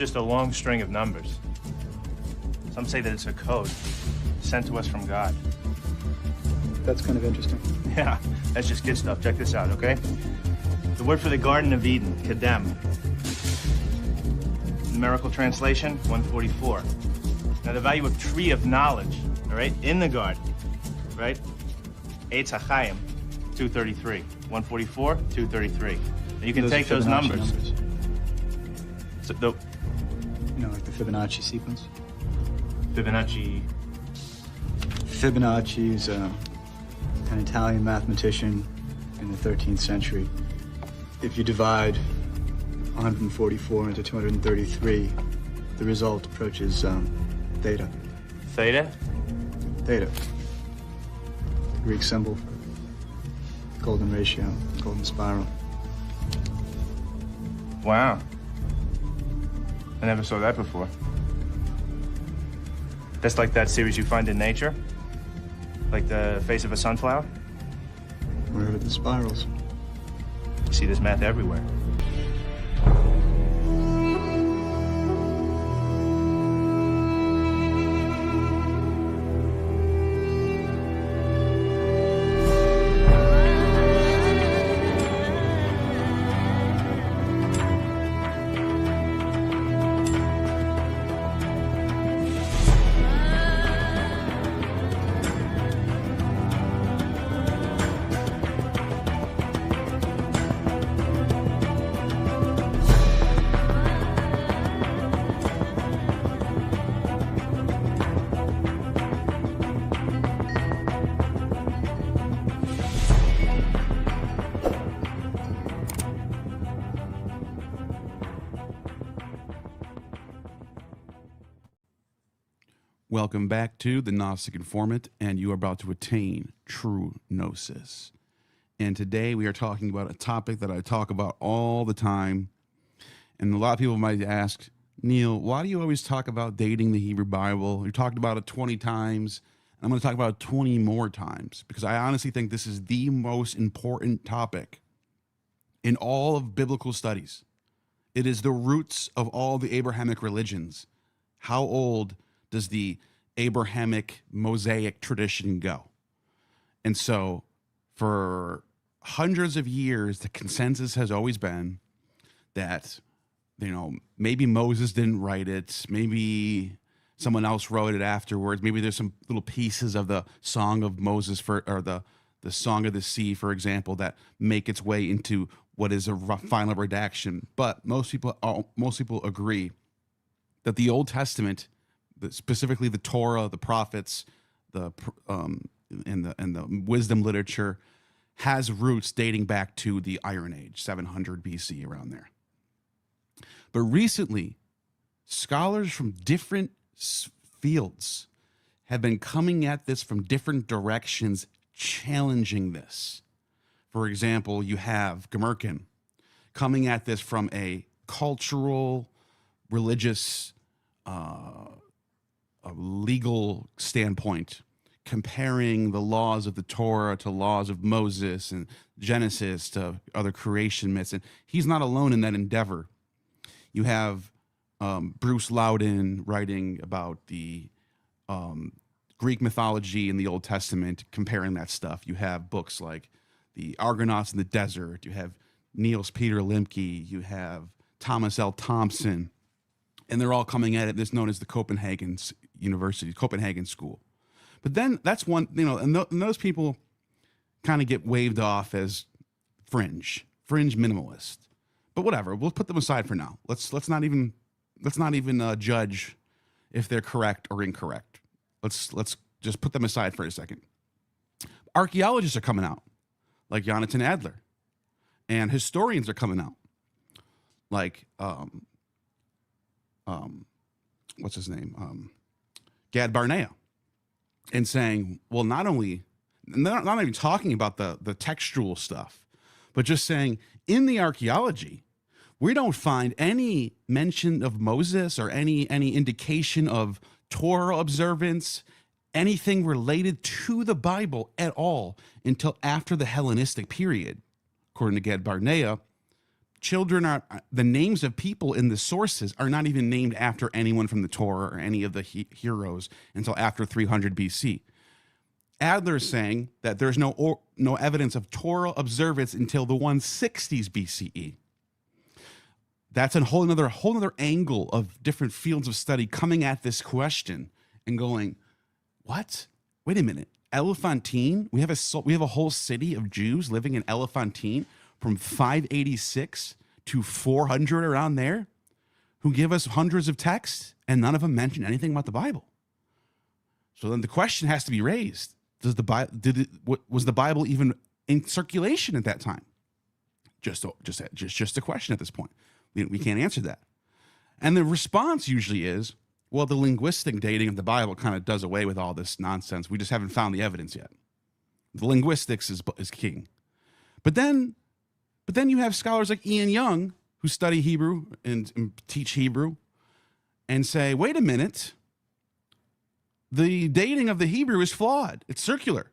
Just a long string of numbers. Some say that it's a code sent to us from God. That's kind of interesting. Yeah, that's just good stuff. Check this out, okay? The word for the Garden of Eden, Kedem. Numerical translation, 144. Now the value of tree of knowledge, all right, in the garden, right? Eitz HaChaim, 233. 144, 233. Now you can take those numbers. So you know, like the Fibonacci sequence? Fibonacci. Fibonacci is an Italian mathematician in the 13th century. If you divide 144 into 233, the result approaches theta. Theta? Theta. The Greek symbol for golden ratio, golden spiral. Wow. I never saw that before. That's like that series you find in nature? Like the face of a sunflower? Wherever the spirals. You see this math everywhere. Welcome back to the Gnostic Informant, and you are about to attain true gnosis. And today we are talking about a topic that I talk about all the time. And a lot of people might ask, Neil, why do you always talk about dating the Hebrew Bible? You talked about it 20 times, and I'm going to talk about it 20 more times, because I honestly think this is the most important topic in all of biblical studies. It is the roots of all the Abrahamic religions. How old does the Abrahamic Mosaic tradition go? And so for hundreds of years, the consensus has always been that, you know, maybe Moses didn't write it. Maybe someone else wrote it afterwards. Maybe there's some little pieces of the Song of Moses or the Song of the Sea, for example, that make its way into what is a final redaction. But most people agree that the Old Testament, specifically the Torah, the prophets, and the wisdom literature, has roots dating back to the Iron Age, 700 BC, around there. But recently, scholars from different fields have been coming at this from different directions, challenging this. For example, you have Goodacre coming at this from a cultural, religious, a legal standpoint, comparing the laws of the Torah to laws of Moses and Genesis to other creation myths. And he's not alone in that endeavor. You have Bruce Loudon writing about the Greek mythology in the Old Testament, comparing that stuff. You have books like The Argonauts in the Desert. You have Niels Peter Limke. You have Thomas L. Thompson. And they're all coming at it. This is known as the Copenhagen School. But then that's one, you know, and those people kind of get waved off as fringe minimalist. But whatever, we'll put them aside for now. Let's not even judge if they're correct or incorrect. Let's just put them aside for a second. Archaeologists are coming out, like Jonathan Adler, and historians are coming out, like what's his name, Gad Barnea, and saying, well, not even talking about the textual stuff, but just saying in the archaeology, we don't find any mention of Moses or any indication of Torah observance, anything related to the Bible at all until after the Hellenistic period. According to Gad Barnea, children are, the names of people in the sources are not even named after anyone from the Torah or any of the heroes until after 300 BC. Adler is saying that there's no evidence of Torah observance until the 160s BCE. That's a whole other angle of different fields of study coming at this question and going, what? Wait a minute. Elephantine? We have a whole city of Jews living in Elephantine from 586 to 400, around there, who give us hundreds of texts, and none of them mention anything about the Bible. So then the question has to be raised: was the Bible even in circulation at that time? Just a question at this point. We can't answer that. And the response usually is, well, the linguistic dating of the Bible kind of does away with all this nonsense. We just haven't found the evidence yet. The linguistics is king. But then you have scholars like Ian Young who study Hebrew and teach Hebrew and say, wait a minute, the dating of the Hebrew is flawed. It's circular.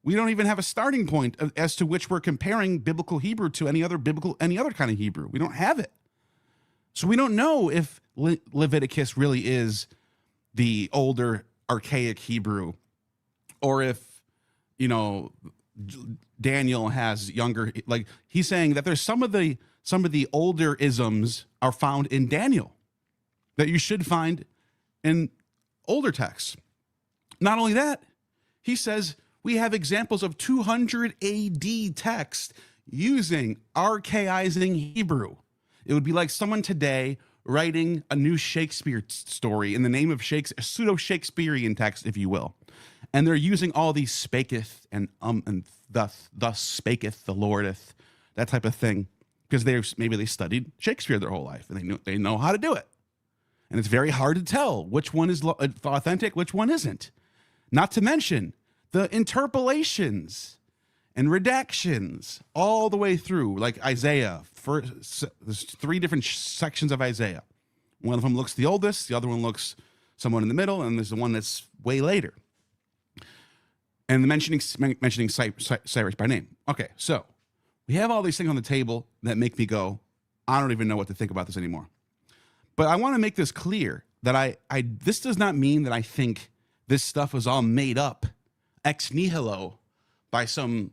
We don't even have a starting point as to which we're comparing biblical Hebrew to any other kind of Hebrew. We don't have it. So we don't know if Leviticus really is the older archaic Hebrew, or if, Daniel has younger, like he's saying that there's some of the older isms are found in Daniel that you should find in older texts. Not only that, he says we have examples of 200 AD text using archaizing Hebrew. It would be like someone today writing a new Shakespeare story in the name of Shakespeare, a pseudo-Shakespearean text, if you will. And they're using all these spaketh and thus spaketh the Lordeth, that type of thing, because maybe they studied Shakespeare their whole life and they know how to do it. And it's very hard to tell which one is authentic, which one isn't. Not to mention the interpolations and redactions all the way through, like Isaiah. There's 3 different sections of Isaiah. One of them looks the oldest, the other one looks somewhat in the middle, and there's the one that's way later. And mentioning Cyrus by name. Okay, so we have all these things on the table that make me go, I don't even know what to think about this anymore. But I want to make this clear that this does not mean that I think this stuff was all made up ex nihilo by some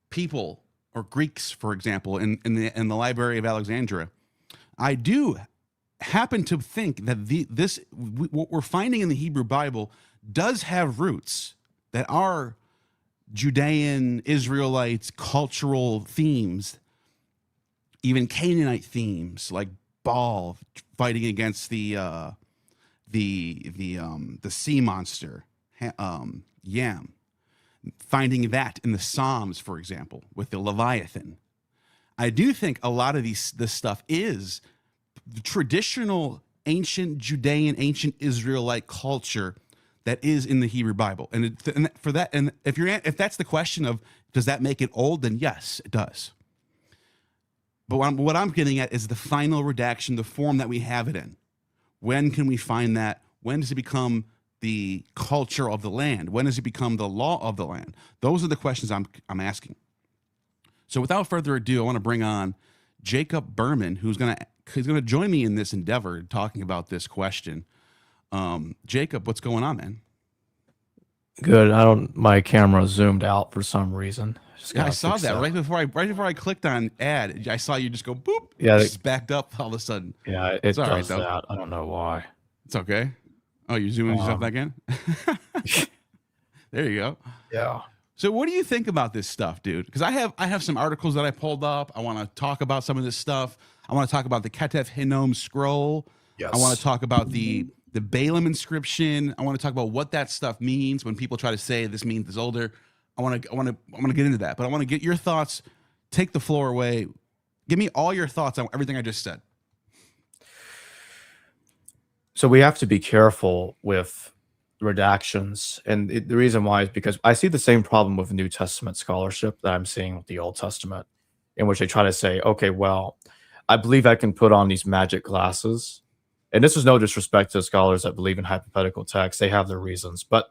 people or Greeks, for example, in the Library of Alexandria. I do happen to think that what we're finding in the Hebrew Bible does have roots that are Judean, Israelite, cultural themes, even Canaanite themes, like Baal fighting against the sea monster, Yam. Finding that in the Psalms, for example, with the Leviathan. I do think a lot of this stuff is the traditional ancient Judean, ancient Israelite culture that is in the Hebrew Bible. And if that's the question of does that make it old, then yes, it does. But what I'm getting at is the final redaction, the form that we have it in. When can we find that? When does it become the culture of the land? When does it become the law of the land? Those are the questions I'm asking. So without further ado, I want to bring on Jacob Berman, who's going to join me in this endeavor, talking about this question. Jacob, what's going on, man? Good. My camera zoomed out for some reason. Yeah, I saw that right before I clicked on ad. I saw you just go boop. Yeah, just backed up all of a sudden. Yeah, it does that. I don't know why. It's okay. Oh, you're zooming yourself back in? There you go. Yeah. So what do you think about this stuff, dude? Because I have some articles that I pulled up. I want to talk about some of this stuff. I want to talk about the Ketef Hinnom scroll. Yes. I want to talk about the Balaam inscription. I want to talk about what that stuff means when people try to say this means it's older. I want to get into that, but I want to get your thoughts. Take the floor away. Give me all your thoughts on everything I just said. So we have to be careful with redactions. And the reason why is because I see the same problem with New Testament scholarship that I'm seeing with the Old Testament, in which they try to say, okay, well, I believe I can put on these magic glasses. And this is no disrespect to scholars that believe in hypothetical texts. They have their reasons. But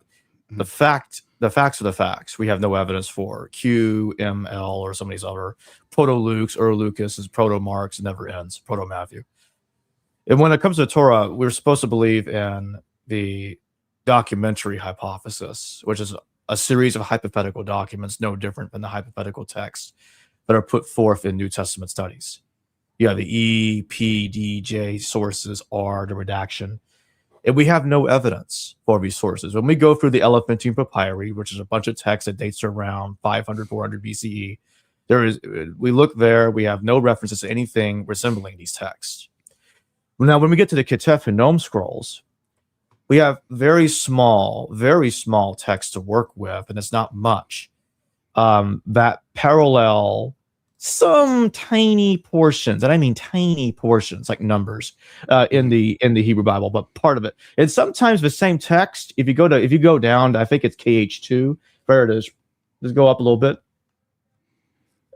the fact the facts are the facts. We have no evidence for Q, M, L, or some of these other proto-Lukes, Lucas is proto-Marx, never ends, proto-Matthew. And when it comes to Torah, we're supposed to believe in the documentary hypothesis, which is a series of hypothetical documents, no different than the hypothetical texts that are put forth in New Testament studies. You have the E, P, D, J sources, R, the redaction. And we have no evidence for these sources. When we go through the Elephantine Papyri, which is a bunch of text that dates around 500, 400 BCE, we look there, we have no references to anything resembling these texts. Now, when we get to the Ketef and Nome scrolls, we have very small text to work with, and it's not much, that parallel some tiny portions, and I mean tiny portions, like numbers, in the Hebrew Bible, but part of it. And sometimes the same text, if you go down, I think it's KH2. There it is. Let's go up a little bit.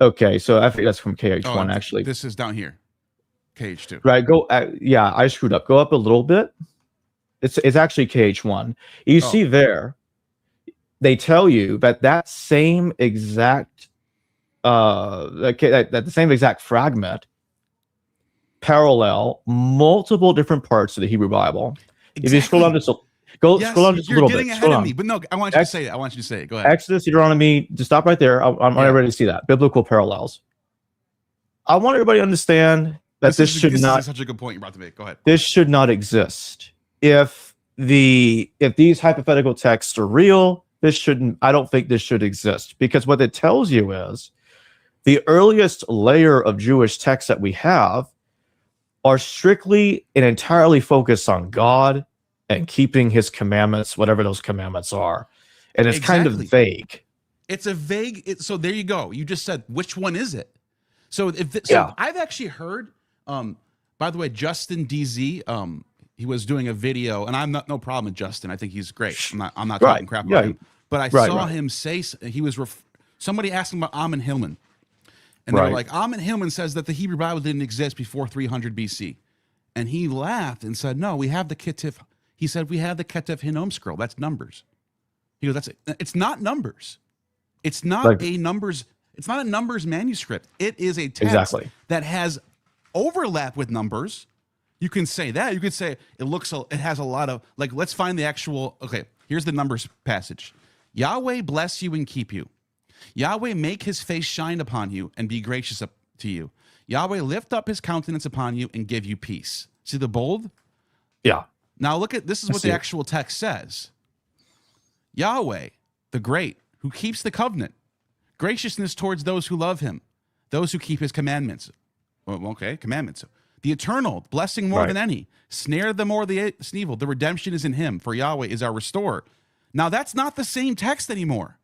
Okay, so I think that's from KH1 actually. This is down here. KH2. Right. Yeah, I screwed up. Go up a little bit. It's actually KH1. You see there, they tell you that same exact the same exact fragment parallel multiple different parts of the Hebrew Bible. Exactly. If you scroll down just scroll down just a little bit. You're getting ahead of me, but no, I want you to say it. I want you to say it. Go ahead. Exodus, Deuteronomy. Just stop right there. I'm ready to see that biblical parallels. I want everybody to understand that this should not. This is such a good point you're about to make. Go ahead. This should not exist. If these hypothetical texts are real, I don't think this should exist, because what it tells you is the earliest layer of Jewish texts that we have are strictly and entirely focused on God and keeping his commandments, whatever those commandments are. And it's kind of vague. It's a vague. So there you go. You just said, which one is it? So I've actually heard, by the way, Justin DZ, he was doing a video, and I'm no problem with Justin. I think he's great. I'm not talking crap about him. But I saw him say, somebody asked him about Ehrman Hillman. And they were like, Ehrman Hillman says that the Hebrew Bible didn't exist before 300 BC. And he laughed and said, no, we have the Ketef. He said, we have the Ketef Hinnom scroll. That's numbers. He goes, that's it. It's not numbers. It's not a numbers. It's not a numbers manuscript. It is a text that has overlap with numbers. You can say that. You could say it has a lot of, let's find the actual, here's the numbers passage. Yahweh bless you and keep you. Yahweh make his face shine upon you and be gracious to you. Yahweh lift up his countenance upon you and give you peace. See the bold? Yeah. Now look at, this is what the actual text says. Yahweh, the great, who keeps the covenant, graciousness towards those who love him, those who keep his commandments. Well, commandments. The eternal, blessing more than any, snare the more the evil. The redemption is in him, for Yahweh is our restorer. Now that's not the same text anymore.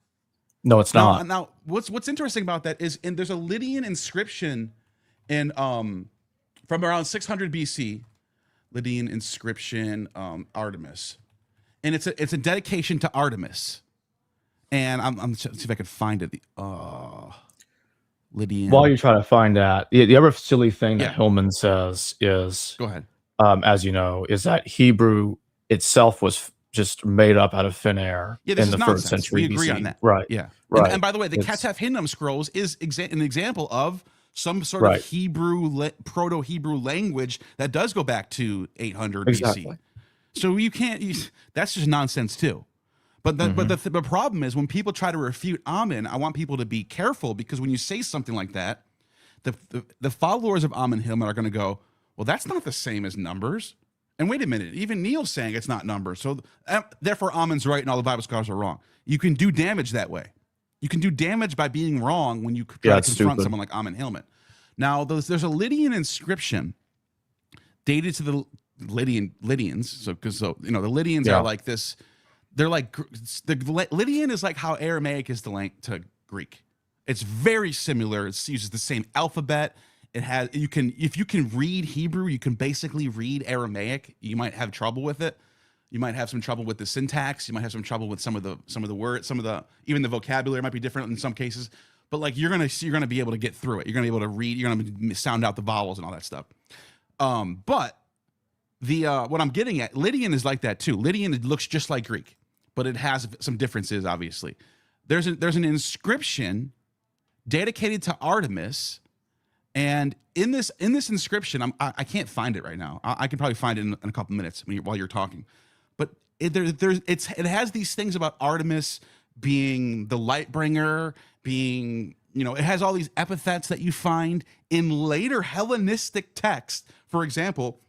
No, it's not. Now, what's interesting about that is, there's a Lydian inscription in from around 600 BC, Lydian inscription, Artemis, and it's a dedication to Artemis. And I'm see if I can find it. Lydian. While you're trying to find that, the other silly thing that Hillman says is, go ahead. As you know, is that Hebrew itself was just made up out of thin air in the first century. We agree BC. on that. Right. Yeah. Right. And by the way, the Ketef Hinnom scrolls is an example of some sort of Hebrew, proto-Hebrew language that does go back to 800 BC. So you can't, that's just nonsense too. But the problem is, when people try to refute Ehrman, I want people to be careful, because when you say something like that, the followers of Ehrman Hillman are going to go, well, that's not the same as numbers. And wait a minute, even Neil's saying it's not numbers. So therefore Ehrman's right and all the Bible scholars are wrong. You can do damage that way. You can do damage by being wrong when you try to confront someone like Ehrman Hillman. Now, there's a Lydian inscription dated to the Lydians. So the Lydians are like this. They're like, the Lydian is like how Aramaic is to Greek. It's very similar. It uses the same alphabet. It has, if you can read Hebrew, you can basically read Aramaic. You might have trouble with it. You might have some trouble with the syntax. You might have some trouble with some of the words, even the vocabulary might be different in some cases. But you're gonna be able to get through it. You're gonna be able to read. You're gonna sound out the vowels and all that stuff. But what I'm getting at, Lydian is like that too. Lydian looks just like Greek, but it has some differences. Obviously, there's an inscription dedicated to Artemis, and in this inscription, I can't find it right now. I can probably find it in a couple minutes while you're talking, but it has these things about Artemis being the light bringer, being, it has all these epithets that you find in later Hellenistic texts. For example,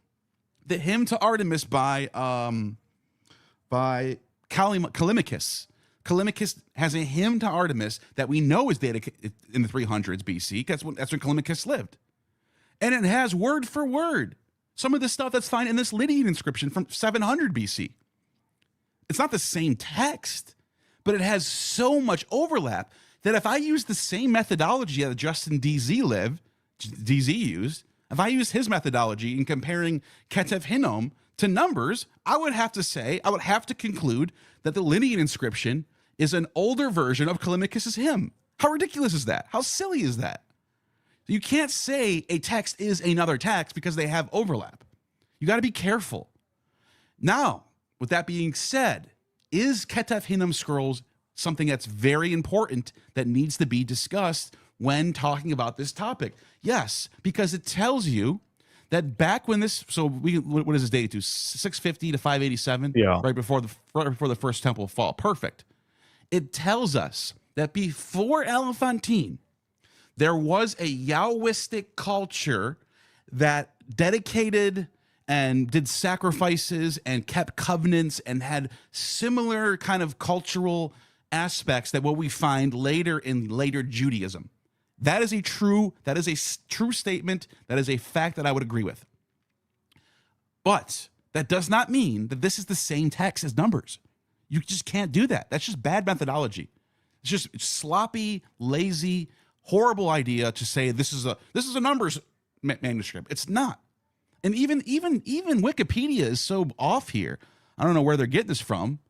the hymn to Artemis by Callimachus. Callimachus has a hymn to Artemis that we know is dated in the 300s BC. That's when Callimachus lived. And it has word for word some of the stuff that's found in this Lydian inscription from 700 BC. It's not the same text, but it has so much overlap that if I use the same methodology that Justin DZ used, if I use his methodology in comparing Ketef Hinnom to numbers, I would have to conclude that the Lydian inscription is an older version of Callimachus's hymn. How ridiculous is that? How silly is that? You can't say a text is another text because they have overlap. You got to be careful. Now, with that being said, is Ketef Hinnom scrolls something that's very important that needs to be discussed when talking about this topic? Yes, because it tells you that back when this, what is this dated to? 650 to 587? Yeah. Right before the first temple fall. Perfect. It tells us that before Elephantine, there was a Yahwistic culture that dedicated and did sacrifices and kept covenants and had similar kind of cultural aspects that what we find later in later Judaism. That is a true statement. That is a fact that I would agree with. But that does not mean that this is the same text as Numbers. You just can't do that. That's just bad methodology. It's just sloppy, lazy, horrible idea to say this is a Numbers manuscript. It's not. And even Wikipedia is so off here. I don't know where they're getting this from.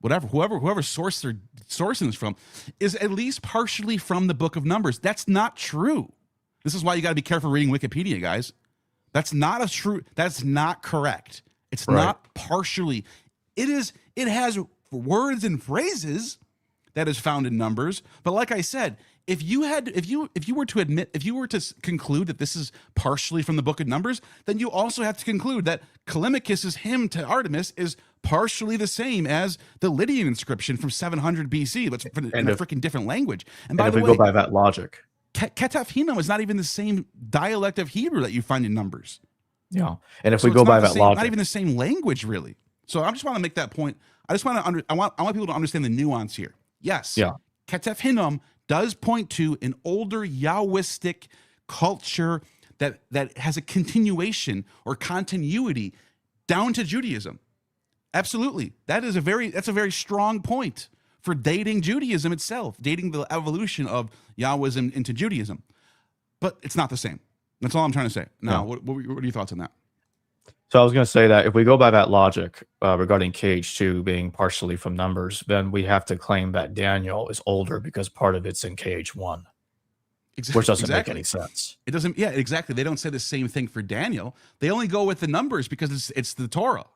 Whoever source they're sourcing this from is at least partially from the Book of Numbers. That's not true. This is why you got to be careful reading Wikipedia, guys. That's not correct. It's right. Not partially. It has words and phrases that is found in Numbers, but like I said, if you were to conclude that this is partially from the Book of Numbers, then you also have to conclude that Callimachus's hymn to Artemis is partially the same as the Lydian inscription from 700 BC, but in a freaking different language. And by the way, if we go by that logic, Ketef Hinnom is not even the same dialect of Hebrew that you find in Numbers. Yeah, and if we go by that logic, not even the same language, really. So I just want to make that point. I want people to understand the nuance here. Yes, yeah, Ketef Hinnom does point to an older Yahwistic culture that has a continuation or continuity down to Judaism. Absolutely. That's a very strong point for dating Judaism itself, dating the evolution of Yahwism into Judaism. But it's not the same. That's all I'm trying to say. Now, what are your thoughts on that? So I was going to say that if we go by that logic regarding KH2 being partially from Numbers, then we have to claim that Daniel is older because part of it's in KH1, which doesn't make any sense. It doesn't. Yeah, exactly. They don't say the same thing for Daniel. They only go with the numbers because it's the Torah.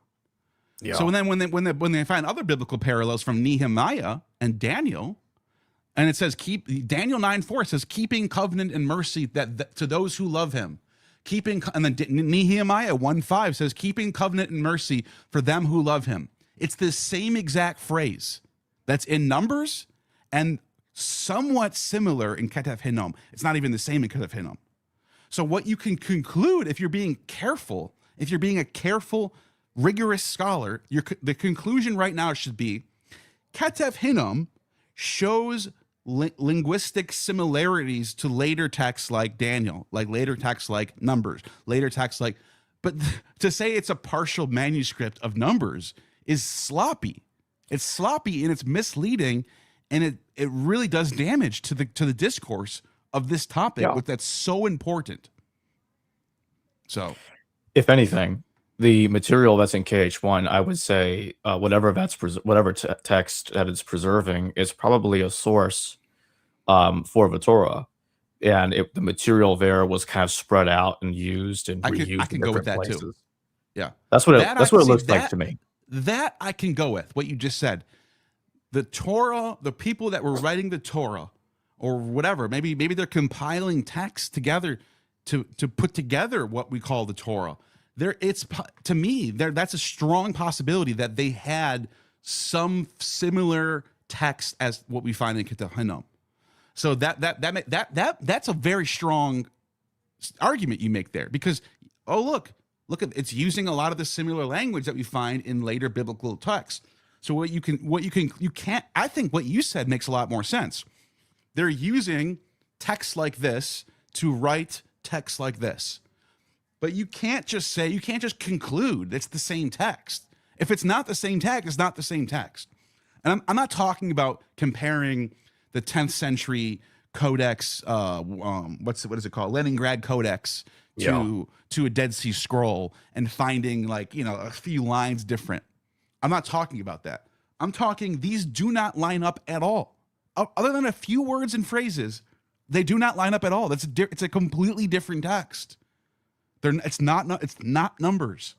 Yeah. So then when they find other biblical parallels from Nehemiah and Daniel, and it says Daniel 9:4 says keeping covenant and mercy that to those who love him. And then Nehemiah 1:5 says, keeping covenant and mercy for them who love him. It's the same exact phrase that's in Numbers and somewhat similar in Ketef Hinnom. It's not even the same in Ketef Hinnom. So what you can conclude, if you're being a careful, rigorous scholar, the conclusion right now should be Ketef Hinnom shows linguistic similarities to later texts like Daniel, like later texts like Numbers, later texts like, but to say it's a partial manuscript of Numbers is sloppy. It's sloppy and it's misleading, and it really does damage to the discourse of this topic, that's so important. So, if anything, the material that's in KH1, I would say whatever text that it's preserving is probably a source for the Torah, and the material there was kind of spread out and used and reused. I can go with that places. too. Yeah, that's what it looks like to me. That I can go with what you just said. the Torah, the people that were writing the Torah or whatever, maybe they're compiling texts together to put together what we call the Torah. To me, that's a strong possibility that they had some similar text as what we find in Ketuvim. So that's a very strong argument you make there, because look at, it's using a lot of the similar language that we find in later biblical texts. So I think what you said makes a lot more sense. They're using text like this to write text like this. But you can't just conclude it's the same text. If it's not the same text, it's not the same text. And I'm not talking about comparing the 10th century codex, what is it called? Leningrad Codex to a Dead Sea Scroll and finding a few lines different. I'm not talking about that. I'm talking these do not line up at all. Other than a few words and phrases, they do not line up at all. It's a completely different text. It's not numbers.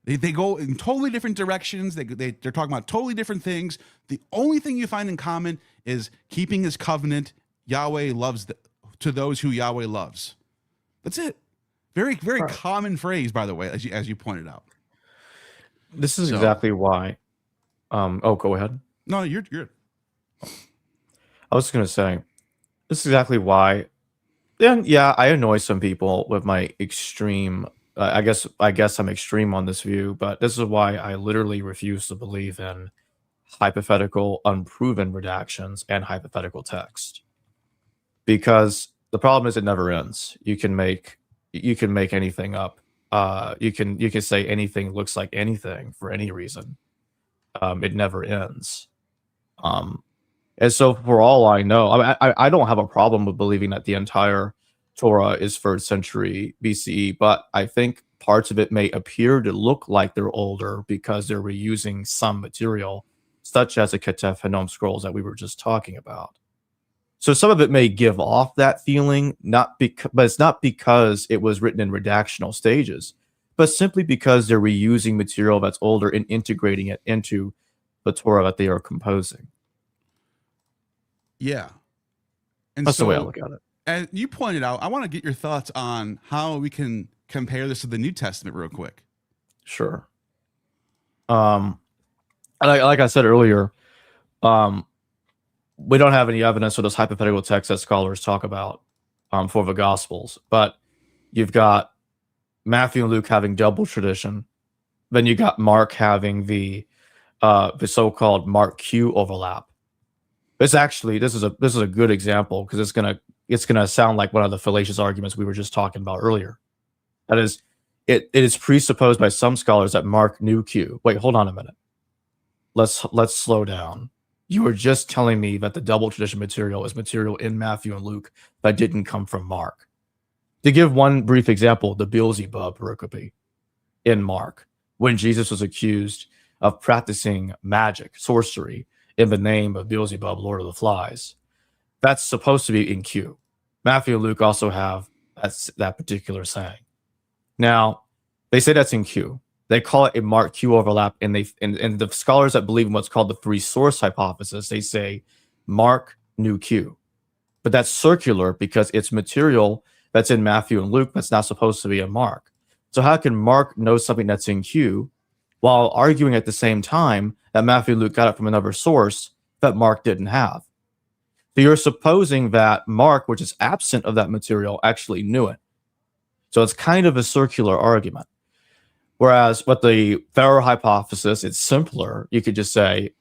They go in totally different directions. They're talking about totally different things. The only thing you find in common is keeping his covenant. Yahweh loves to those who Yahweh loves. That's it. Very, very common phrase, by the way, as you pointed out. This is exactly why. Go ahead. No, you're good. I was going to say, this is exactly why. Yeah, I annoy some people with my extreme. I guess I'm extreme on this view, but this is why I literally refuse to believe in hypothetical, unproven redactions and hypothetical text. Because the problem is it never ends. You can make anything up. You can say anything looks like anything for any reason. It never ends. And so for all I know, I don't have a problem with believing that the entire Torah is 1st century BCE, but I think parts of it may appear to look like they're older because they're reusing some material, such as the Ketuvim scrolls that we were just talking about. So some of it may give off that feeling, but it's not because it was written in redactional stages, but simply because they're reusing material that's older and integrating it into the Torah that they are composing. Yeah. And that's the way I look at it. And you pointed out, I want to get your thoughts on how we can compare this to the New Testament real quick. Sure. Like I said earlier, we don't have any evidence for those hypothetical texts that scholars talk about for the Gospels, but you've got Matthew and Luke having double tradition. Then you got Mark having the so-called Mark Q overlap. This is a good example because it's gonna sound like one of the fallacious arguments we were just talking about earlier. That is, it is presupposed by some scholars that Mark knew Q. Wait, hold on a minute. Let's slow down. You were just telling me that the double tradition material is material in Matthew and Luke that didn't come from Mark. To give one brief example, the Beelzebub pericope in Mark, when Jesus was accused of practicing magic, sorcery, in the name of Beelzebub, Lord of the Flies. That's supposed to be in Q. Matthew and Luke also have that particular saying. Now, they say that's in Q. They call it a Mark Q overlap, and the scholars that believe in what's called the three source hypothesis, they say Mark knew Q. But that's circular because it's material that's in Matthew and Luke that's not supposed to be in Mark. So how can Mark know something that's in Q while arguing at the same time that Matthew and Luke got it from another source that Mark didn't have? So you're supposing that Mark, which is absent of that material, actually knew it. So it's kind of a circular argument. Whereas with the Farrer hypothesis, it's simpler. You could just say,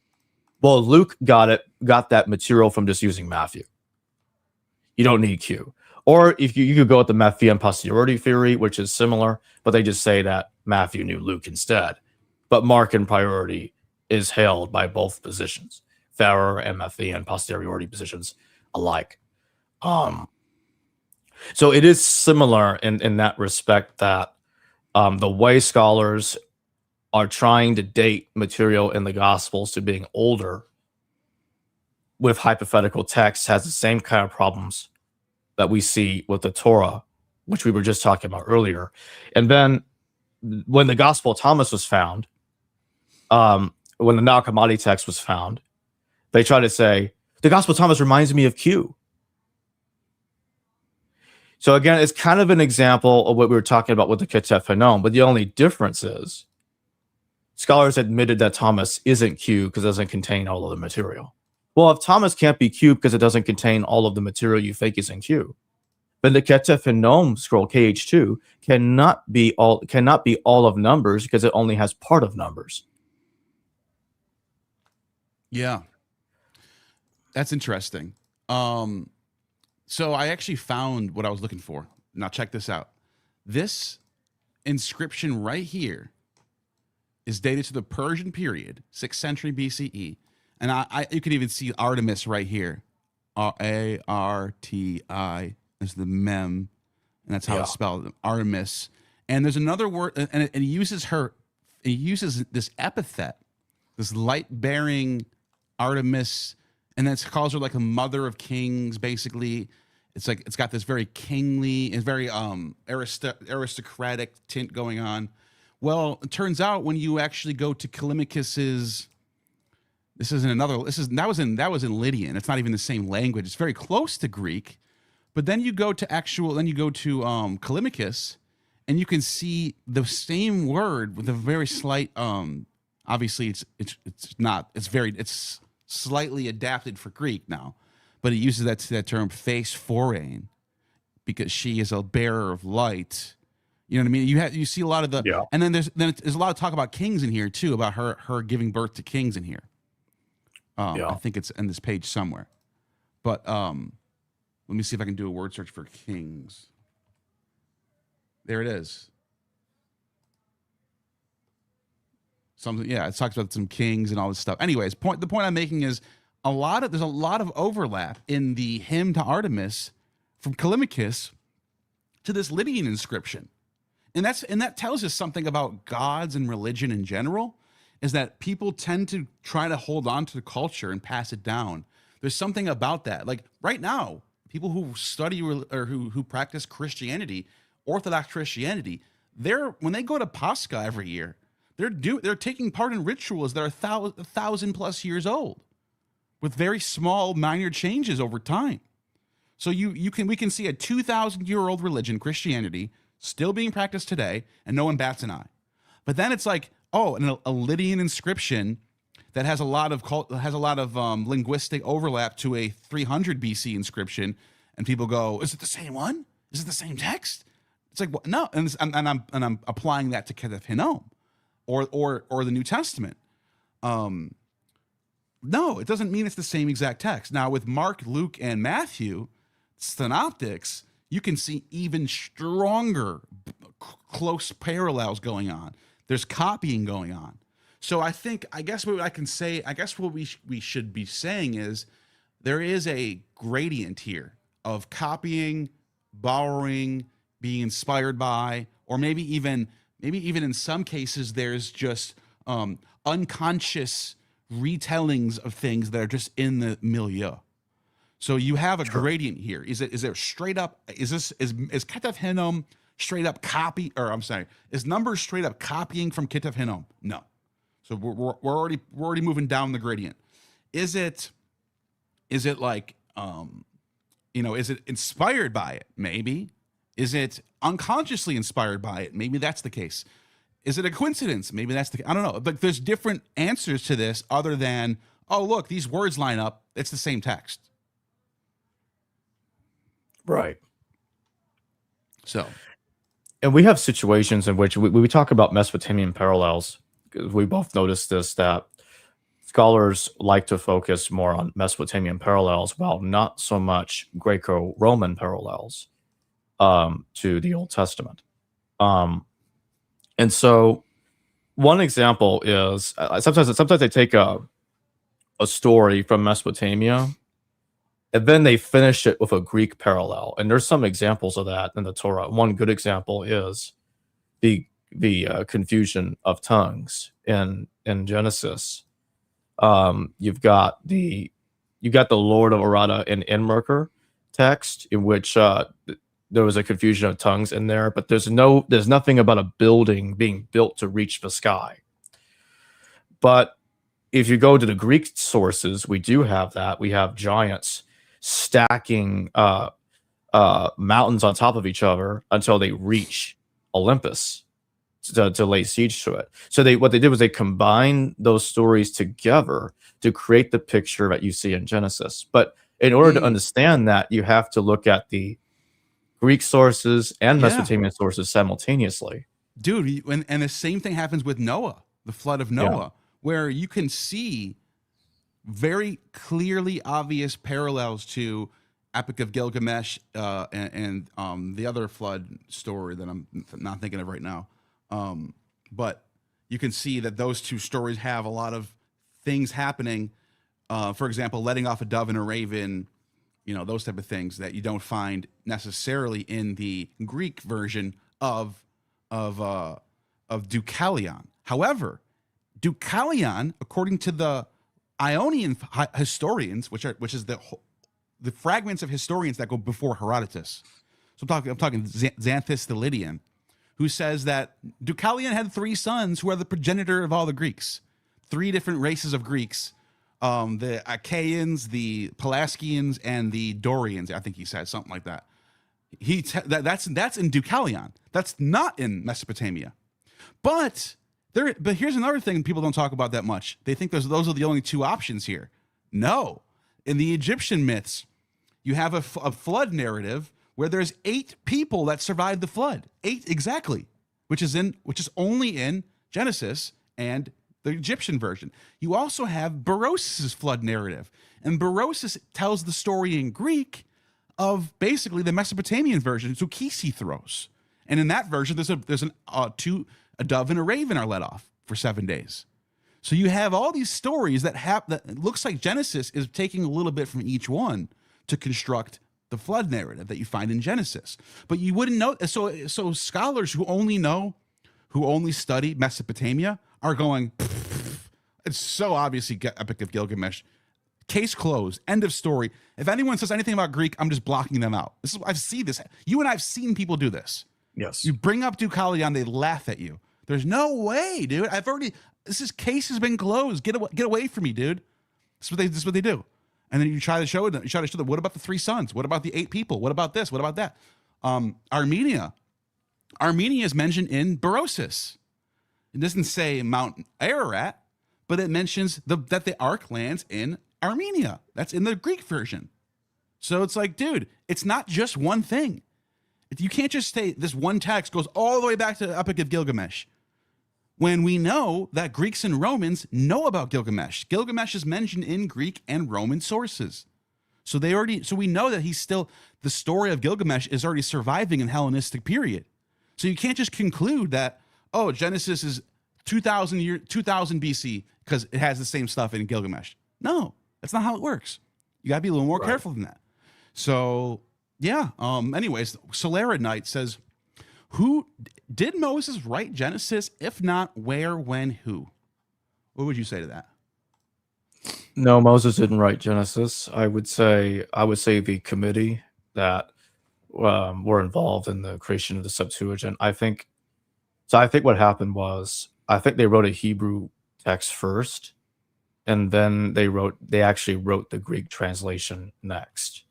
well, Luke got that material from just using Matthew. You don't need Q. Or if you could go with the Matthean posterity theory, which is similar, but they just say that Matthew knew Luke instead. But Mark in priority is held by both positions, Farrer and Matthean posteriority positions alike. So it is similar in that respect that the way scholars are trying to date material in the Gospels to being older with hypothetical texts has the same kind of problems that we see with the Torah, which we were just talking about earlier. And then when the Gospel of Thomas was found, when the Nag Hammadi text was found, They try to say, the Gospel of Thomas reminds me of Q. So again, it's kind of an example of what we were talking about with the Ketef Hanom, but the only difference is scholars admitted that Thomas isn't Q because it doesn't contain all of the material. Well, if Thomas can't be Q because it doesn't contain all of the material you think is in Q, then the Ketef Hanom scroll KH2 cannot be all of numbers because it only has part of numbers. Yeah, that's interesting. So I actually found what I was looking for. Now check this out. This inscription right here is dated to the Persian period, 6th century BCE. And you can even see Artemis right here. A-R-T-I is the mem. And that's how it's spelled, Artemis. And there's another word, and it uses this epithet, this light-bearing Artemis, and then it calls her like a mother of kings, basically. It's like it's got this very kingly and very aristocratic tint going on. Well, it turns out when you actually go to Callimachus's, that was in Lydian. It's not even the same language. It's very close to Greek, but then you go to Callimachus, and you can see the same word with a very slight. Obviously, it's slightly adapted for Greek now, but it uses that term face foreign because she is a bearer of light. You know what I mean? You see a lot of and then there's a lot of talk about kings in here too, about her giving birth to kings in here. I think it's in this page somewhere, but let me see if I can do a word search for kings. There it is. It talks about some kings and all this stuff. Anyways, the point I'm making is there's a lot of overlap in the hymn to Artemis from Callimachus to this Lydian inscription. And that tells us something about gods and religion in general, is that people tend to try to hold on to the culture and pass it down. There's something about that. Like right now, people who study or who practice Christianity, Orthodox Christianity, when they go to Pascha every year, they're taking part in rituals that are 1,000+ years old, with very small minor changes over time. So we can see a 2,000-year-old religion, Christianity, still being practiced today, and no one bats an eye. But then it's like, a Lydian inscription that has a lot of linguistic overlap to a 300 BC inscription, and people go, "Is it the same one? Is it the same text?" It's like, no, and I'm applying that to Ketef Hanom or the New Testament. No, it doesn't mean it's the same exact text. Now with Mark, Luke, and Matthew, Synoptics, you can see even stronger close parallels going on. There's copying going on. So I guess what we should be saying is there is a gradient here of copying, borrowing, being inspired by, or maybe even in some cases there's just unconscious retellings of things that are just in the milieu. So you have a gradient here. Is there straight up? Is Ketef Hanom straight up copy? Or I'm sorry, is Numbers straight up copying from Ketef Hanom? No. So we're already moving down the gradient. Is it like is it inspired by it? Maybe. Is it unconsciously inspired by it? Maybe that's the case. Is it a coincidence? Maybe that's I don't know. But there's different answers to this other than, oh, look, these words line up. It's the same text. Right. So. And we have situations in which we talk about Mesopotamian parallels. We both noticed this, that scholars like to focus more on Mesopotamian parallels while not so much Greco-Roman parallels to the Old Testament. And so one example is sometimes they take a story from Mesopotamia and then they finish it with a Greek parallel. And there's some examples of that in the Torah. One good example is the confusion of tongues in Genesis. You've got the Lord of Arada and Enmerker text, in which there was a confusion of tongues in there, but there's nothing about a building being built to reach the sky. But if you go to the Greek sources, we do have that. We have giants stacking mountains on top of each other until they reach Olympus to lay siege to it. So what they did was they combined those stories together to create the picture that you see in Genesis. But in order to understand that, you have to look at the Greek sources and Mesopotamian sources simultaneously. Dude, and the same thing happens with Noah, the flood of Noah, where you can see very clearly obvious parallels to Epic of Gilgamesh and the other flood story that I'm not thinking of right now. But you can see that those two stories have a lot of things happening. For example, letting off a dove and a raven, those type of things that you don't find necessarily in the Greek version of Deucalion. However, Deucalion, according to the Ionian historians, which is the fragments of historians that go before Herodotus. So I'm talking Xanthus the Lydian, who says that Deucalion had 3 sons who are the progenitor of all the Greeks. 3 different races of Greeks. The Achaeans, the Pelasgians, and the Dorians. I think he said something like that. That's in Deucalion. That's not in Mesopotamia. But here's another thing people don't talk about that much. They think those are the only 2 options here. No. In the Egyptian myths, you have a flood narrative where there's 8 people that survived the flood. 8 exactly, which is only in Genesis and the Egyptian version. You also have Berosus' flood narrative, and Berosus tells the story in Greek of basically the Mesopotamian version, Zukisi-thros. And in that version, there's a dove and a raven are let off for 7 days. So you have all these stories that looks like Genesis is taking a little bit from each one to construct the flood narrative that you find in Genesis. But you wouldn't know. So scholars who only study Mesopotamia are going, it's so obviously Epic of Gilgamesh. Case closed. End of story. If anyone says anything about Greek, I'm just blocking them out. I've seen this. You and I've seen people do this. Yes. You bring up Deucalion, they laugh at you. There's no way, dude. This case has been closed. Get away from me, dude. This is what they do. And then you try to show them. What about the 3 sons? What about the 8 people? What about this? What about that? Armenia is mentioned in Berosus. It doesn't say Mount Ararat, but it mentions that the Ark lands in Armenia. That's in the Greek version. So it's like, dude, it's not just one thing. You can't just say this one text goes all the way back to the Epic of Gilgamesh, when we know that Greeks and Romans know about Gilgamesh. Gilgamesh is mentioned in Greek and Roman sources. So we know that the story of Gilgamesh is already surviving in Hellenistic period. So you can't just conclude that, Genesis is 2000 BC because it has the same stuff in Gilgamesh. No, that's not how it works. You gotta be a little more careful than that. So yeah. Anyways, Solera Knight says, who did Moses write Genesis? If not, where, when, who? What would you say to that? No, Moses didn't write Genesis. I would say the committee that were involved in the creation of the Septuagint. I think what happened was, I think they wrote a Hebrew text first, and then they actually wrote the Greek translation next.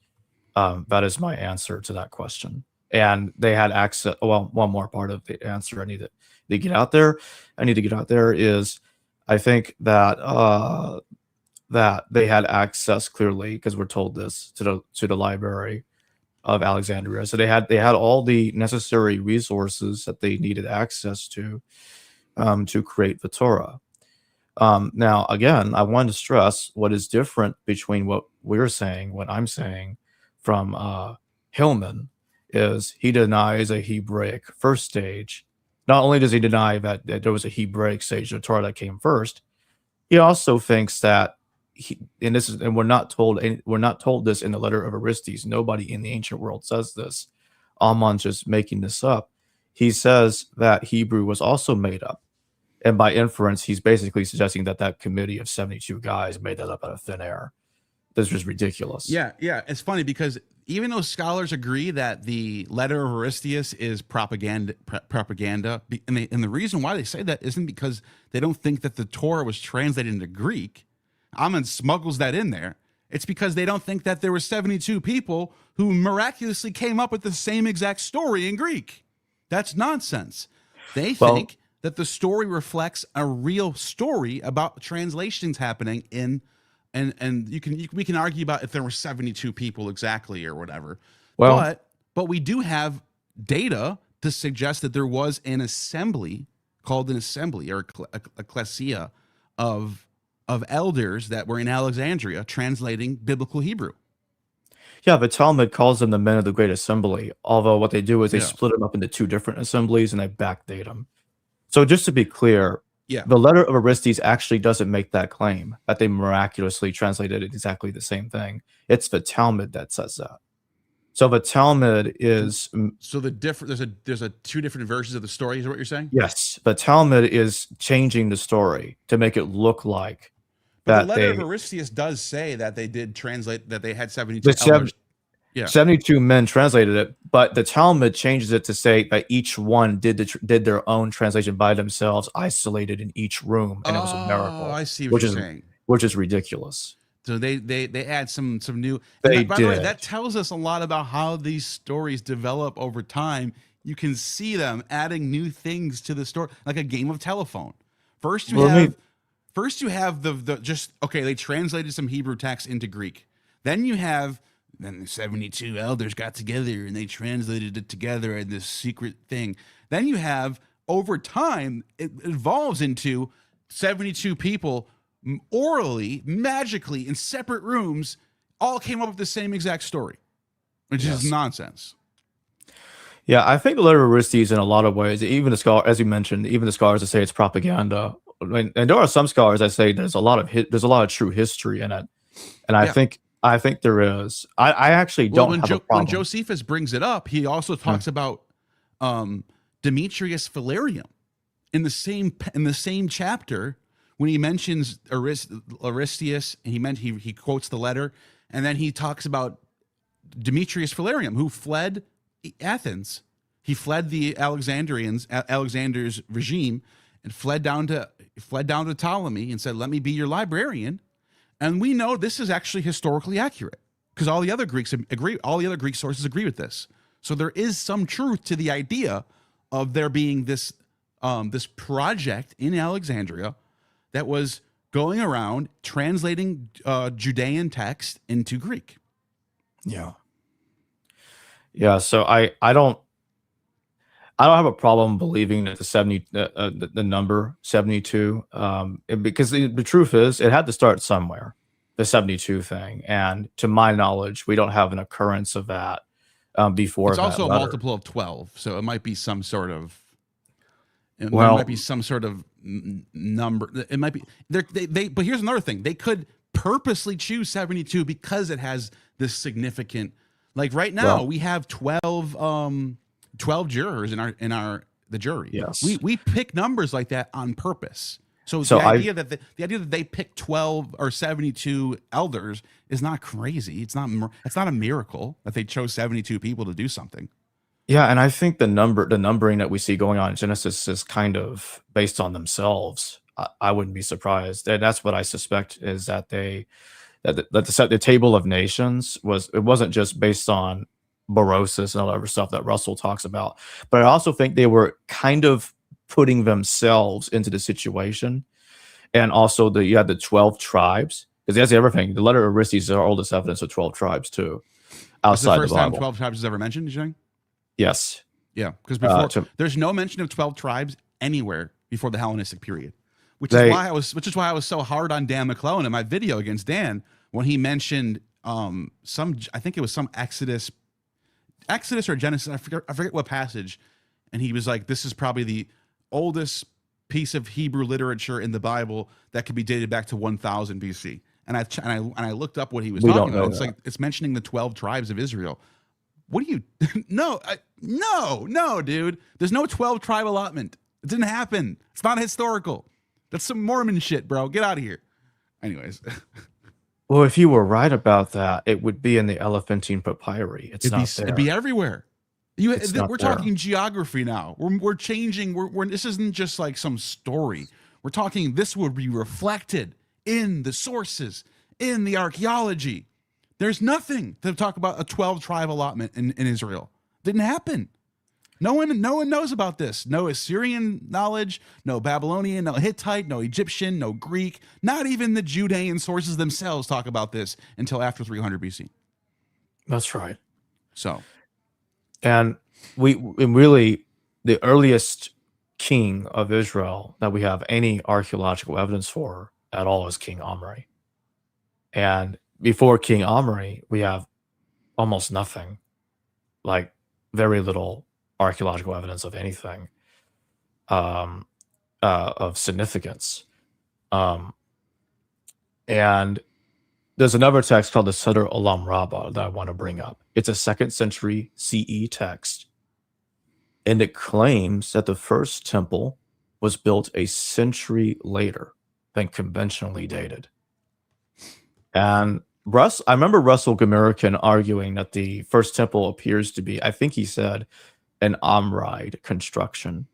That is my answer to that question. And they had access. Well, one more part of the answer I need to get out there is, I think that that they had access clearly, because we're told this, to the library of Alexandria. So they had all the necessary resources that they needed access to create the Torah. Now, again, I want to stress what is different between what I'm saying from Hillman, is he denies a Hebraic first stage. Not only does he deny that there was a Hebraic stage of Torah that came first, he also thinks that we're not told this in the letter of Aristes. Nobody in the ancient world says this. Ehrman's just making this up. He says that Hebrew was also made up. And by inference, he's basically suggesting that committee of 72 guys made that up out of thin air. This was ridiculous. Yeah. It's funny because scholars agree that the letter of Aristeas is propaganda, and the reason why they say that isn't because they don't think that the Torah was translated into Greek. Ehrman smuggles that in there. It's because they don't think that there were 72 people who miraculously came up with the same exact story in Greek. That's nonsense. They think that the story reflects a real story about translations happening in. And we can argue about if there were 72 people exactly or whatever. Well, but we do have data to suggest that there was an assembly called an assembly or a ecclesia of elders that were in Alexandria translating biblical Hebrew. Yeah, the Talmud calls them the men of the great assembly. Although what they do is they split them up into two different assemblies and they backdate them. So just to be clear. Yeah, the letter of Aristeas actually doesn't make that claim that they miraculously translated exactly the same thing. It's the Talmud that says that. So the Talmud is there's a two different versions of the story. Is what you're saying? Yes, the Talmud is changing the story to make it look like that. The letter of Aristeas does say that they did translate that they had 72 elders. 72 men translated it, but the Talmud changes it to say that each one did their own translation by themselves, isolated in each room, and it was a miracle. I see what you're saying. Which is ridiculous. So they add some new. By the way, that tells us a lot about how these stories develop over time. You can see them adding new things to the story, like a game of telephone. First you have they translated some Hebrew text into Greek. Then the 72 elders got together and they translated it together in this secret thing. Then you have, over time, it evolves into 72 people orally, magically, in separate rooms, all came up with the same exact story, which is nonsense. Yeah, I think the letter of Aristeas in a lot of ways, even the scholar, as you mentioned, even the scholars that say it's propaganda. And there are some scholars that say there's a lot of true history in it. And I think there is. I actually don't have a problem. When Josephus brings it up, he also talks about Demetrius Philarium in the same chapter when he mentions Aristeas, and he quotes the letter, and then he talks about Demetrius Philarium, who fled Athens. He fled the Alexander's regime, and fled down to Ptolemy and said, "Let me be your librarian." And we know this is actually historically accurate because all the other Greeks agree. All the other Greek sources agree with this. So there is some truth to the idea of there being this project in Alexandria that was going around translating Judean text into Greek. Yeah. Yeah. So I don't have a problem believing that the number 72, because the truth is it had to start somewhere, the 72 thing. And to my knowledge, we don't have an occurrence of that before. It's also a multiple of 12. So it might be some sort of, number. It might be but here's another thing. They could purposely choose 72 because it has this significant, like right now we have 12 jurors in the jury. Yes. We pick numbers like that on purpose. So the idea that they pick 12 or 72 elders is not crazy. It's not a miracle that they chose 72 people to do something. Yeah, and I think the numbering that we see going on in Genesis is kind of based on themselves. I wouldn't be surprised. And that's what I suspect is that the table of nations wasn't just based on Berosus and all that other stuff that Russell talks about. But I also think they were kind of putting themselves into the situation. And also you had the 12 tribes, because that's everything. The letter of Aristeas is our oldest evidence of 12 tribes too, outside the Bible. First time 12 tribes is ever mentioned, you're saying? Yes. Yeah, because before there's no mention of 12 tribes anywhere before the Hellenistic period, which is why I was so hard on Dan McClellan in my video against Dan when he mentioned I think it was some Exodus or Genesis, I forget what passage, and he was like, this is probably the oldest piece of Hebrew literature in the Bible that could be dated back to 1000 BC. And I looked up what he was talking about. It's like it's mentioning the 12 tribes of Israel. What do you no, dude. There's no 12 tribe allotment. It didn't happen. It's not historical. That's some Mormon shit, bro. Get out of here. Anyways. Well, if you were right about that, it would be in the Elephantine Papyri. It's not there. It'd be everywhere. It's not We're there. talking geography now. We're changing. This isn't just like some story. We're talking. This would be reflected in the sources, in the archaeology. There's nothing to talk about a 12 tribe allotment in Israel. Didn't happen. No one knows about this. No Assyrian knowledge, no Babylonian, no Hittite, no Egyptian, no Greek. Not even the Judean sources themselves talk about this until after 300 BC. That's right. So, and we really, the earliest king of Israel that we have any archaeological evidence for at all is King Omri. And before King Omri, we have almost nothing, like very little archaeological evidence of anything of significance. And there's another text called the Seder Olam Rabbah that I want to bring up. It's a 2nd century CE text, and it claims that the first temple was built a century later than conventionally dated. And I remember Russell Gomerican arguing that the first temple appears to be, I think he said, an Omride construction.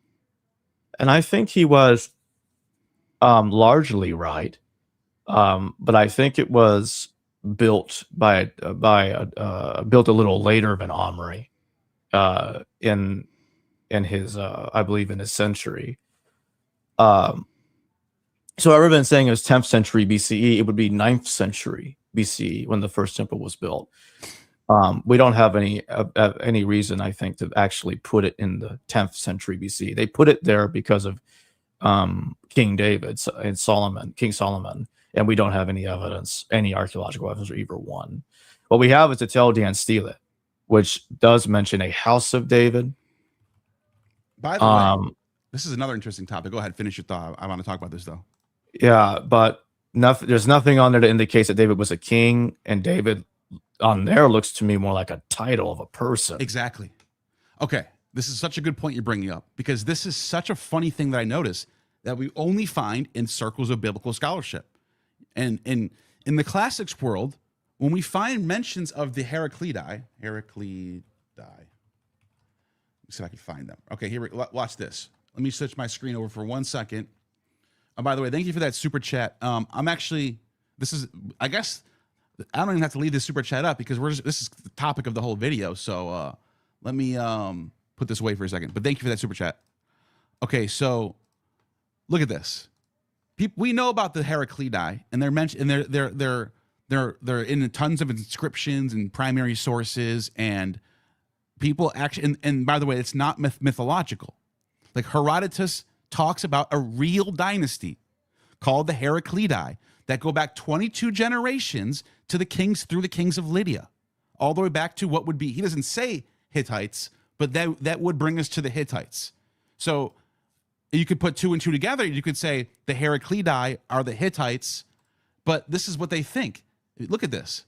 And I think he was largely right. But I think it was built built a little later than Omri in his I believe in his century. So rather than saying it was 10th century BCE, it would be 9th century BCE when the first temple was built. We don't have any reason, I think, to actually put it in the 10th century BC. They put it there because of King David and King Solomon, and we don't have any evidence, any archaeological evidence for either one. What we have is the Tel Dan Stele, which does mention a house of David. By the way, this is another interesting topic. Go ahead, finish your thought. I want to talk about this though. Yeah, but there's nothing on there that indicates that David was a king, and David on there looks to me more like a title of a person. Exactly. Okay, this is such a good point you're bringing up, because this is such a funny thing that I notice that we only find in circles of biblical scholarship. And in the classics world, when we find mentions of the Heraclidi, let me see if I can find them. Okay, here, watch this. Let me switch my screen over for 1 second. By the way, thank you for that super chat. I guess I don't even have to leave this super chat up because this is the topic of the whole video. So let me put this away for a second. But thank you for that super chat. Okay, so look at this. We know about the Heraclidi, and they're mentioned, and they're in tons of inscriptions and primary sources, and people actually. And by the way, it's not mythological. Like Herodotus talks about a real dynasty called the Heraclidi that go back 22 generations to the kings, through the kings of Lydia, all the way back to what would be, he doesn't say Hittites, but that would bring us to the Hittites. So you could put 2 and 2 together. You could say the Heraclidi are the Hittites, but this is what they think. Look at this.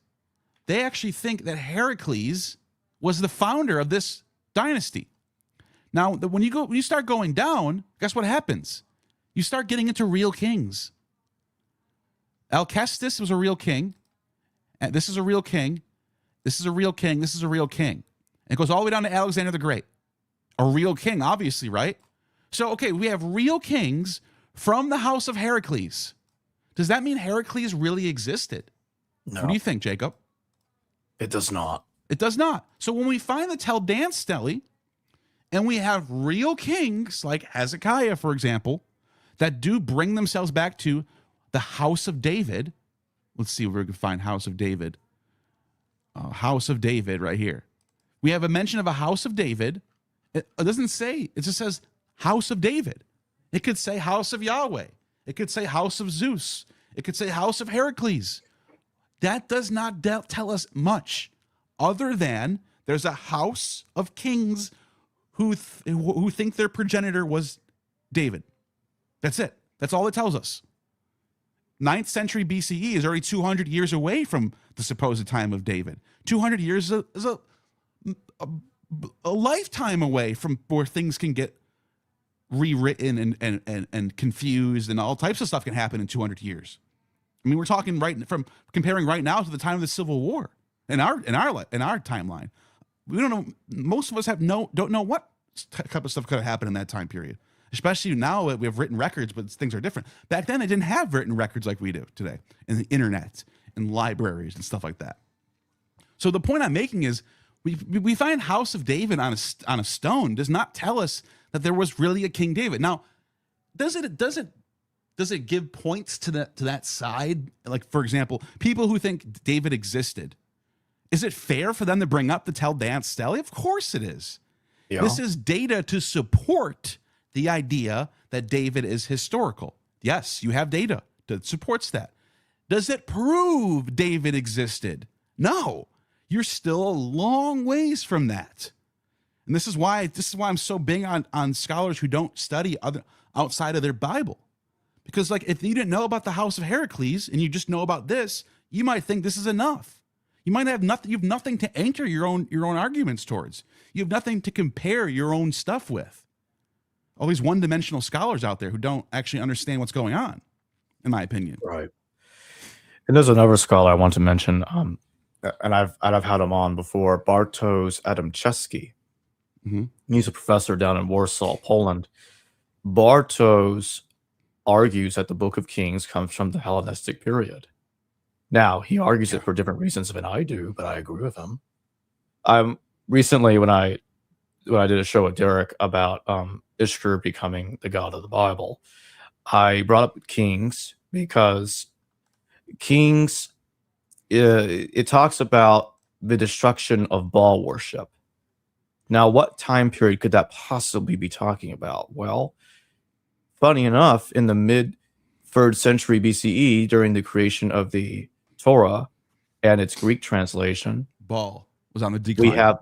They actually think that Heracles was the founder of this dynasty. Now, when you start going down, guess what happens? You start getting into real kings. Alcestis was a real king. And this is a real king. This is a real king. This is a real king. And it goes all the way down to Alexander the Great. A real king, obviously, right? So, okay, we have real kings from the house of Heracles. Does that mean Heracles really existed? No. What do you think, Jacob? It does not. It does not. So when we find the Tel Dan Stele, and we have real kings like Hezekiah, for example, that do bring themselves back to the house of David. Let's see if we can find house of David. House of David right here. We have a mention of a house of David. It doesn't say, it just says house of David. It could say house of Yahweh. It could say house of Zeus. It could say house of Heracles. That does not tell us much other than there's a house of kings who think their progenitor was David. That's it. That's all it tells us. 9th century BCE is already 200 years away from the supposed time of David. 200 years is a lifetime away from where things can get rewritten and confused, and all types of stuff can happen in 200 years. I mean, we're talking comparing right now to the time of the Civil War in our timeline. We don't know. Most of us don't know what type of stuff could have happened in that time period. Especially now that we have written records, but things are different. Back then, they didn't have written records like we do today, and the internet and libraries and stuff like that. So the point I'm making is, we find House of David on a stone does not tell us that there was really a King David. Now, does it give points to that side? Like, for example, people who think David existed, is it fair for them to bring up the Tel Dan Stele? Of course it is. Yeah. This is data to support the idea that David is historical. Yes, you have data that supports that. Does it prove David existed? No. You're still a long ways from that. And this is why I'm so big on scholars who don't study outside of their Bible. Because, like, if you didn't know about the House of Heracles and you just know about this, you might think this is enough. You might have nothing. You have nothing to anchor your own arguments towards. You have nothing to compare your own stuff with. All these one-dimensional scholars out there who don't actually understand what's going on, in my opinion. Right. And there's another scholar I want to mention, and I've had him on before, Bartosz Adamczewski. Mm-hmm. He's a professor down in Warsaw, Poland. Bartosz argues that the Book of Kings comes from the Hellenistic period. Now, he argues it for different reasons than I do, but I agree with him. Recently, when I did a show with Derek about Ishtar becoming the god of the Bible, I brought up Kings because Kings, it talks about the destruction of Baal worship. Now, what time period could that possibly be talking about? Well, funny enough, in the mid-3rd century BCE, during the creation of the Torah and its Greek translation, Baal was on the decline.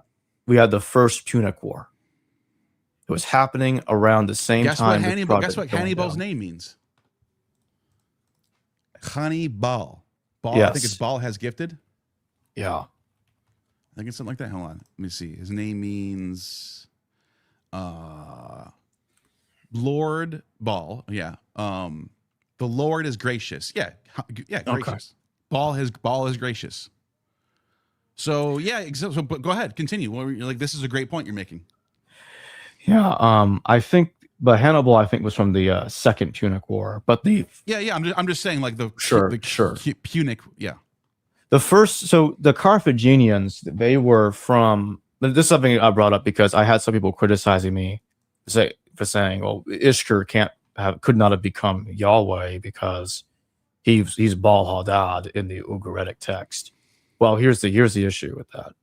We had the First Punic War. It was happening around the same time. Guess what Hannibal's name means? Hannibal. Baal. Yes. I think it's Baal has gifted. Yeah. I think it's something like that. Hold on. Let me see. His name means Lord Baal. Yeah. The Lord is gracious. Yeah. Yeah, gracious. Okay. Baal is gracious. So yeah, but go ahead, continue. Like, this is a great point you're making. Yeah, I think, but Hannibal, I think, was from the Second Punic War. But I'm just saying, like, the Punic, yeah. The first, so the Carthaginians, they were from. This is something I brought up because I had some people criticizing me for saying, well, Ishtar could not have become Yahweh because he's Baal Hadad in the Ugaritic text. Well, here's the issue with that.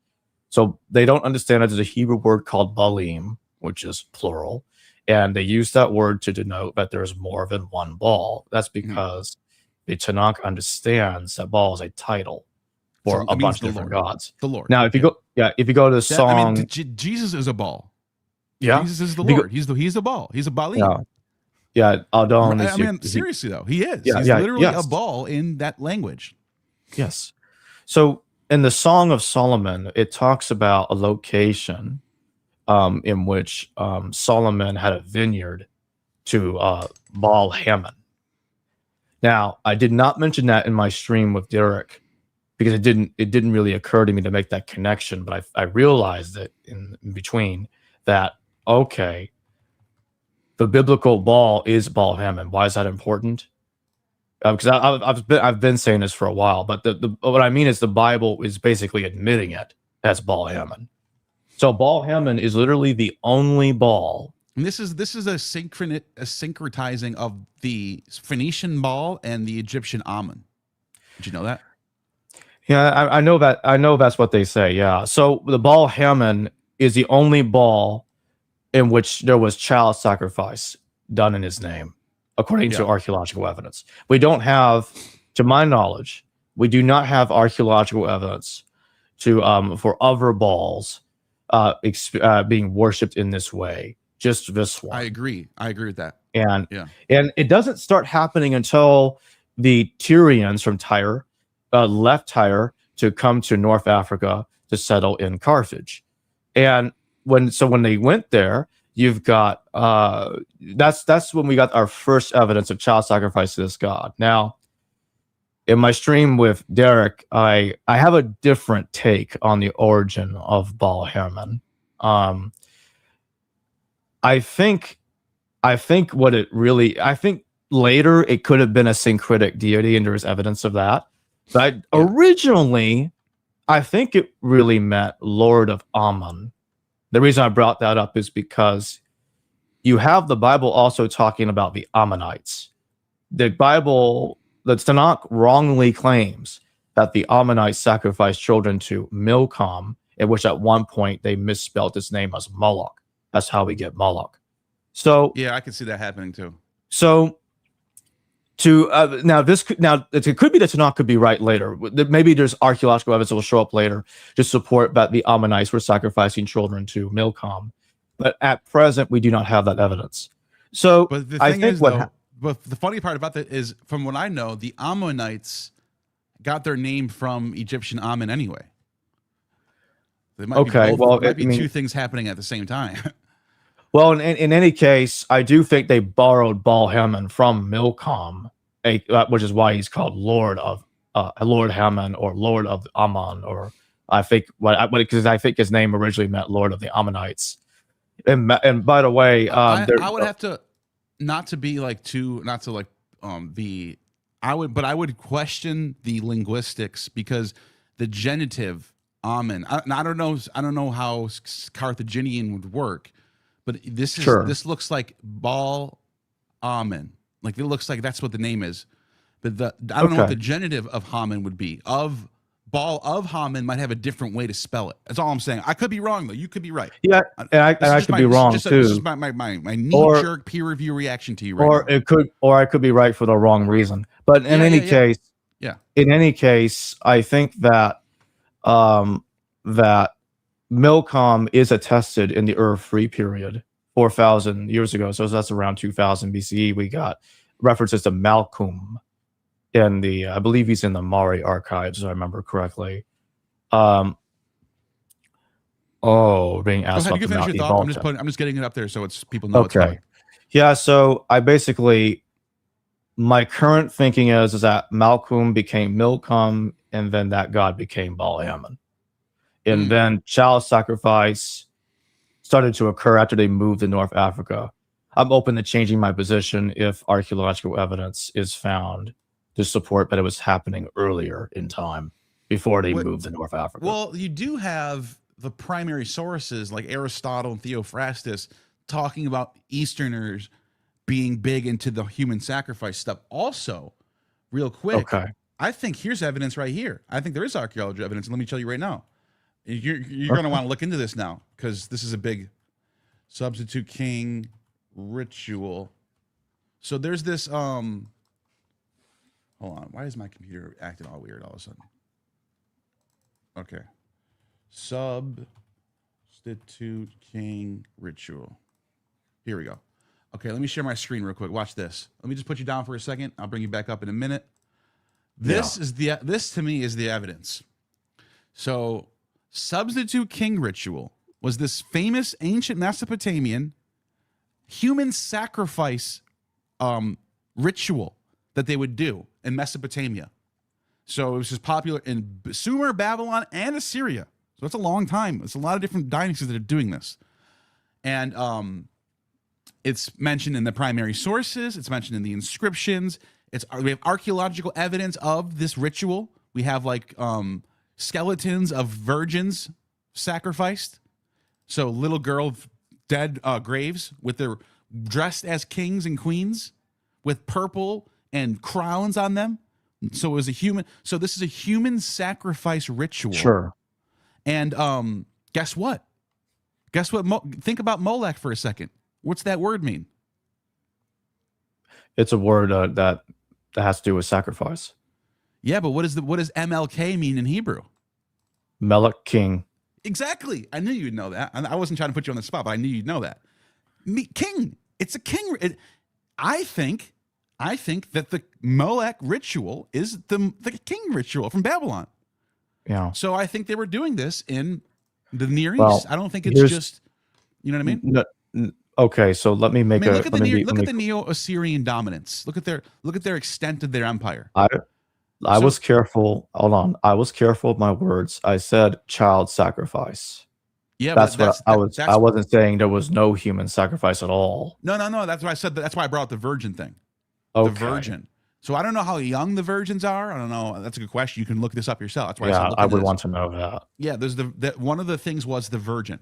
So they don't understand that there's a Hebrew word called Baalim, which is plural, and they use that word to denote that there's more than one Baal. That's because the Tanakh understands that Baal is a title for a bunch of different gods. The Lord. Now, if you go to the song, Jesus is a Baal. Yeah, Jesus is the Lord. He's the Baal. He's a Baalim. Yeah, Adon. I mean, seriously though, he is. He's literally a Baal in that language. Yes. So in the Song of Solomon, it talks about a location in which Solomon had a vineyard to Baal Hammon. Now, I did not mention that in my stream with Derek because it didn't really occur to me to make that connection, but I realized it in between that, okay, the biblical Baal is Baal Hammon. Why is that important? Because I've been saying this for a while, but what I mean is the Bible is basically admitting it as Baal Hammon. So Baal Hammon is literally the only Baal. And this is a syncretizing of the Phoenician Baal and the Egyptian Ammon. Did you know that? Yeah, I know that. I know that's what they say. Yeah. So the Baal Hammon is the only Baal in which there was child sacrifice done in his name, according to archaeological evidence. We don't have, to my knowledge, we do not have archaeological evidence for other Baals being worshipped in this way. Just this one. I agree with that. And it doesn't start happening until the Tyrians from Tyre left Tyre to come to North Africa to settle in Carthage. And when they went there, you've got that's when we got our first evidence of child sacrifice to this god. Now, in my stream with Derek, I have a different take on the origin of Baal Ehrman. I think what it really, I think later it could have been a syncretic deity, and there is evidence of that. But originally, I think it really meant Lord of Ammon. The reason I brought that up is because you have the Bible also talking about the Ammonites. The Bible, the Tanakh wrongly claims that the Ammonites sacrificed children to Milcom, in which at one point they misspelled his name as Moloch. That's how we get Moloch. So yeah, I can see that happening too. So now it could be that Tanakh could be right later. Maybe there's archaeological evidence that will show up later to support that the Ammonites were sacrificing children to Milcom. But at present, we do not have that evidence. So but the thing is, but the funny part about that is, from what I know, the Ammonites got their name from Egyptian Ammon anyway. There might be two things happening at the same time. Well, in any case, I do think they borrowed Baal Ehrman from Milcom, which is why he's called Lord Hammon or Lord of Ammon, or I think because I think his name originally meant Lord of the Ammonites. And by the way, I would have to I would question the linguistics, because the genitive Ammon. I don't know how Carthaginian would work. But this looks like Baal Ammon. Like, it looks like that's what the name is. But I don't know what the genitive of Haman would be. Of Baal of Haman might have a different way to spell it. That's all I'm saying. I could be wrong, though. You could be right. Yeah, and I could be wrong too. This is my knee-jerk peer review reaction to you right now. Or I could be right for the wrong reason. But in any case, I think that that Milcom is attested in the Ur-Free period 4,000 years ago. So that's around 2000 BCE. We got references to Malcolm in the, I believe he's in the Mari archives, if I remember correctly. Being asked about you the finish your thought. I'm just getting it up there so it's people know what's coming. Yeah, so I basically, my current thinking is that Malcolm became Milcom, and then that god became Baal Ehrman. And then child sacrifice started to occur after they moved to North Africa. I'm open to changing my position if archaeological evidence is found to support that it was happening earlier in time, before they moved to North Africa. Well, you do have the primary sources like Aristotle and Theophrastus talking about Easterners being big into the human sacrifice stuff. Also, real quick, I think here's evidence right here. I think there is archaeological evidence. And let me tell you right now. You're going to want to look into this now, because this is a big substitute king ritual. So there's this hold on, why is my computer acting all weird all of a sudden? Okay. Substitute king ritual. Here we go. Okay, let me share my screen real quick. Watch this. Let me just put you down for a second. I'll bring you back up in a minute. This to me is the evidence. So substitute king ritual was this famous ancient Mesopotamian human sacrifice ritual that they would do in Mesopotamia. So it was just popular in Sumer, Babylon, and Assyria. So it's a long time. It's a lot of different dynasties that are doing this. And it's mentioned in the primary sources. It's mentioned in the inscriptions. We have archaeological evidence of this ritual. We have like skeletons of virgins sacrificed. So little girl dead graves with their dressed as kings and queens with purple and crowns on them. So it was a human. So this is a human sacrifice ritual. Sure. And guess what? Think about Molech for a second. What's that word mean? It's a word that has to do with sacrifice. Yeah, but what does MLK mean in Hebrew? Melech, king. Exactly. I knew you'd know that. I wasn't trying to put you on the spot, but I knew you'd know that. King. It's a king. I think that the Molech ritual is the king ritual from Babylon. Yeah. So I think they were doing this in the Near East. I don't think it's just, you know what I mean? Okay, so let me make look at the Neo-Assyrian dominance. Look at their extent of their empire. I was careful. Hold on. I was careful with my words. I said child sacrifice. Yeah, That's but what I was. I wasn't saying there was no human sacrifice at all. No. That's what I said. That's why I brought up the virgin thing. Okay. The virgin. So I don't know how young the virgins are. I don't know. That's a good question. You can look this up yourself. That's why I said I would want to know that. Yeah, there's one of the things was the virgin.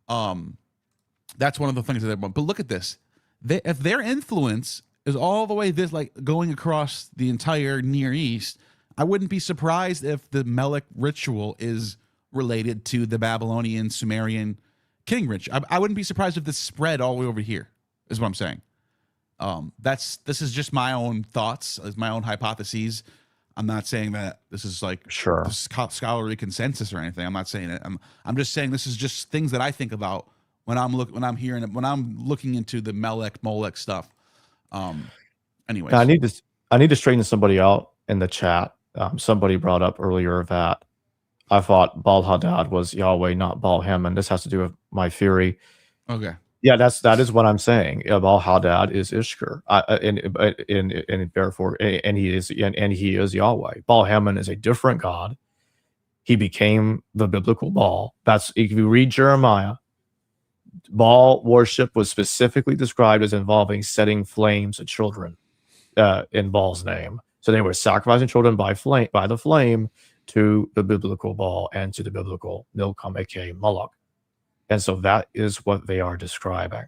That's one of the things that they want. But look at this. If their influence is all the way this like going across the entire Near East, I wouldn't be surprised if the Melech ritual is related to the Babylonian Sumerian king ritual. I wouldn't be surprised if this spread all the way over here, is what I'm saying. This is just my own thoughts, my own hypotheses. I'm not saying that this is like scholarly consensus or anything. I'm not saying it. I'm just saying this is just things that I think about when I'm looking into the Molech stuff. Anyways, I need to straighten somebody out in the chat. Somebody brought up earlier that I thought Baal Hadad was Yahweh, not Baal Hammon. This has to do with my theory. Okay. Yeah, that is what I'm saying. Baal Hadad is Ishkur, and therefore, and he is Yahweh. Baal Hammon is a different god. He became the biblical Baal. That's if you read Jeremiah. Baal worship was specifically described as involving setting flames at children in Baal's name. So they were sacrificing children by the flame to the biblical Baal and to the biblical Milcom, Moloch. And so that is what they are describing.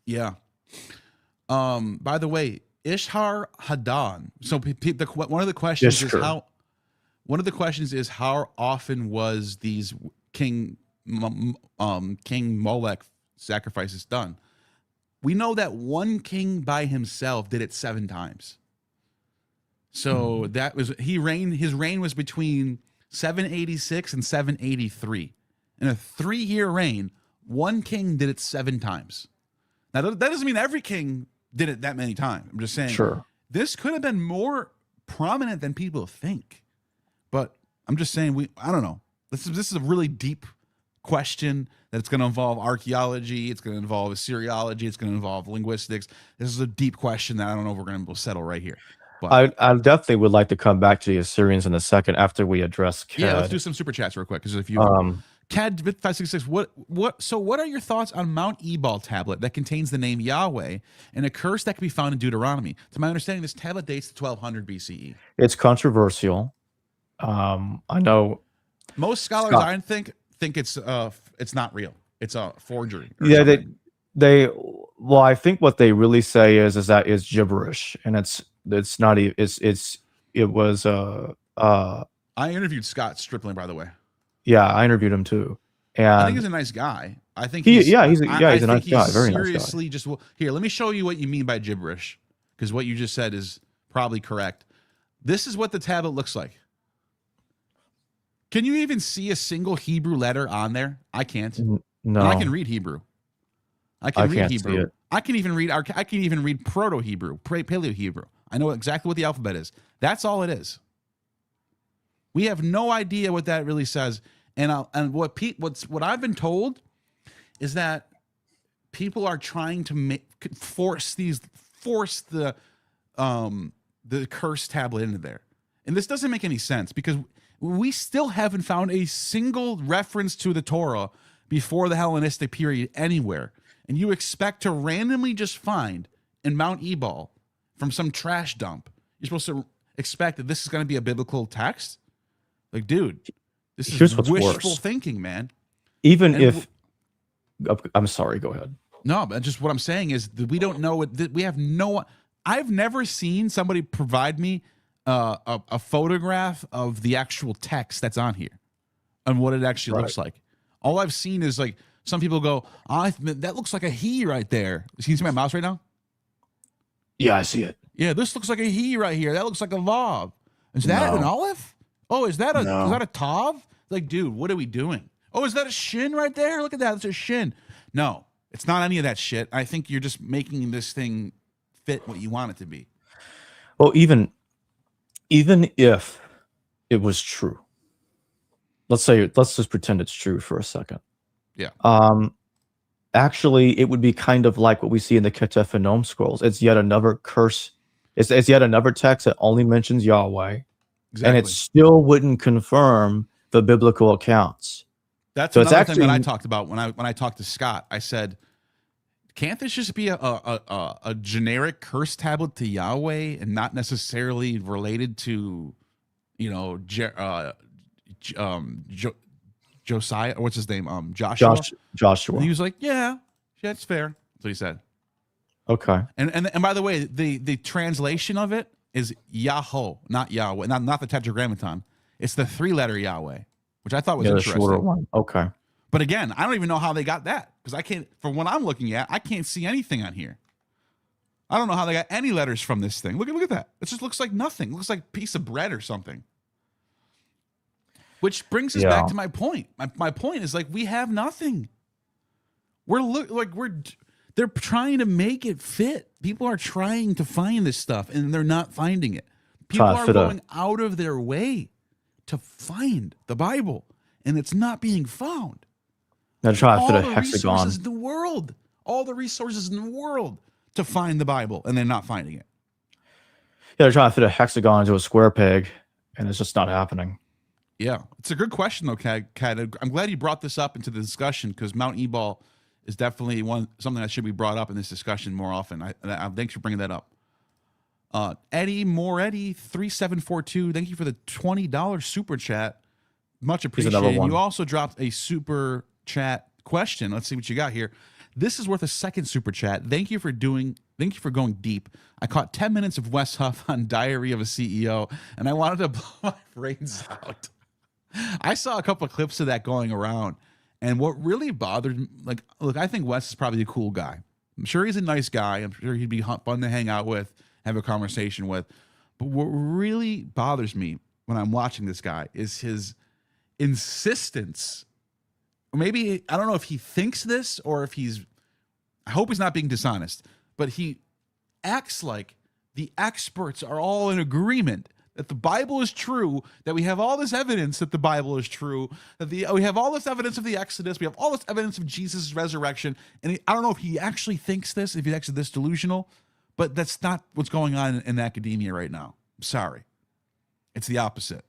Yeah. By the way, Ishtar Hadan. So one of the questions is how. One of the questions is how often was these King Molech sacrifices done? We know that one king by himself did it 7 times. So that was his reign was between 786 and 783. In a 3-year reign, one king did it 7 times. Now that doesn't mean every king did it that many times. I'm just saying this could have been more prominent than people think. But I'm just saying I don't know. This is a really deep question that's going to involve archaeology. It's going to involve Assyriology. It's going to involve linguistics. This is a deep question that I don't know if we're going to settle right here. But I definitely would like to come back to the Assyrians in a second after we address Cad. Yeah, let's do some super chats real quick. Because if you Cad 566, what are your thoughts on Mount Ebal tablet that contains the name Yahweh and a curse that can be found in Deuteronomy? To my understanding, this tablet dates to 1200 BCE. It's controversial. I know most scholars I think it's not real. It's a forgery. Yeah, well, I think what they really say is that it's gibberish, and it's not. It was. I interviewed Scott Stripling, by the way. Yeah, I interviewed him too, and I think he's a nice guy. I think he's a nice guy. Very nice guy. Seriously, just here. Let me show you what you mean by gibberish, because what you just said is probably correct. This is what the tablet looks like. Can you even see a single Hebrew letter on there? I can't. No, and I can read Hebrew. I can read Hebrew. I can even read Proto-Hebrew, Paleo-Hebrew. I know exactly what the alphabet is. That's all it is. We have no idea what that really says. And what I've been told is that people are trying to force the curse tablet into there. And this doesn't make any sense because we still haven't found a single reference to the Torah before the Hellenistic period anywhere. And you expect to randomly just find in Mount Ebal from some trash dump, you're supposed to expect that this is going to be a biblical text? Like, dude, this is wishful thinking, man. Even if... I'm sorry, go ahead. No, but just what I'm saying is that we don't know what... We have no... I've never seen somebody provide me a photograph of the actual text that's on here and what it actually looks like. All I've seen is like some people go, that looks like a he right there. Can you see my mouse right now? Yeah, I see it. Yeah, this looks like a he right here. That looks like a vav. Is that an olive? Oh, is that a tav? Like, dude, what are we doing? Oh, is that a shin right there? Look at that. It's a shin. No, it's not any of that shit. I think you're just making this thing fit what you want it to be. Well, even if it was true, let's just pretend it's true for a second. Yeah. Actually, it would be kind of like what we see in the Ketef and Nome scrolls. It's yet another curse It's yet another text that only mentions Yahweh, Exactly. and it still wouldn't confirm the biblical accounts. That's So it's another thing that I actually- talked about when I talked to Scott. I said, can't this just be a generic curse tablet to Yahweh and not necessarily related to, you know, Josiah, or what's his name? Joshua. Joshua. And he was like, yeah, that's fair. That's what he said. Okay. And by the way, the translation of it is Yahoo, not Yahweh, not the Tetragrammaton. It's the 3-letter Yahweh, which I thought was Yeah, the interesting. shorter one. Okay. But again, I don't even know how they got that, because I can't, from what I'm looking at, I can't see anything on here. I don't know how they got any letters from this thing. Look at that. It just looks like nothing. It looks like a piece of bread or something. Which brings us back to my point. My point is, like, we have nothing. They're trying to make it fit. People are trying to find this stuff, and they're not finding it. People are going out of their way to find the Bible, and it's not being found. They're trying to fit a All the hexagon. resources in the world, to find the Bible, and they're not finding it. Yeah, they're trying to fit a hexagon into a square peg, and it's just not happening. Yeah, it's a good question though, Kat. I'm glad you brought this up into the discussion, because Mount Ebal is definitely something that should be brought up in this discussion more often. Thanks for bringing that up. Eddie Moretti 3742. Thank you for the $20 super chat. Much appreciated. You also dropped a super chat question. Let's see what you got here. This is worth a second super chat. Thank you for going deep. I caught 10 minutes of Wes Huff on Diary of a CEO, and I wanted to blow my brains out. I saw a couple of clips of that going around, and what really bothered me, like, look, I think Wes is probably a cool guy. I'm sure he's a nice guy. I'm sure he'd be fun to hang out with, have a conversation with. But what really bothers me when I'm watching this guy is his insistence. Maybe, I don't know if he thinks this or if I hope he's not being dishonest, but he acts like the experts are all in agreement that the Bible is true, that we have all this evidence that the Bible is true, that we have all this evidence of the Exodus, we have all this evidence of Jesus' resurrection. And I don't know if he actually thinks this, if he's actually this delusional, but that's not what's going on in academia right now. I'm sorry. It's the opposite.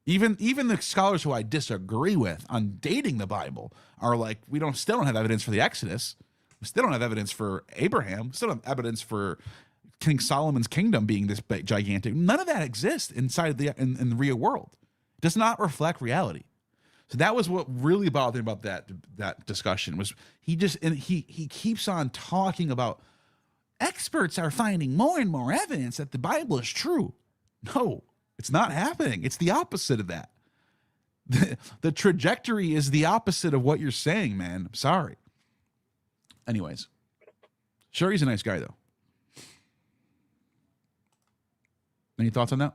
Even the scholars who I disagree with on dating the Bible are like, still don't have evidence for the Exodus. We still don't have evidence for Abraham. We still don't have evidence for King Solomon's kingdom being this gigantic. None of that exists inside in the real world. It does not reflect reality. So that was what really bothered me about that discussion, was he keeps on talking about experts are finding more and more evidence that the Bible is true. No, it's not happening. It's the opposite of that. The trajectory is the opposite of what you're saying, man. I'm sorry. Anyways, sure, he's a nice guy, though. Any thoughts on that?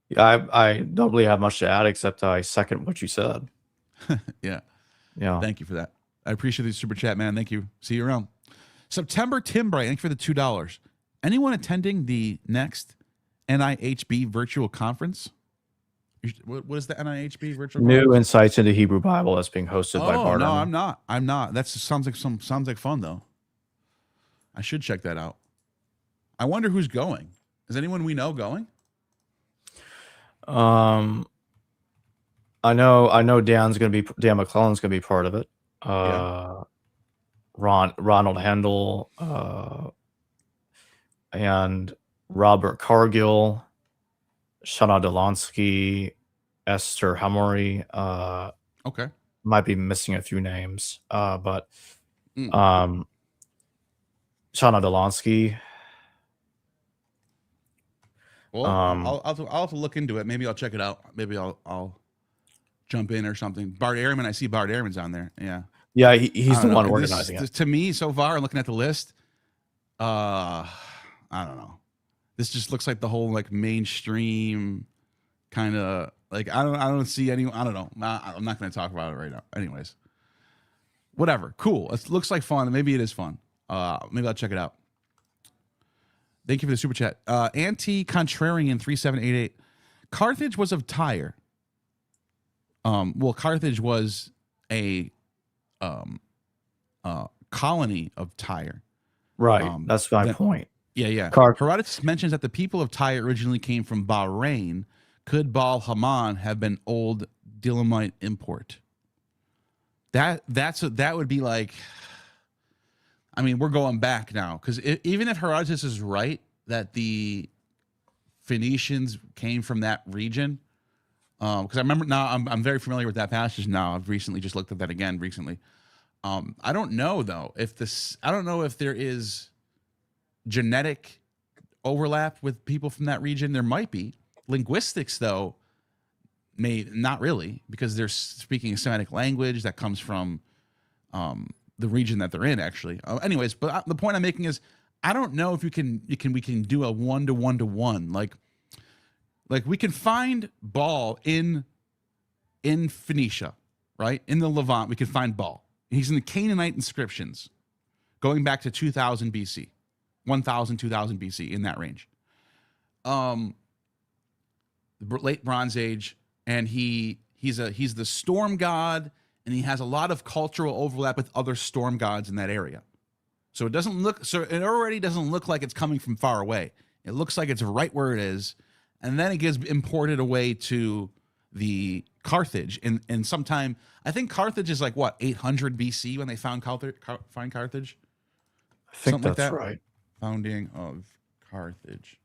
Yeah, I don't really have much to add, except I second what you said. Yeah. Yeah. Thank you for that. I appreciate the super chat, man. Thank you. See you around. September Tim Bright, thank you for the $2. Anyone attending the next NIHB virtual conference? What is the NIHB virtual New conference? insights into Hebrew Bible that's being hosted by Bart. No, I'm not. That sounds like fun though. I should check that out. I wonder who's going. Is anyone we know going? I know Dan McClellan's gonna be part of it. Yeah. Ronald Handel, and Robert Cargill, Shana Delansky, Esther Hamory. Okay. Might be missing a few names, but Shana Delansky. Well, I'll have to look into it. Maybe I'll check it out. Maybe I'll jump in or something. Bart Ehrman, I see Bart Ehrman's on there. Yeah. Yeah, he's the one organizing it. To me, so far, looking at the list, I don't know. This just looks like the whole like mainstream kind of like I don't see any. I don't know. I'm not going to talk about it right now. Anyways, whatever. Cool. It looks like fun. Maybe it is fun. Maybe I'll check it out. Thank you for the super chat. Anti-Contrarian 3788. Carthage was of Tyre. Well, Carthage was a colony of Tyre. Right. That's my point. Yeah. Car- Herodotus mentions that the people of Tyre originally came from Bahrain. Could Baal Haman have been old Dilamite import? That would be like, I mean, we're going back now, because even if Herodotus is right that the Phoenicians came from that region, because I remember now, I'm very familiar with that passage now. I've recently just looked at that again recently. I don't know though I don't know if there is genetic overlap with people from that region. There might be. Linguistics though, may not really, because they're speaking a Semitic language that comes from the region that they're in, actually. Anyways, but the point I'm making is, I don't know if we can do a 1-to-1-to-1. Like we can find Baal in Phoenicia, right? In the Levant, we can find Baal. He's in the Canaanite inscriptions going back to 2000 BC, 1000, 2000 BC, in that range. The late Bronze Age, and he's the storm god, and he has a lot of cultural overlap with other storm gods in that area. So it already doesn't look like it's coming from far away. It looks like it's right where it is, and then it gets imported away to the Carthage, and sometime, I think Carthage is like what, 800 BC when they found Carthage. I think Something like that's that? right. Founding of Carthage,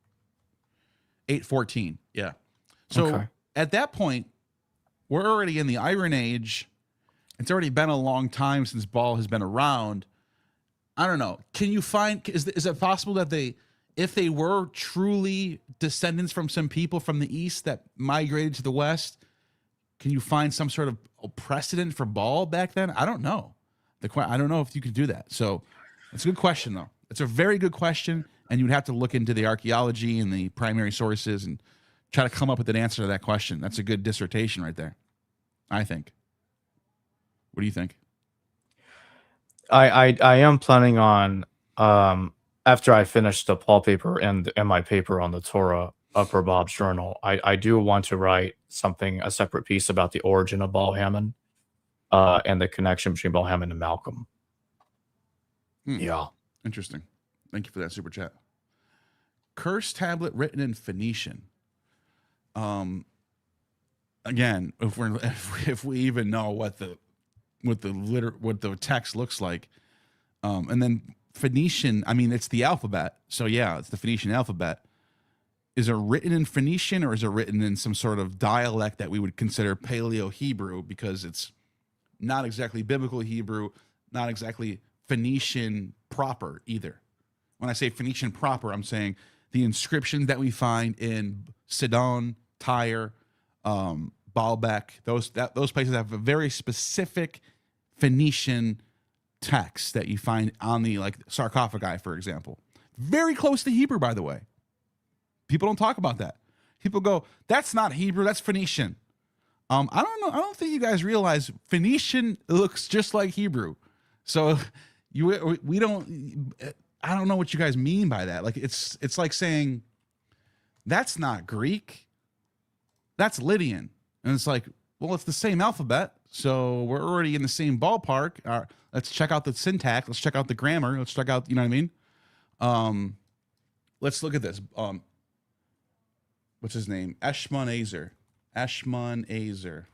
814. Yeah. So Okay. at that point, we're already in the Iron Age. It's already been a long time since Baal has been around. I don't know. Can you find, is it possible that if they were truly descendants from some people from the east that migrated to the west, can you find some sort of precedent for Baal back then? I don't know. I don't know if you could do that. So it's a good question, though. It's a very good question, and you'd have to look into the archaeology and the primary sources and try to come up with an answer to that question. That's a good dissertation right there, I think. What do you think? I am planning on, after I finish the Paul paper and my paper on the Torah Upper Bob's journal, I do want to write a separate piece about the origin of Baal Hammon, and the connection between Baal Hammon and Malcolm. Yeah. Interesting. Thank you for that super chat. Curse tablet written in Phoenician. Again, if we even know what the text looks like, and then Phoenician, I mean, it's the alphabet, so yeah, it's the Phoenician alphabet. Is it written in Phoenician, or is it written in some sort of dialect that we would consider Paleo Hebrew, because it's not exactly biblical Hebrew, not exactly Phoenician proper either. When I say Phoenician proper, I'm saying the inscriptions that we find in Sidon, Tyre, Baalbek, those places have a very specific Phoenician text that you find on the sarcophagi, for example. Very close to Hebrew, by the way. People don't talk about that. People go, that's not Hebrew, that's Phoenician. I don't know. I don't think you guys realize Phoenician looks just like Hebrew. So we don't. I don't know what you guys mean by that. Like it's like saying that's not Greek, that's Lydian, and it's like, well, it's the same alphabet, so we're already in the same ballpark. Let's check out the syntax. Let's check out the grammar. Let's check out, you know what I mean? Let's look at this. What's his name? Eshmun Azer.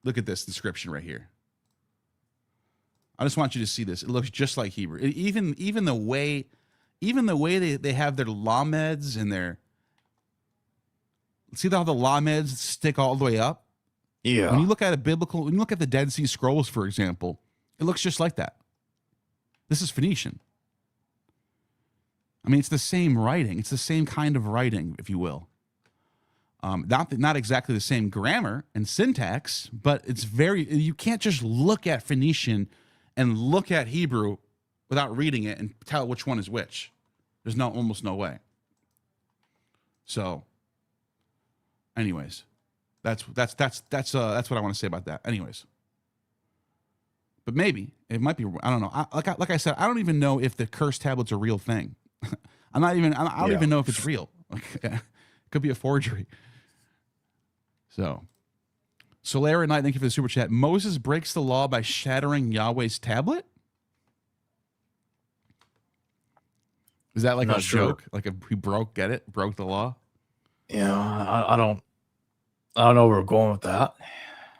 Look at this description right here. I just want you to see this. It looks just like Hebrew. Even the way they have their lameds and their, see how the lameds stick all the way up? Yeah. When you look at when you look at the Dead Sea Scrolls, for example, it looks just like that. This is Phoenician. I mean, it's the same writing. It's the same kind of writing, if you will. Not exactly the same grammar and syntax, but it's you can't just look at Phoenician and look at Hebrew without reading it and tell which one is which. There's almost no way. So, anyways, that's what I want to say about that. Anyways, but maybe it might be. I don't know. Like I said, I don't even know if the curse tablet's a real thing. I don't even know if it's real. It could be a forgery. So, Solara Knight, thank you for the super chat. Moses breaks the law by shattering Yahweh's tablet? Is that like I'm a not sure. joke? Like he broke the law? Yeah, I don't know where we're going with that.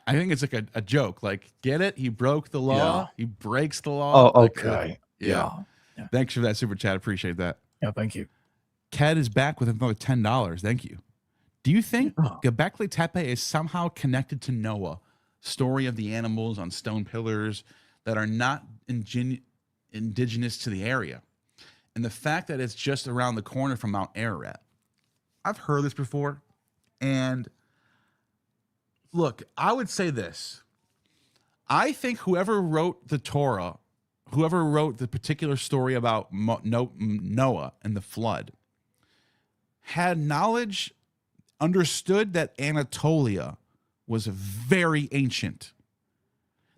I think it's like a joke. Like, get it? He broke the law. Yeah. He breaks the law. Oh, Like, okay. Yeah. Thanks for that super chat. Appreciate that. Yeah, thank you. Ked is back with another $10. Thank you. Do you think Göbekli Tepe is somehow connected to Noah? Story of the animals on stone pillars that are not indigenous to the area. And the fact that it's just around the corner from Mount Ararat. I've heard this before. And look, I would say this. I think whoever wrote the Torah, whoever wrote the particular story about Noah and the flood, had knowledge, understood that Anatolia was very ancient.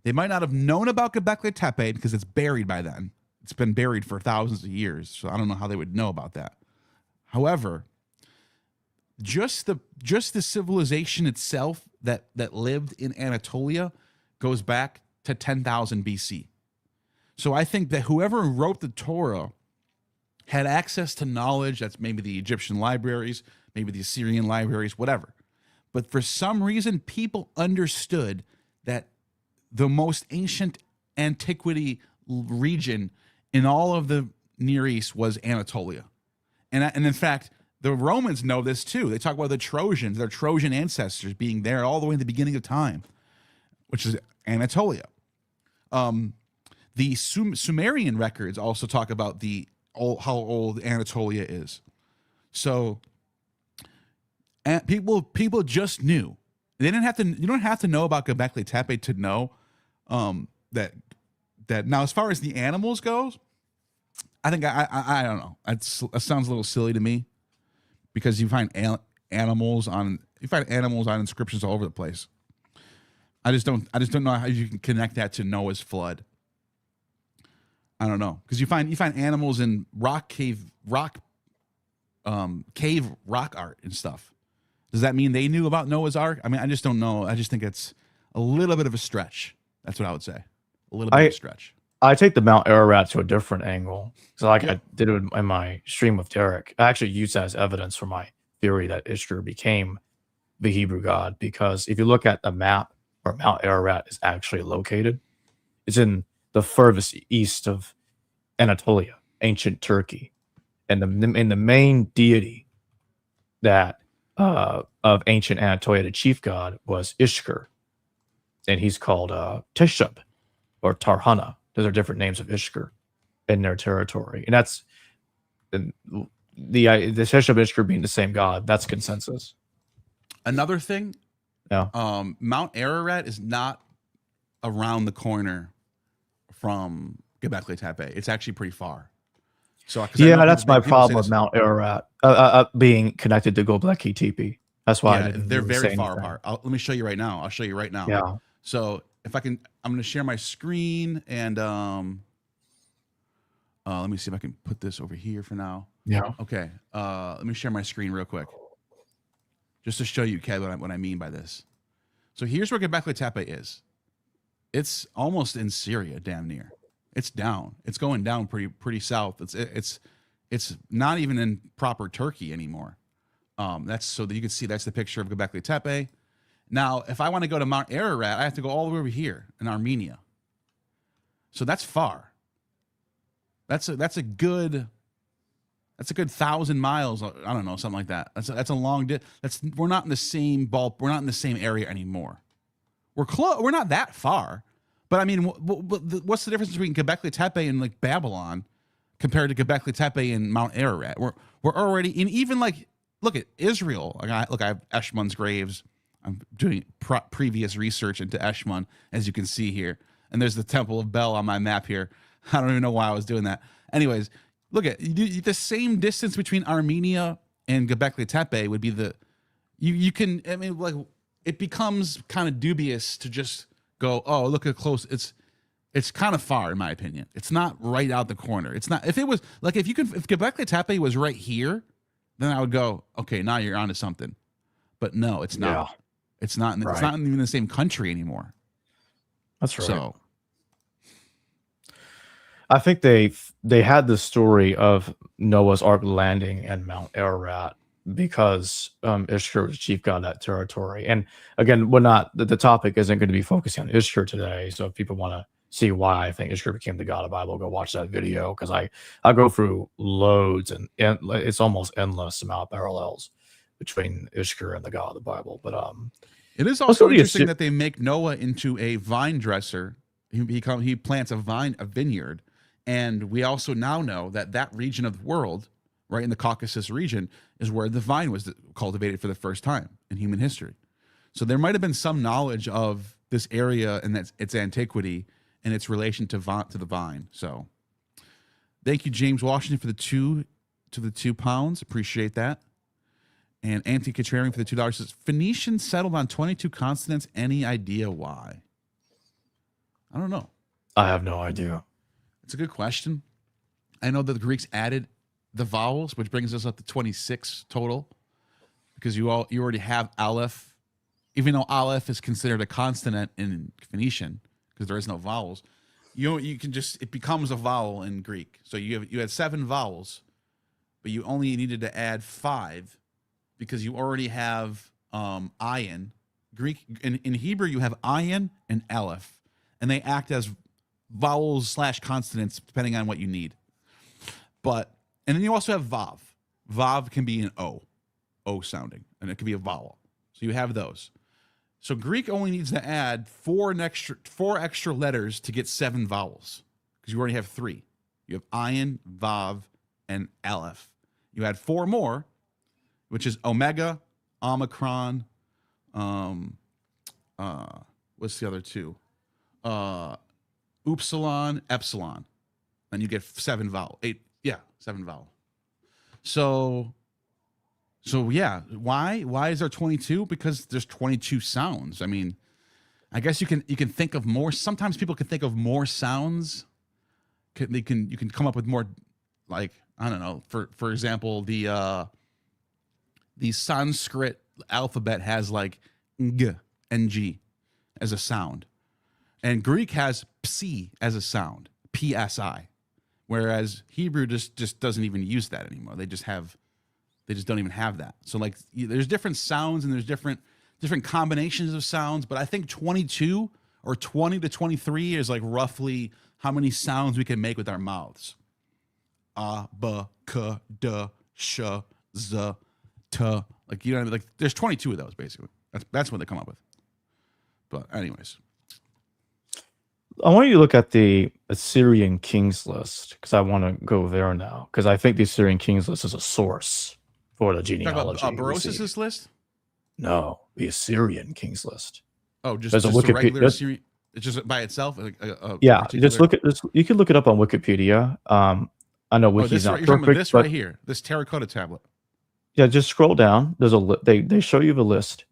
They might not have known about Göbekli Tepe because it's buried by then. It's been buried for thousands of years, so I don't know how they would know about that. However, just the civilization itself that lived in Anatolia goes back to 10,000 BC. So I think that whoever wrote the Torah had access to knowledge that's maybe the Egyptian libraries, maybe the Assyrian libraries, whatever. But for some reason, people understood that the most ancient antiquity region in all of the Near East was Anatolia. And in fact, the Romans know this too. They talk about the Trojans, their Trojan ancestors being there all the way in the beginning of time, which is Anatolia. The Sumerian records also talk about how old Anatolia is. So people just knew. They didn't have to. You don't have to know about Göbekli Tepe to know that. Now, as far as the animals goes, I think I don't know. That sounds a little silly to me, because you find animals on inscriptions all over the place. I just don't know how you can connect that to Noah's flood. I don't know, because you find animals in cave rock art and stuff. Does that mean they knew about Noah's Ark? I mean, I just don't know. I just think it's a little bit of a stretch. That's what I would say. A little bit of a stretch. I take the Mount Ararat to a different angle. So I did it in my stream with Derek. I actually used that as evidence for my theory that Ishtar became the Hebrew god, because if you look at the map where Mount Ararat is actually located, it's in the furthest east of Anatolia, ancient Turkey. And the main deity that of ancient Anatolia, the chief god, was Ishtar. And he's called Tishub or Tarhana. Those are different names of Ishtar in their territory. And that's the Tishub Ishtar being the same god. That's consensus. Another thing, Mount Ararat is not around the corner from Göbekli Tepe. It's actually pretty far. So that's my problem with Mount Ararat being connected to Göbekli Tepe. That's why they're very far apart. Let me show you right now. I'll show you right now. Yeah. So if I can, I'm going to share my screen, and let me see if I can put this over here for now. Yeah. Okay. Let me share my screen real quick, just to show you, Kev, what I mean by this. So here's where Göbekli Tepe is. It's almost in Syria, damn near. It's down. It's going down pretty south. It's not even in proper Turkey anymore. That's so that you can see that's the picture of Göbekli Tepe. Now, if I want to go to Mount Ararat, I have to go all the way over here in Armenia. So that's far. That's a good 1,000 miles. I don't know, something like that. That's a long. We're not in the same ball. We're not in the same area anymore. We're close. We're not that far. But I mean, what's the difference between Göbekli Tepe and like Babylon compared to Göbekli Tepe and Mount Ararat? We're already in, even like, look at Israel. I have Eshmun's graves. I'm doing previous research into Ehrman, as you can see here. And there's the Temple of Bel on my map here. I don't even know why I was doing that. Anyways, look at the same distance between Armenia and Göbekli Tepe would be you can, I mean, like, it becomes kind of dubious to just go, oh, look at close. It's kind of far, in my opinion. It's not right out the corner. It's not. If it was like, if Göbekli Tepe was right here, then I would go, okay, now you're onto something. But no, it's not. Yeah. It's not. It's not even in the same country anymore. That's right. So I think they had the story of Noah's Ark landing and Mount Ararat because Ishtar was chief god of that territory. And again, we're not the topic isn't going to be focusing on Ishtar today. So if people want to see why I think Ishtar became the god of the Bible, go watch that video because I go through loads and it's almost endless amount of parallels between Ishtar and the god of the Bible. But it is also interesting that they make Noah into a vine dresser. He plants a vineyard, and we also now know that region of the world, right in the Caucasus region, is where the vine was cultivated for the first time in human history. So there might have been some knowledge of this area and its antiquity and its relation to the vine. So, thank you, James Washington, for the £2. Appreciate that. And Anti-Contrarian for the $2 says, Phoenicians settled on 22 consonants. Any idea why? I don't know. I have no idea. It's a good question. I know that the Greeks added the vowels, which brings us up to 26 total, because you already have aleph, even though aleph is considered a consonant in Phoenician because there is no vowels. You can just, it becomes a vowel in Greek. So you had 7 vowels, but you only needed to add 5 because you already have ayin. Greek in Hebrew you have ayin and aleph, and they act as vowels / consonants depending on what you need. And then you also have vav. Vav can be an O sounding, and it can be a vowel. So you have those. So Greek only needs to add 4 extra letters to get 7 vowels, because you already have 3. You have ayin, vav, and aleph. You add 4 more, which is omega, omicron. What's the other 2? Upsilon, epsilon, and you get 7 vowel. 7 vowel. So yeah, why is there 22? Because there's 22 sounds. I mean, I guess you can think of more. Sometimes people can think of more sounds. You can come up with more, like, I don't know. For example, the Sanskrit alphabet has like ng and g as a sound, and Greek has psi as a sound, psi, whereas Hebrew just doesn't even use that anymore. They just don't even have that. So like there's different sounds and there's different combinations of sounds, but I think 22 or 20 to 23 is like roughly how many sounds we can make with our mouths. A, b, k, d, sh, z, t. Like, you know, like there's 22 of those basically. That's what they come up with. But anyways, I want you to look at the Assyrian Kings list because I want to go there now because I think the Assyrian Kings list is a source for the genealogy. Talk about Berosus' list? No, the Assyrian Kings list. Oh, just a regular Assyrian. It's just by itself. Just look at this. You can look it up on Wikipedia. I know Wiki's not perfect. This right here, this terracotta tablet. Yeah, just scroll down. There's they show you the list.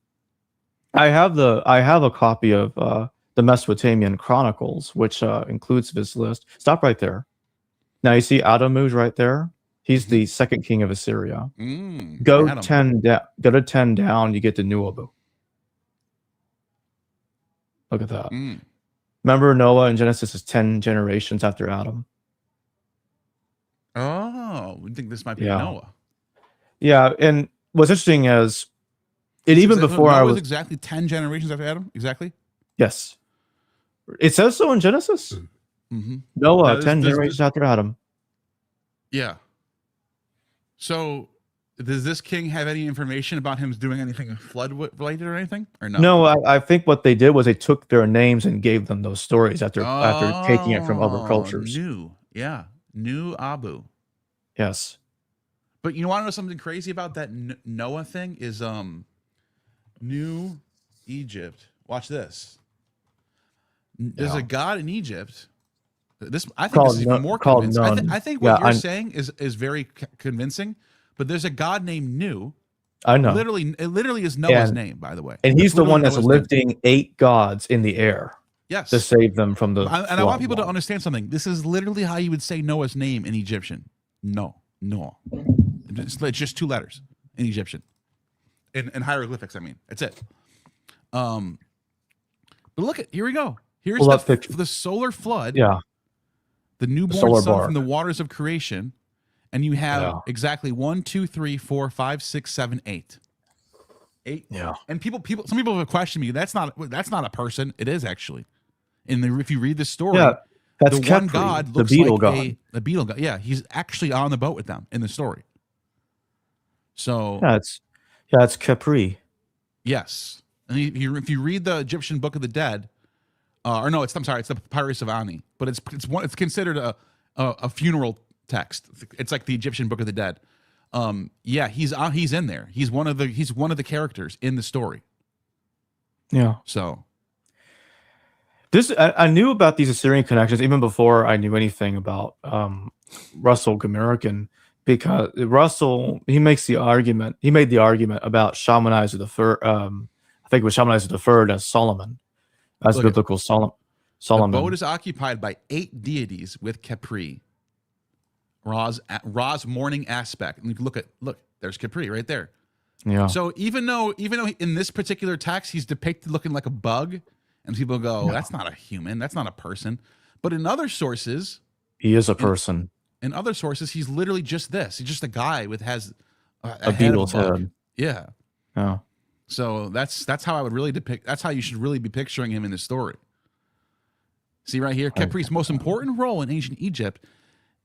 I have a copy of the Mesopotamian Chronicles, which includes this list. Stop right there. Now you see Adamuz right there. He's the second king of Assyria. Go Adam. 10 down. Go to 10 down. You get to Nuabu. Look at that. Remember Noah in Genesis is 10 generations after Adam. Oh, we think this might be Noah. Yeah, and what's interesting is Noah was exactly 10 generations after Adam. Exactly. Yes, it says so in Genesis. Noah 10 generations after Adam. Yeah. So, does this king have any information about him doing anything flood related or anything, or no? No, I think what they did was they took their names and gave them those stories after taking it from other cultures. New Abu. Yes. But you want to know something crazy about that Noah thing is New Egypt. Watch this. There's a god in Egypt. I think this is even more convincing. I think what you're saying is very convincing. But there's a god named Nu. I know. It literally is Noah's name, by the way. And he's the one that's lifting 8 gods in the air. Yes. To save them from the and I want people to understand something. This is literally how you would say Noah's name in Egyptian. No. It's just 2 letters in Egyptian. In hieroglyphics, I mean. That's it. But look here we go. Here's the solar flood. Yeah. The newborn son from the waters of creation. and you have exactly 1, 2, 3, 4, 5, 6, 7, 8. 8. Yeah. And some people have questioned me. That's not a person. It is actually. If you read the story, that's the Khepri, one god looks the beetle like god. the beetle god. Yeah, he's actually on the boat with them in the story. So it's Khepri. yes, and if you read the Egyptian Book of the Dead, it's the Papyrus of Ani, but it's considered a funeral text. It's like the Egyptian Book of the Dead. He's in there. He's one of the characters in the story. Yeah. So I knew about these Assyrian connections even before I knew anything about Russell Gomerican, because Russell he made the argument about Shalmaneser the third. I think it was Shalmaneser the third as Solomon, as biblical Solomon. The boat is occupied by 8 deities with Khepri. Ra's morning aspect. And look, there's Khepri right there. Yeah. So even though in this particular text he's depicted looking like a bug, and people go, that's not a human, that's not a person. But in other sources, he is a person. In other sources, he's literally just this. He's just a guy has a beetle's head. Yeah. Yeah. So that's how I would really depict. That's how you should really be picturing him in the story. See right here, Khepri's most important role in ancient Egypt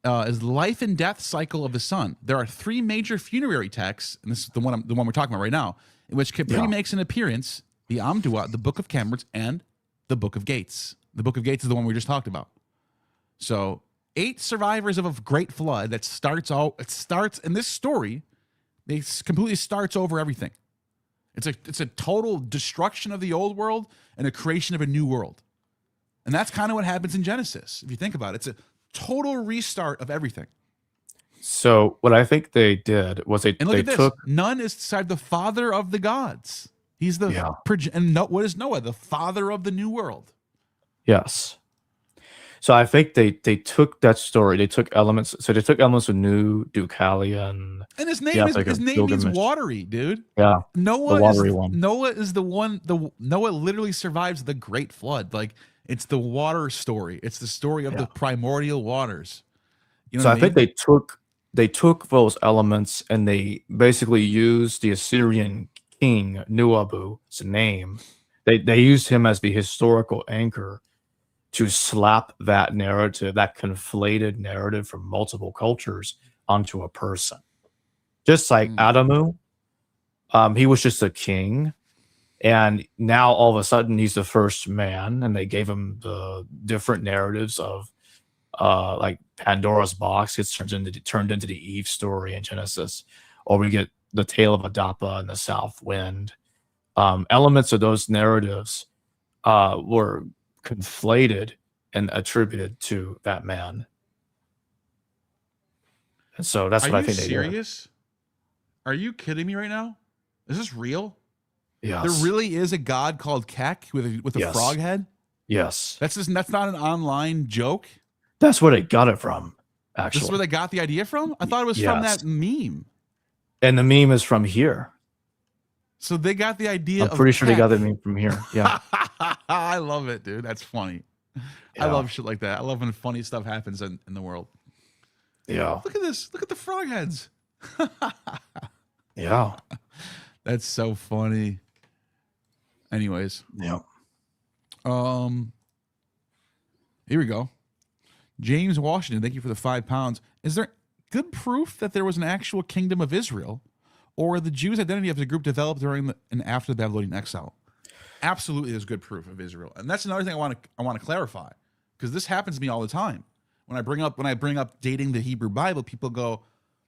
is the life and death cycle of the sun. There are 3 major funerary texts, and this is the one we're talking about right now, in which Khepri makes an appearance: the Amduat, the Book of Cameras, and the Book of Gates. The Book of Gates is the one we just talked about. So 8 survivors of a great flood that starts in this story. It completely starts over everything. It's a total destruction of the old world and a creation of a new world. And that's kind of what happens in Genesis. If you think about it, it's a total restart of everything. So what I think they did was they look at this. took Nun is the father of the gods. He's the what is Noah? The father of the new world. Yes. So I think they took that story. They took elements. So they took elements of Nu, Deucalion, and his name means watery, dude. Yeah, Noah the watery one. Noah is the one. Noah literally survives the great flood. Like, it's the water story. It's the story of the primordial waters. You know so what I mean? think they took those elements and they basically used the Assyrian king Nuabu's name. They used him as the historical anchor to slap that narrative, that conflated narrative from multiple cultures, onto a person. Just like Adamu, he was just a king, and now all of a sudden he's the first man, and they gave him the different narratives of like Pandora's box gets turned into the Eve story in Genesis, or we get the tale of Adapa and the South Wind. Elements of those narratives were conflated and attributed to that man. And so that's what I think they did. Are you serious? Are you kidding me right now? Is this real? Yes. There really is a god called Kek with a frog head? Yes. That's not an online joke? That's where they got it from, actually. This is where they got the idea from? I thought it was from that meme. And the meme is from here. So they got the idea. I'm pretty sure they got the meme from here. Yeah. I love it, dude. That's funny. Yeah. I love shit like that. I love when funny stuff happens in the world. Yeah. Look at this. Look at the frog heads. Yeah. That's so funny. Anyways. Yeah. Here we go. James Washington, thank you for the £5. Is there good proof that there was an actual kingdom of Israel, or the Jews' identity as a group developed during and after the Babylonian exile? Absolutely, there's good proof of Israel, and that's another thing I want to clarify, because this happens to me all the time. When I bring up dating the Hebrew Bible, people go,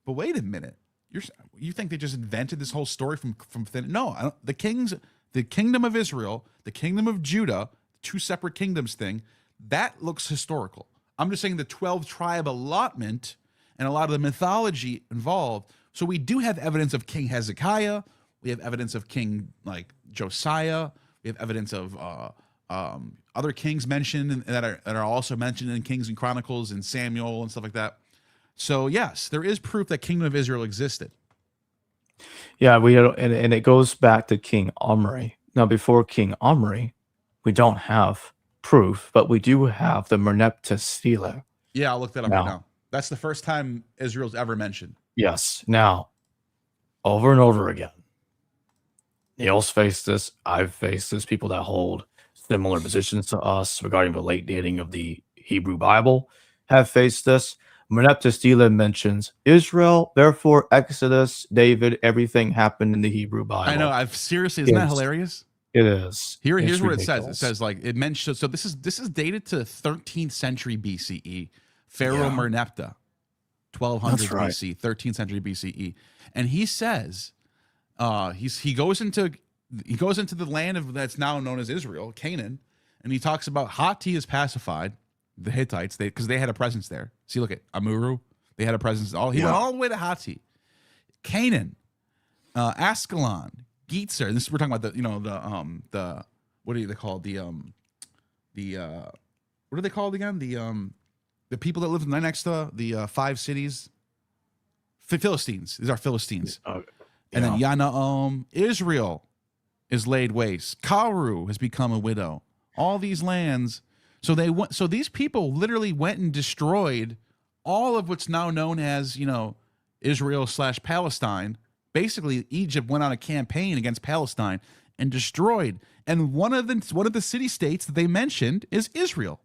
"But wait a minute, you think they just invented this whole story from thin?" No, I don't. The kingdom of Israel, the kingdom of Judah, 2 separate kingdoms thing, that looks historical. I'm just saying the 12 tribe allotment and a lot of the mythology involved. So we do have evidence of King Hezekiah. We have evidence of King like Josiah. We have evidence of other kings mentioned that are also mentioned in Kings and Chronicles and Samuel and stuff like that. So yes, there is proof that Kingdom of Israel existed. Yeah, and it goes back to King Omri. Now, before King Omri, we don't have proof, but we do have the Merneptah Stele. Yeah, I'll look that up right now. That's the first time Israel's ever mentioned. Yes. Now, over and over again, Neil's faced this. I've faced this. People that hold similar positions to us regarding the late dating of the Hebrew Bible have faced this. Stele mentions Israel, therefore Exodus, David, everything happened in the Hebrew Bible. I know. I've seriously, isn't that hilarious? It is. Here's what it says. It says like it mentions. So this is dated to 13th century BCE. Pharaoh Merneptah, 1200 right. BC, 13th century BCE, and he says, he goes into the land of that's now known as Israel, Canaan, and he talks about Hatti is pacified. The Hittites, because they had a presence there. See, look at Amuru. They had a presence. He went all the way to Hatti, Canaan, Ascalon, Gezer. This we're talking about the what are they called? What are they called again? The people that live next to the 5 cities. Philistines. These are Philistines. And then Yanaom, Israel is laid waste. Karu has become a widow. All these lands. So these people literally went and destroyed all of what's now known as, Israel/Palestine. Basically, Egypt went on a campaign against Palestine and destroyed. And one of the city states that they mentioned is Israel.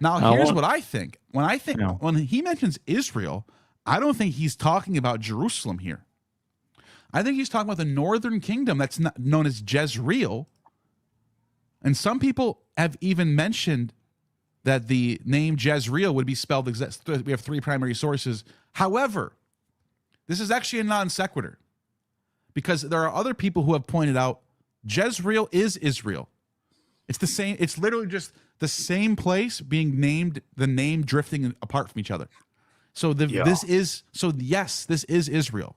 Now, here's what I think. When he mentions Israel, I don't think he's talking about Jerusalem here. I think he's talking about the northern kingdom that's not known as Jezreel. And some people have even mentioned that the name Jezreel would be spelled exactly. We have 3 primary sources. However, this is actually a non sequitur because there are other people who have pointed out Jezreel is Israel. It's the same. It's literally just the same place being named, the name drifting apart from each other. So this is Israel.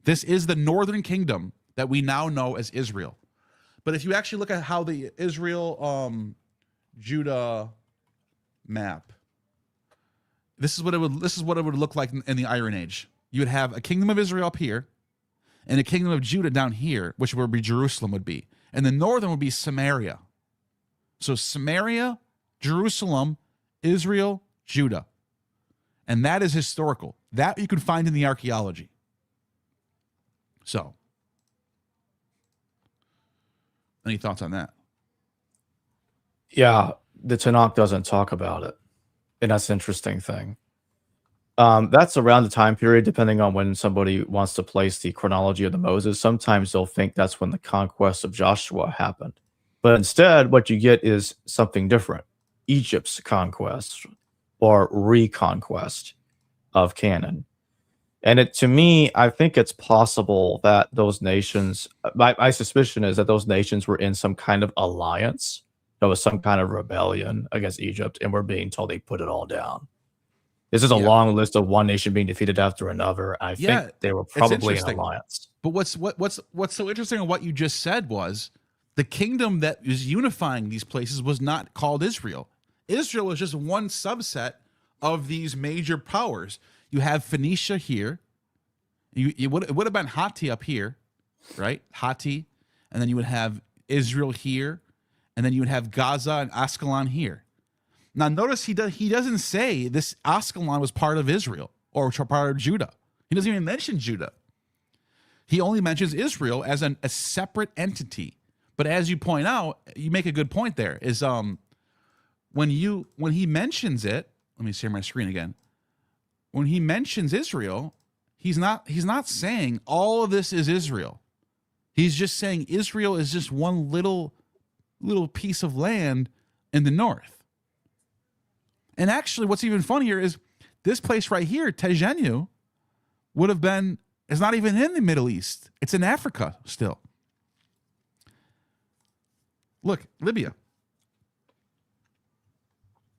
This is the northern kingdom that we now know as Israel. But if you actually look at how the Israel Judah map, this is what it would look like in the Iron Age. You would have a kingdom of Israel up here and a kingdom of Judah down here, which would be Jerusalem would be. And the northern would be Samaria. So Samaria, Jerusalem, Israel, Judah. And that is historical. That you can find in the archaeology. So any thoughts on that? Yeah, the Tanakh doesn't talk about it. And that's an interesting thing. That's around the time period, depending on when somebody wants to place the chronology of the Moses. Sometimes they'll think that's when the conquest of Joshua happened. But instead, what you get is something different. Egypt's conquest or reconquest of Canaan. And to me, I think it's possible that those nations, my suspicion is that those nations were in some kind of alliance. There was some kind of rebellion against Egypt, and we're being told they put it all down. This is a long list of one nation being defeated after another. I think they were probably in alliance. But what's so interesting in what you just said was the kingdom that is unifying these places was not called Israel. Israel was just one subset of these major powers. You have Phoenicia here. It would have been Hatti up here, right? Hatti. And then you would have Israel here. And then you would have Gaza and Ascalon here. Now, notice he doesn't say this Ascalon was part of Israel or part of Judah. He doesn't even mention Judah. He only mentions Israel as a separate entity. But as you point out, you make a good point there, is when he mentions it, let me share my screen again. When he mentions Israel, he's not saying all of this is Israel. He's just saying Israel is just one little piece of land in the north. And actually, what's even funnier is this place right here, Tejenu, is not even in the Middle East. It's in Africa still. Look, Libya.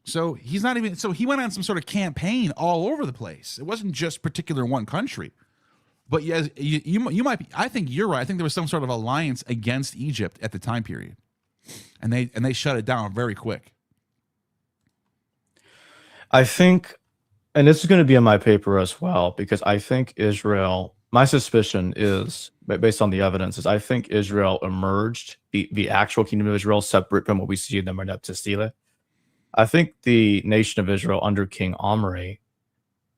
So he went on some sort of campaign all over the place. It wasn't just particular one country. But yes, you might be, I think you're right. I think there was some sort of alliance against Egypt at the time period. And they shut it down very quick. I think, and this is going to be in my paper as well, because I think Israel, my suspicion is, based on the evidence, is I think Israel emerged, the actual kingdom of Israel, separate from what we see in the Stele. I think the nation of Israel under King Omri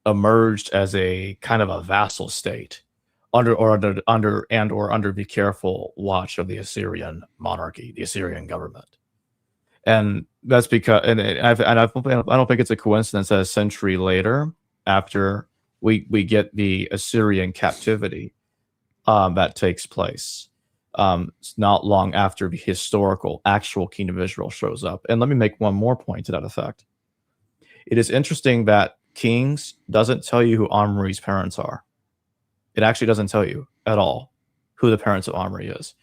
emerged as a kind of a vassal state under the careful watch of the Assyrian monarchy, the Assyrian government. And that's because, I don't think it's a coincidence that a century later, after we get the Assyrian captivity that takes place, it's not long after the historical, actual King of Israel shows up. And let me make one more point to that effect. It is interesting that Kings doesn't tell you who Omri's parents are. It actually doesn't tell you at all who the parents of Omri is.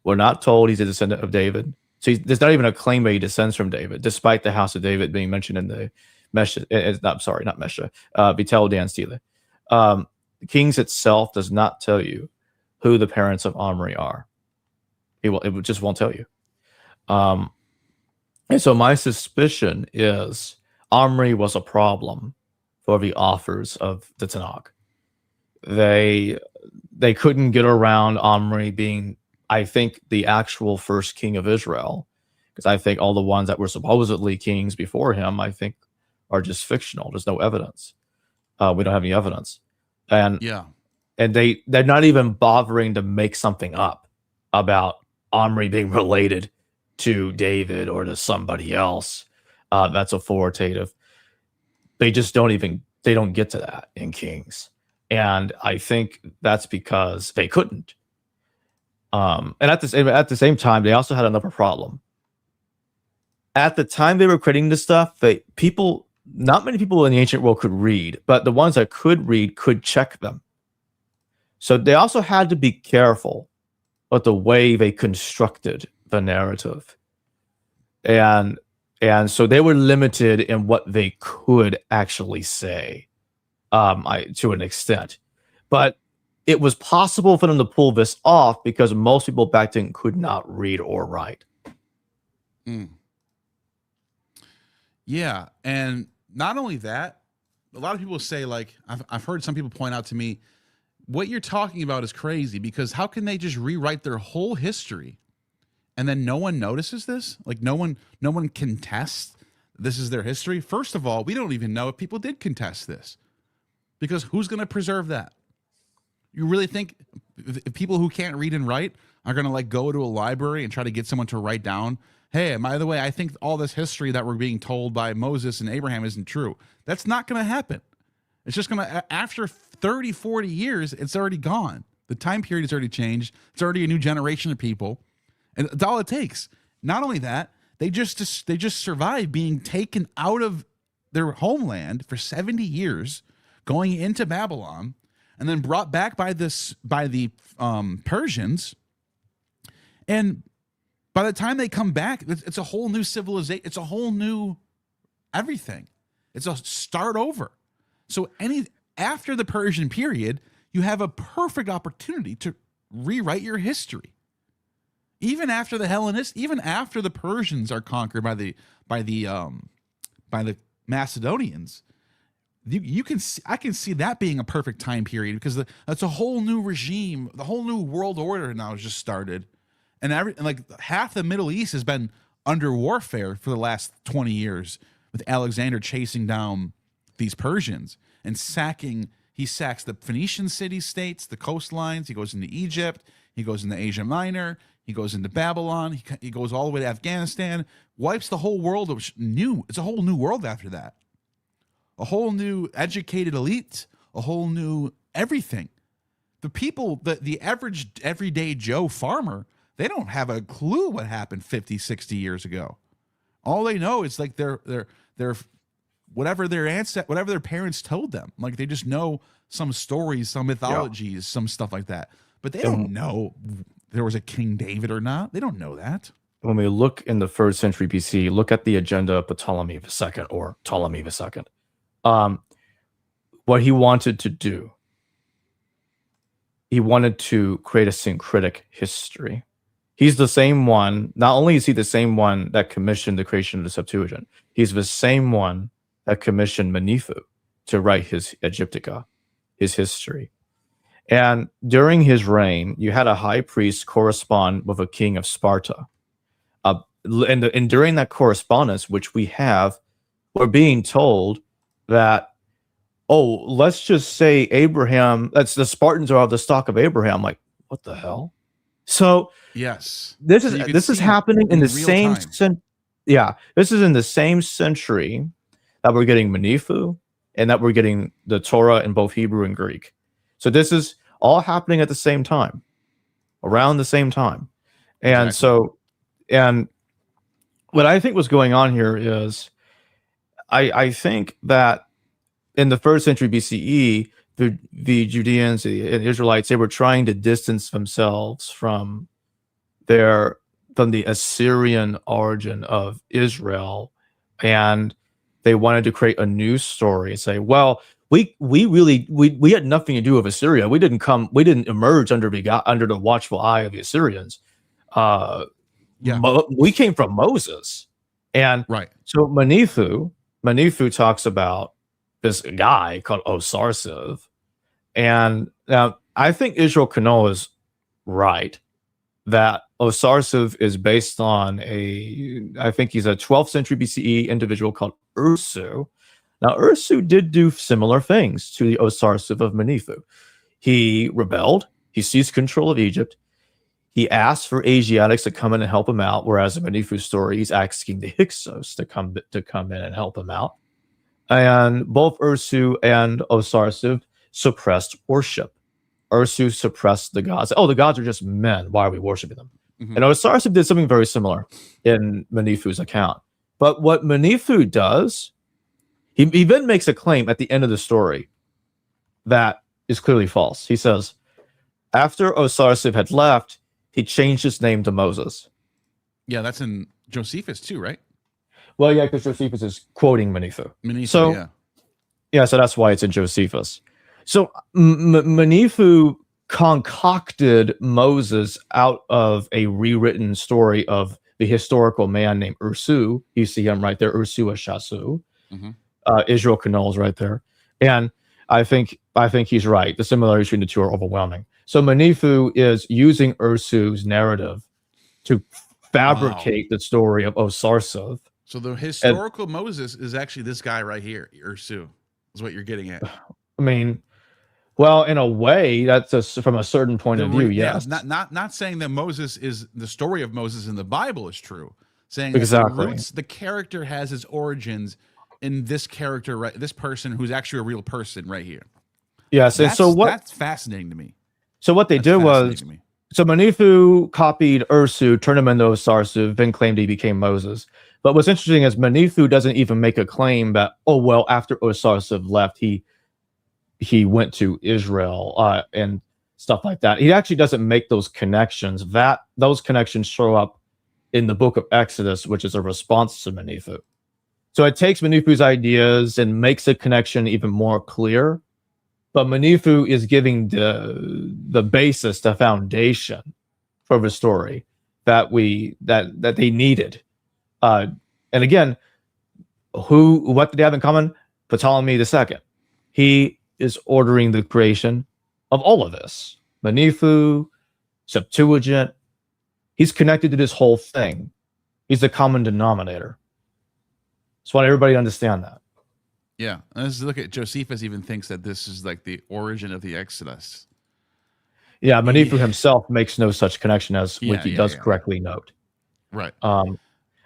We're not told he's a descendant of David. So there's not even a claim that he descends from David, despite the house of David being mentioned in the Vitel Dan Stele. Kings itself does not tell you who the parents of Omri are. It just won't tell you. And so my suspicion is Omri was a problem for the authors of the Tanakh. They couldn't get around Omri being, I think, the actual first king of Israel, because I think all the ones that were supposedly kings before him, I think, are just fictional. There's no evidence. We don't have any evidence, and they're not even bothering to make something up about Omri being related to David or to somebody else that's authoritative. They just don't get to that in Kings. And I think that's because they couldn't. And at the same time, they also had another problem. At the time they were creating this stuff, not many people in the ancient world could read, but the ones that could read could check them. So they also had to be careful with the way they constructed the narrative. And so they were limited in what they could actually say. To an extent, but it was possible for them to pull this off because most people back then could not read or write. Yeah, and not only that, a lot of people say, like, I've heard some people point out to me, what you're talking about is crazy, because how can they just rewrite their whole history and then no one notices this? Like, no one contests this is their history. First of all, we don't even know if people did contest this. Because who's going to preserve that? You really think people who can't read and write are going to like go to a library and try to get someone to write down, hey, by the way, I think all this history that we're being told by Moses and Abraham isn't true. That's not going to happen. It's just going to, after 30, 40 years, it's already gone. The time period has already changed. It's already a new generation of people. And that's all it takes. Not only that, they just survived being taken out of their homeland for 70 years, going into Babylon, and then brought back by the Persians. And by the time they come back, it's a whole new civilization. It's a whole new everything. It's a start over. So after the Persian period, you have a perfect opportunity to rewrite your history. Even after the Hellenists, even after the Persians are conquered by the Macedonians, I can see that being a perfect time period, because that's a whole new regime. The whole new world order now has just started, and like half the Middle East has been under warfare for the last 20 years, with Alexander chasing down these Persians and he sacks the Phoenician city-states, the coastlines. He goes into Egypt. He goes into Asia Minor. He goes into Babylon. He goes all the way to Afghanistan, wipes the whole world. It's a whole new world after that. A whole new educated elite, a whole new everything. The people, the average everyday Joe farmer, they don't have a clue what happened 50, 60 years ago. All they know is like their whatever their parents told them. Like, they just know some stories, some mythologies, some stuff like that. But they don't know there was a King David or not. They don't know that. When we look in the 1st century BC, look at the agenda of Ptolemy II or Ptolemy II. What he wanted to do, he wanted to create a syncretic history. He's the same one. Not only is he the same one that commissioned the creation of the Septuagint, he's the same one that commissioned Manifu to write his Egyptica, his history. And during his reign, you had a high priest correspond with a king of Sparta. And during that correspondence, which we have, we're being told that oh, let's just say Abraham, that's the Spartans are of the stock of Abraham. Like, what the hell? So Yes. this So is you could this is see happening in the real same time. this is in the same century that we're getting Manifu and that we're getting the Torah in both Hebrew and Greek. So this is all happening at the same time, around the same time. And Exactly. so, and what I think was going on here is I think that in the first century BCE, the Judeans, the Israelites, they were trying to distance themselves from the Assyrian origin of Israel, and they wanted to create a new story and say, well, we had nothing to do with Assyria. We didn't emerge under the watchful eye of the Assyrians. We came from Moses. And Right. so Manifu talks about this guy called Osarsiv. And now I think Israel Kano is right that Osarsiv is based on I think he's a 12th century BCE individual called Ursu. Now, Ursu did do similar things to the Osarsiv of Manifu. He rebelled. He seized control of Egypt. He asked for Asiatics to come in and help him out, whereas in Manifu's story, he's asking the Hyksos to come in and help him out. And both Ursu and Osarsiv suppressed worship. Ursu suppressed the gods. Oh, the gods are just men. Why are we worshiping them? Mm-hmm. And Osarsiv did something very similar in Manifu's account. But what Manifu does, he then makes a claim at the end of the story that is clearly false. He says, after Osarsiv had left, he changed his name to Moses. Yeah, that's in Josephus too, right? Well, yeah, because Josephus is quoting Manifu. So that's why it's in Josephus. So Manifu concocted Moses out of a rewritten story of the historical man named Ursu. You see him right there, Ursu Ashasu. Mm-hmm. Israel Kanol's right there. And I think he's right. The similarities between the two are overwhelming. So Manifu is using Ursu's narrative to fabricate the story of Osarsiv. So the historical Moses is actually this guy right here, Ursu, is what you're getting at. I mean, well, in a way, that's from a certain point of view, yes. Not saying that Moses is the story of Moses in the Bible is true. Saying exactly that the character has its origins in this character, right? This person who's actually a real person right here. Yes, and so that's fascinating to me. So what they did was, so Manifu copied Ursu, turned him into Osarsiv, then claimed he became Moses. But what's interesting is Manifu doesn't even make a claim that, oh, well, after Osarsiv left, he went to Israel and stuff like that. He actually doesn't make those connections. Those connections show up in the book of Exodus, which is a response to Manifu. So it takes Manifu's ideas and makes the connection even more clear. But Manifu is giving the basis, the foundation for the story that they needed. And again, what did they have in common? Ptolemy II. He is ordering the creation of all of this. Manifu, Septuagint. He's connected to this whole thing. He's the common denominator. Just want everybody to understand that. Yeah, and let's look at Josephus. Even thinks that this is like the origin of the Exodus. Yeah, Manifu himself makes no such connection, as Wiki does correctly note. Right.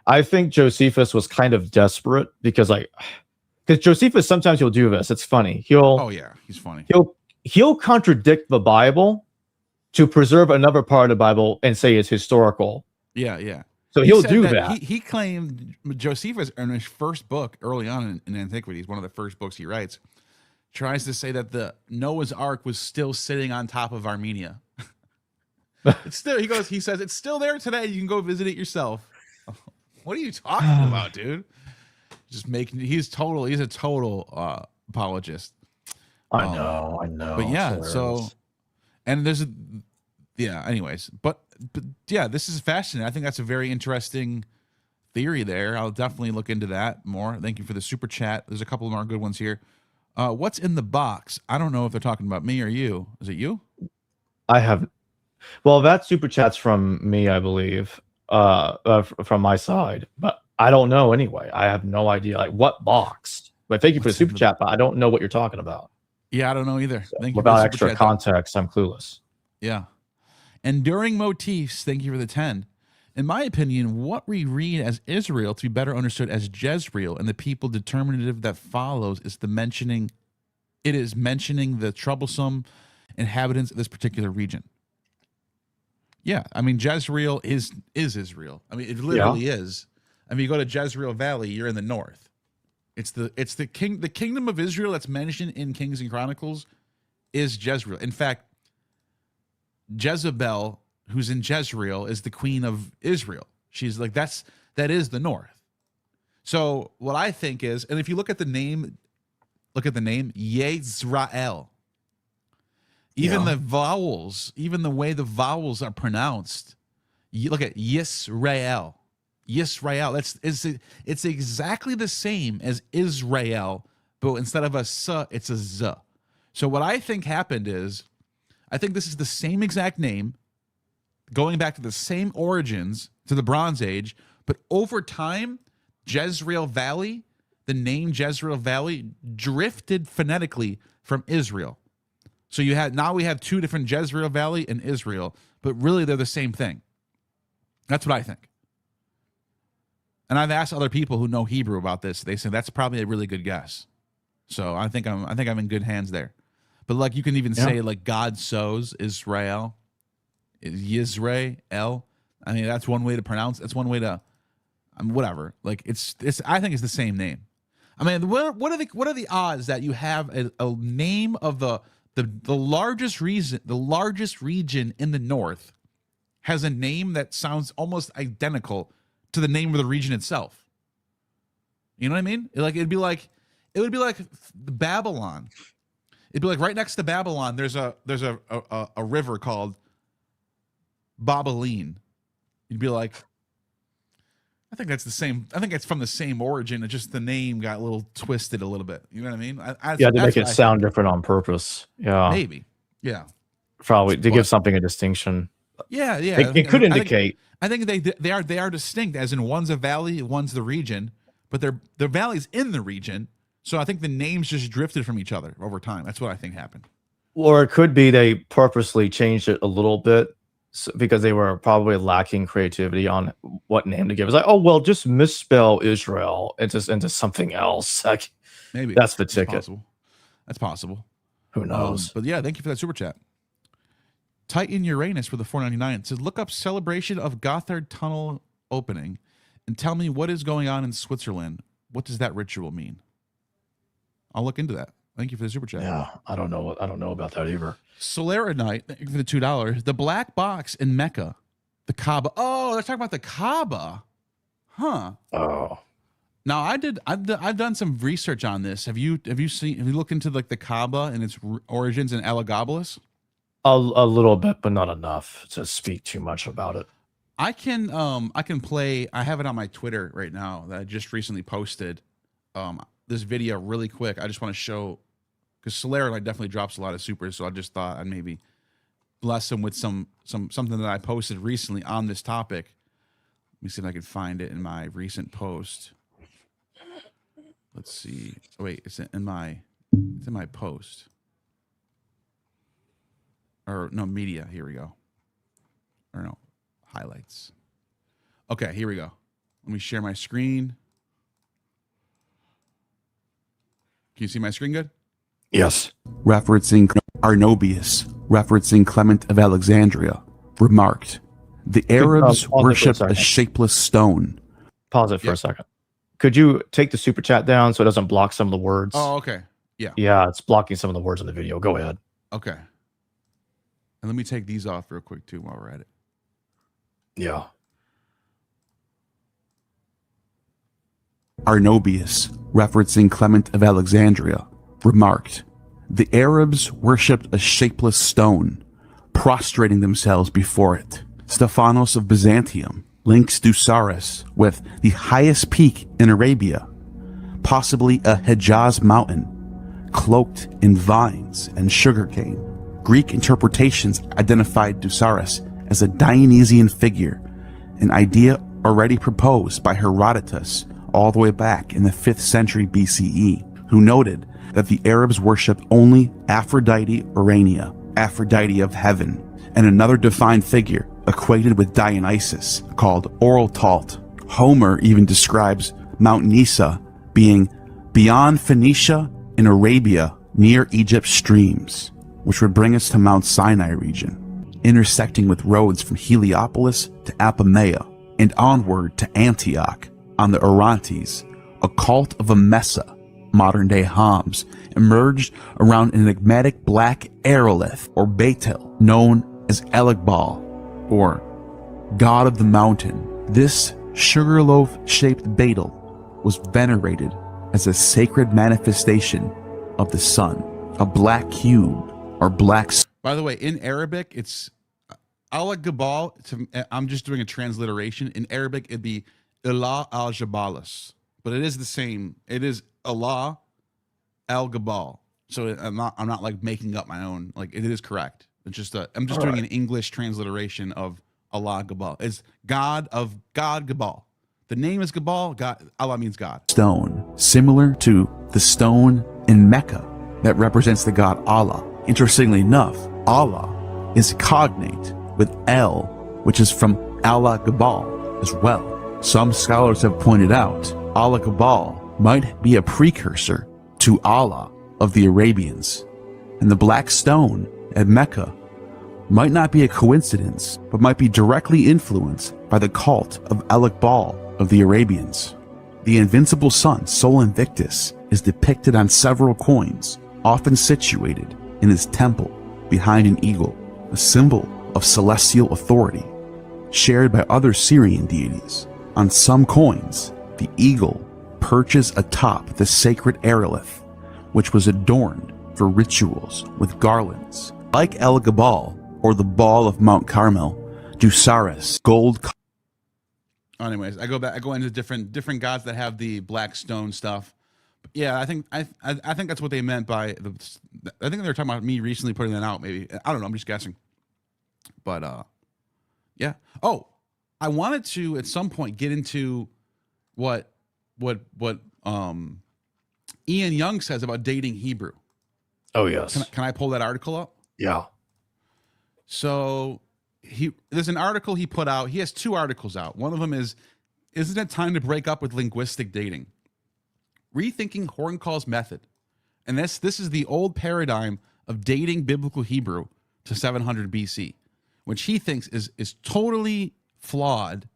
I think Josephus was kind of desperate because Josephus sometimes he'll do this. It's funny. He's funny. He'll contradict the Bible to preserve another part of the Bible and say it's historical. Yeah. So he'll do that. He claimed Josephus in his first bock early on in Antiquities, one of the first books he writes, tries to say that the Noah's Ark was still sitting on top of Armenia. It's still, he says it's still there today. You can go visit it yourself. What are you talking about, dude? He's a total apologist. I know. But yeah, anyways, but yeah, this is fascinating. I think that's a very interesting theory there. I'll definitely look into that more. Thank you for the super chat. There's a couple more good ones here. What's in the box? I don't know if they're talking about me or you. Is it you? That super chat's from me, I believe, from my side, but I don't know anyway. I have no idea. Like, what box? But thank you for the super chat, but I don't know what you're talking about. Yeah, I don't know either. So Thank you. without extra context, I'm clueless. Yeah. Enduring motifs, thank you for the 10. In my opinion, what we read as Israel to be better understood as Jezreel and the people determinative that follows is mentioning the troublesome inhabitants of this particular region. Yeah, I mean, Jezreel is Israel. I mean, it literally is. I mean, you go to Jezreel Valley, you're in the north. It's the kingdom of Israel that's mentioned in Kings and Chronicles is Jezreel. In fact, Jezebel, who's in Jezreel, is the queen of Israel. She's like, that is the north. So what I think is, and if you look at the name Yisrael, even the vowels, even the way the vowels are pronounced, you look at Yisrael. It's exactly the same as Israel, but instead of a s, it's a z. So what I think happened is, I think this is the same exact name, going back to the same origins to the Bronze Age, but over time, Jezreel Valley, the name Jezreel Valley drifted phonetically from Israel. So now we have two different Jezreel Valley and Israel, but really they're the same thing. That's what I think. And I've asked other people who know Hebrew about this. They say that's probably a really good guess. So I think I'm in good hands there. But like you can even say like God sows Israel, Yisrael. I mean, that's one way to pronounce. That's one way to, whatever. Like it's. I think it's the same name. I mean, what are the odds that you have a name of the largest region in the north has a name that sounds almost identical to the name of the region itself? You know what I mean? It would be like Babylon. It'd be like right next to Babylon, there's a river called Babeline. You'd be like, I think that's the same. I think it's from the same origin. It's just the name got a little twisted a little bit. You know what I mean? They make it sound different on purpose. Yeah, maybe. Yeah, probably to give something a distinction. Yeah. It could indicate. I think they are distinct, as in one's a valley, one's the region, but their valley's in the region. So I think the names just drifted from each other over time. That's what I think happened. Or it could be they purposely changed it a little bit because they were probably lacking creativity on what name to give. It's like, oh, well, just misspell Israel into something else. Like, maybe that's the ticket. That's possible. Who knows? But yeah, thank you for that super chat. Titan Uranus for the 499 says, look up celebration of Gotthard Tunnel opening and tell me what is going on in Switzerland. What does that ritual mean? I'll look into that. Thank you for the super chat. Yeah, I don't know about that either. Solera Knight, thank you for the $2. The black box in Mecca, the Kaaba. Oh, they're talking about the Kaaba, huh? Oh, now I've done some research on this. Have you looked into like the Kaaba and its origins in Elagabalus? A little bit, but not enough to speak too much about it. I can play. I have it on my Twitter right now that I just recently posted. This video really quick. I just want to show, because Solera definitely drops a lot of supers, so I just thought I'd maybe bless him with something that I posted recently on this topic. Let me see if I can find it in my recent post. Let's see. Oh, wait, it's in my post. Or no, media. Here we go. Or no, highlights. Okay, here we go. Let me share my screen. Can you see my screen good? Yes. Referencing Arnobius, referencing Clement of Alexandria, remarked, the Arabs worship a shapeless stone. Pause it for a second. Could you take the super chat down so it doesn't block some of the words? Oh, okay. Yeah. Yeah, it's blocking some of the words in the video. Go ahead. Okay. And let me take these off real quick, too, while we're at it. Yeah. Arnobius, referencing Clement of Alexandria, remarked, the Arabs worshipped a shapeless stone, prostrating themselves before it. Stephanos of Byzantium links Dusaris with the highest peak in Arabia, possibly a Hejaz mountain, cloaked in vines and sugarcane. Greek interpretations identified Dusaris as a Dionysian figure, an idea already proposed by Herodotus all the way back in the 5th century BCE. who noted that the Arabs worship only Aphrodite Urania, Aphrodite of heaven, and another defined figure equated with Dionysus called Oraltalt. Homer even describes Mount Nisa being beyond Phoenicia in Arabia near Egypt's streams, which would bring us to Mount Sinai region, intersecting with roads from Heliopolis to Apamea and onward to Antioch on the Orontes. A cult of Emesa, modern-day Homs, emerged around an enigmatic black aerolith or Bethel known as Elegbal, or God of the Mountain. This sugarloaf-shaped Bethel was venerated as a sacred manifestation of the sun, a black cube or black. By the way, in Arabic, it's Al-Gabal. I'm just doing a transliteration. In Arabic, it'd be Ilah al-Jabalis, but it is the same. It is Allah al-Gabal. So I'm not like making up my own. Like it is correct. It's just I'm just doing an English transliteration of Allah Gabal. It's God Gabal. The name is Gabal. God, Allah means God. Stone, similar to the stone in Mecca that represents the god Allah. Interestingly enough, Allah is cognate with El, which is from Allah Gabal as well. Some scholars have pointed out Allah Gabal might be a precursor to Allah of the Arabians, and the black stone at Mecca might not be a coincidence, but might be directly influenced by the cult of Elegbal of the Arabians. The invincible sun, Sol Invictus, is depicted on several coins, often situated in his temple behind an eagle, a symbol of celestial authority, shared by other Syrian deities. On some coins, the eagle perches atop the sacred aerolith, which was adorned for rituals with garlands. Like El Gabal, or the ball of Mount Carmel, Dusaris, gold. Anyways, I go into different gods that have the black stone stuff. But yeah, I think that's what they meant by the. I think they were talking about me recently putting that out. Maybe I don't know. I'm just guessing. But yeah. Oh, I wanted to at some point get into what Ian Young says about dating Hebrew. Oh yes. Can I pull that article up? Yeah. So there's an article he put out. He has two articles out. One of them is, isn't it time to break up with linguistic dating? Rethinking Horncall's method. And this is the old paradigm of dating biblical Hebrew to 700 BC, which he thinks is totally flawed,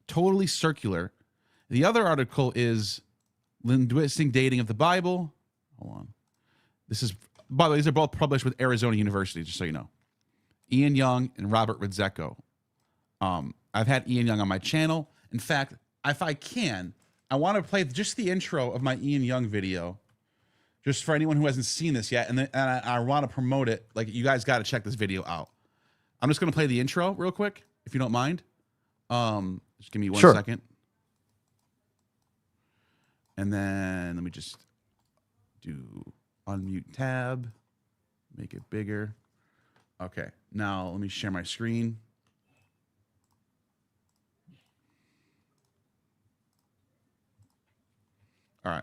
totally circular. The other article is linguistic dating of the Bible. Hold on. By the way, these are both published with Arizona University, just so you know. Ian Young and Robert Rizzecco. I've had Ian Young on my channel. In fact, if I can, I want to play just the intro of my Ian Young video, just for anyone who hasn't seen this yet, and I want to promote it. Like, you guys got to check this video out. I'm just going to play the intro real quick, if you don't mind. Just give me one second. And then let me just do unmute tab, make it bigger. Okay, now let me share my screen. All right.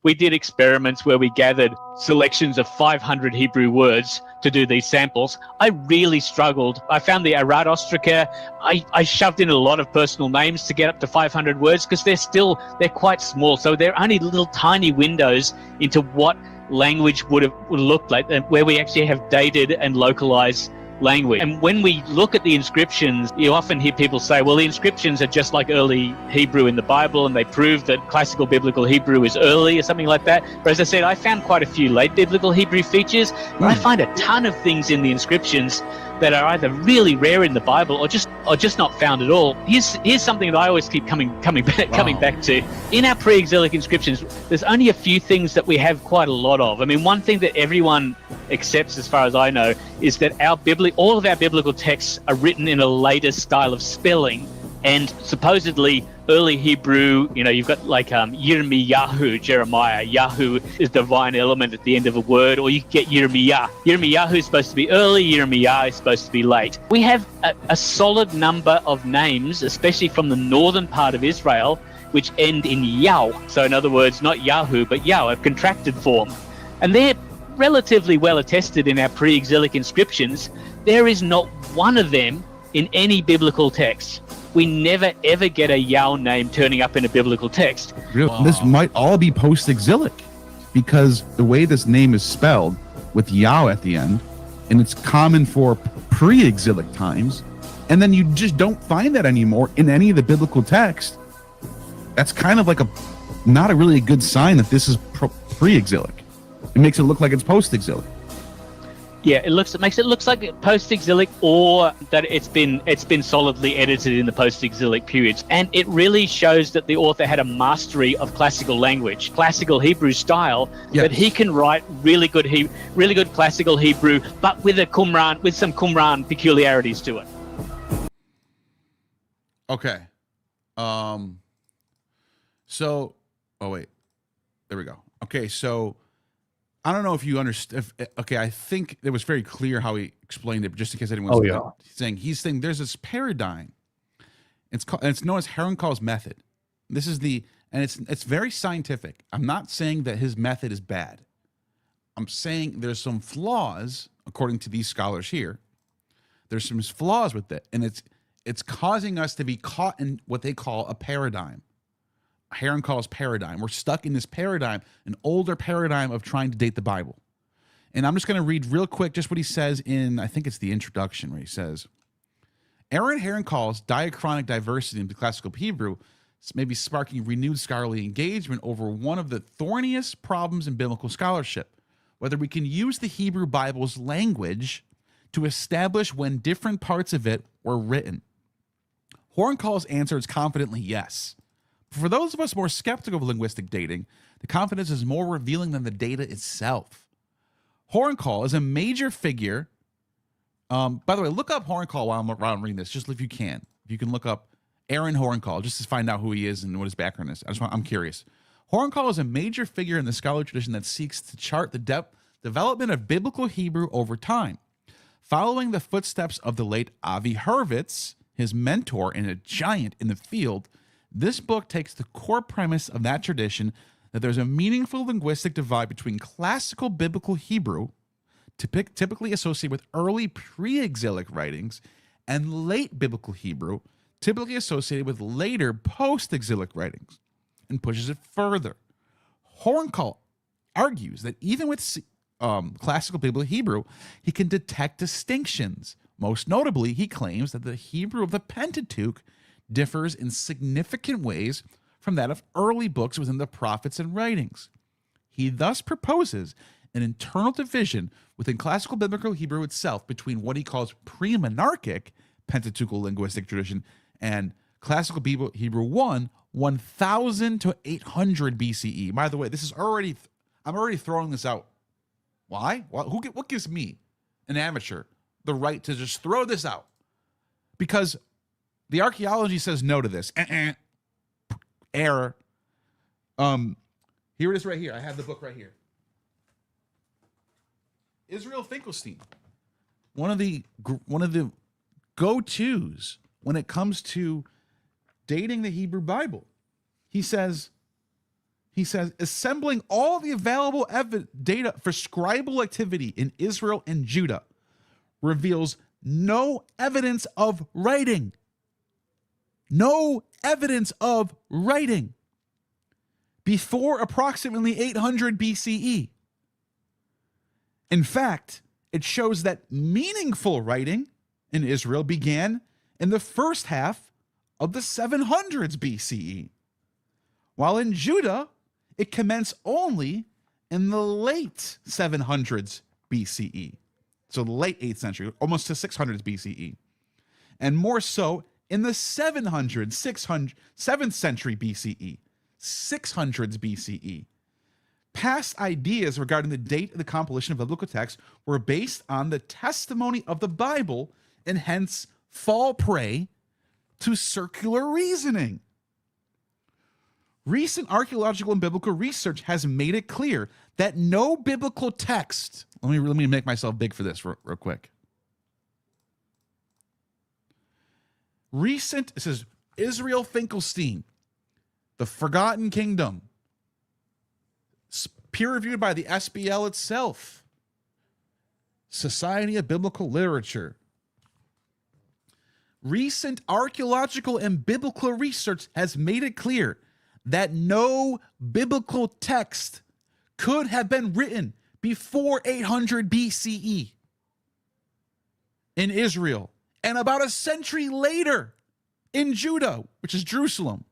We did experiments where we gathered selections of 500 Hebrew words to do these samples. I really struggled. I found the Aradostraca. I shoved in a lot of personal names to get up to 500 words because they're quite small. So they're only little tiny windows into what language would look like, where we actually have dated and localized language. And when we look at the inscriptions, you often hear people say, well, the inscriptions are just like early Hebrew in the Bible, and they prove that classical biblical Hebrew is early or something like that. But as I said, I found quite a few late biblical Hebrew features, but I find a ton of things in the inscriptions that are either really rare in the Bible or just not found at all. Here's something that I always keep coming back to. In our pre-exilic inscriptions, there's only a few things that we have quite a lot of. I mean, one thing that everyone accepts, as far as I know, is that all of our biblical texts are written in a later style of spelling. And supposedly early Hebrew, you've got like Yirmiyahu, Jeremiah. Yahu is divine element at the end of a word, or you get Yirmiyah. Yirmiyahu is supposed to be early, Yirmiyah is supposed to be late. We have a solid number of names, especially from the northern part of Israel, which end in Yao. So in other words, not Yahoo, but Yao, a contracted form. And they're relatively well attested in our pre-exilic inscriptions. There is not one of them in any biblical text. We never ever get a Yao name turning up in a biblical text. Really? This might all be post-exilic, because the way this name is spelled with Yao at the end, and it's common for pre-exilic times, and then you just don't find that anymore in any of the biblical text. That's kind of like not a really good sign that this is pre-exilic. It makes it look like it's post-exilic. Yeah, it makes it look like post-exilic, or that it's been solidly edited in the post-exilic periods. And it really shows that the author had a mastery of classical language, classical Hebrew style, that he can write really good classical Hebrew, but with some Qumran peculiarities to it. Okay. So, oh wait, there we go. Okay, so I don't know if you understand. Okay, I think it was very clear how he explained it, but just in case anyone's he's saying there's this paradigm. It's known as Heronkal's method. It's very scientific. I'm not saying that his method is bad. I'm saying there's some flaws, according to these scholars here. There's some flaws with it, and it's causing us to be caught in what they call a paradigm. Heronkal's paradigm. We're stuck in this paradigm, an older paradigm of trying to date the Bible. And I'm just going to read real quick just what he says in, I think it's the introduction, where he says, Aaron Heronkal's diachronic diversity into classical Hebrew may be sparking renewed scholarly engagement over one of the thorniest problems in biblical scholarship, whether we can use the Hebrew Bible's language to establish when different parts of it were written. Heronkal's answer is confidently yes. For those of us more skeptical of linguistic dating, the confidence is more revealing than the data itself. Heronkal is a major figure. By the way, look up Heronkal while I'm reading this, just if you can. If you can look up Aaron Heronkal, just to find out who he is and what his background is. I'm curious. Heronkal is a major figure in the scholarly tradition that seeks to chart the development of biblical Hebrew over time. Following the footsteps of the late Avi Hurwitz, his mentor and a giant in the field, this book takes the core premise of that tradition that there's a meaningful linguistic divide between classical biblical Hebrew, typically associated with early pre-exilic writings, and late biblical Hebrew, typically associated with later post-exilic writings, and pushes it further. Heronkal argues that even with classical biblical Hebrew, he can detect distinctions. Most notably, he claims that the Hebrew of the Pentateuch differs in significant ways from that of early books within the prophets and writings. He thus proposes an internal division within classical biblical Hebrew itself between what he calls pre-monarchic Pentateuchal linguistic tradition and classical Hebrew 1000 to 800 BCE. By the way, I'm already throwing this out. Why? What gives me, an amateur, the right to just throw this out? Because the archaeology says no to this. Error. Here it is right here. I have the book right here. Israel Finkelstein, one of the go-tos when it comes to dating the Hebrew Bible. He says, assembling all the available data for scribal activity in Israel and Judah reveals no evidence of writing. No evidence of writing before approximately 800 BCE. In fact, it shows that meaningful writing in Israel began in the first half of the 700s BCE, while in Judah, it commenced only in the late 700s BCE. So the late 8th century, almost to 600s BCE. And more so in the 700s, 7th century BCE, 600s BCE. Past ideas regarding the date of the compilation of biblical texts were based on the testimony of the Bible and hence fall prey to circular reasoning. Recent archaeological and biblical research has made it clear that no biblical text, let me make myself big for this real quick. This is Israel Finkelstein. The Forgotten Kingdom. Peer reviewed by the SBL itself. Society of Biblical Literature. Recent archaeological and biblical research has made it clear that no biblical text could have been written before 800 BCE in Israel, and about a century later in Judah, which is Jerusalem.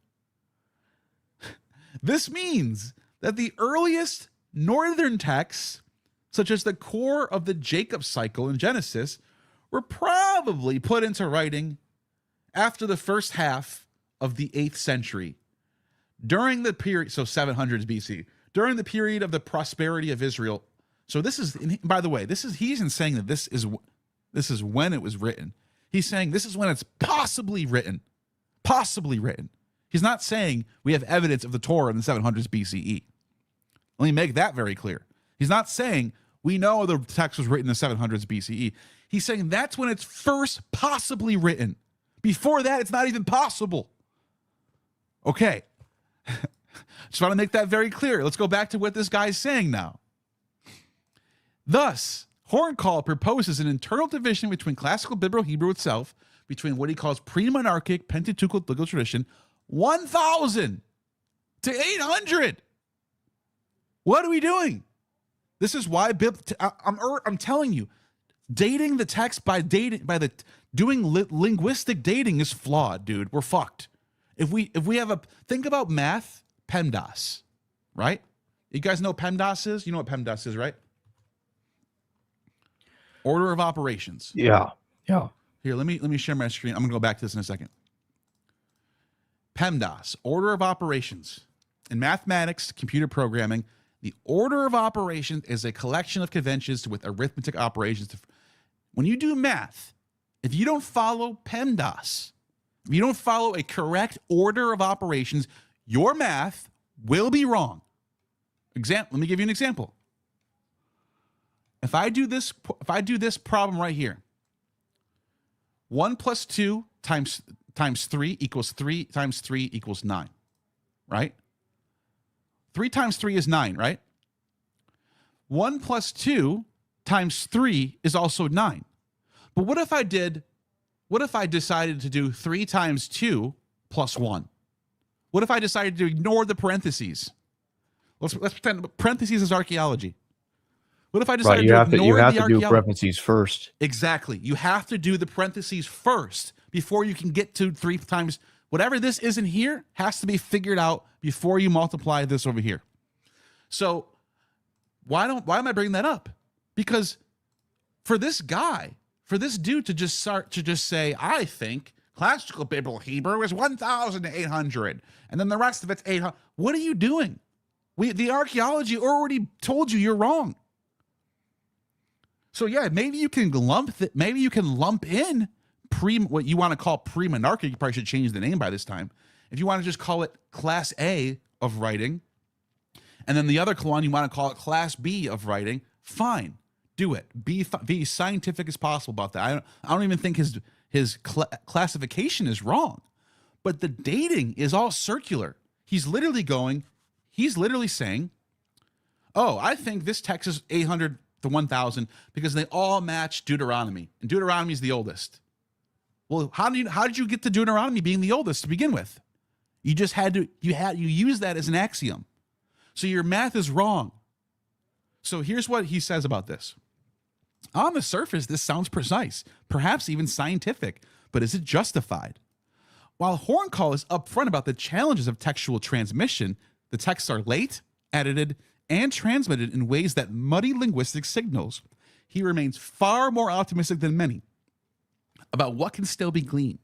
This means that the earliest northern texts, such as the core of the Jacob cycle in Genesis, were probably put into writing after the first half of the 8th century. During the period, so 700s BC, during the period of the prosperity of Israel. So this is, by the way, he isn't saying that this is when it was written. He's saying this is when it's possibly written. Possibly written. He's not saying we have evidence of the Torah in the 700s BCE. Let me make that very clear. He's not saying we know the text was written in the 700s BCE. He's saying that's when it's first possibly written. Before that, it's not even possible. Okay. Just want to make that very clear. Let's go back to what this guy's saying now. Thus, Horncall proposes an internal division between classical biblical Hebrew itself, between what he calls pre-monarchic Pentateuchal legal tradition, 1,000 to 800. What are we doing? This is why I'm telling you, dating the text by doing linguistic dating is flawed, dude. We're fucked. If we have think about math, PEMDAS, right? You guys know what PEMDAS is? You know what PEMDAS is, right? Order of operations. Yeah. Here, let me share my screen. I'm gonna go back to this in a second. PEMDAS, order of operations. In mathematics, computer programming, the order of operations is a collection of conventions with arithmetic operations. When you do math, if you don't follow PEMDAS, if you don't follow a correct order of operations, your math will be wrong. Let me give you an example. If I do this problem right here, 1 plus 2 times 3 equals 3 times 3 equals 9, right? 3 times 3 is 9, right? 1 plus 2 times 3 is also 9. But what if I decided to do 3 times 2 plus 1? What if I decided to ignore the parentheses? Let's pretend parentheses is archaeology. What if I decided to ignore the archaeology? You have to do parentheses first. Exactly. You have to do the parentheses first before you can get to 3 times. Whatever this isn't here has to be figured out before you multiply this over here. So why am I bringing that up? Because for this dude to just say, I think classical biblical Hebrew is 1,800, and then the rest of it's 800. What are you doing? The archaeology already told you you're wrong. So yeah, maybe you can lump in what you want to call pre-monarchic. You probably should change the name by this time. If you want to just call it class A of writing, and then the other one you want to call it class B of writing, fine, do it. Be scientific as possible about that. I don't even think his classification is wrong, but the dating is all circular. He's literally saying, oh, I think this text is 800 to 1,000 because they all match Deuteronomy, and Deuteronomy is the oldest. Well, how did you get to Deuteronomy being the oldest to begin with? You just you use that as an axiom. So your math is wrong. So here's what he says about this. On the surface, this sounds precise, perhaps even scientific, but is it justified? While Horncall is upfront about the challenges of textual transmission, the texts are late, edited, and transmitted in ways that muddy linguistic signals. He remains far more optimistic than many about what can still be gleaned.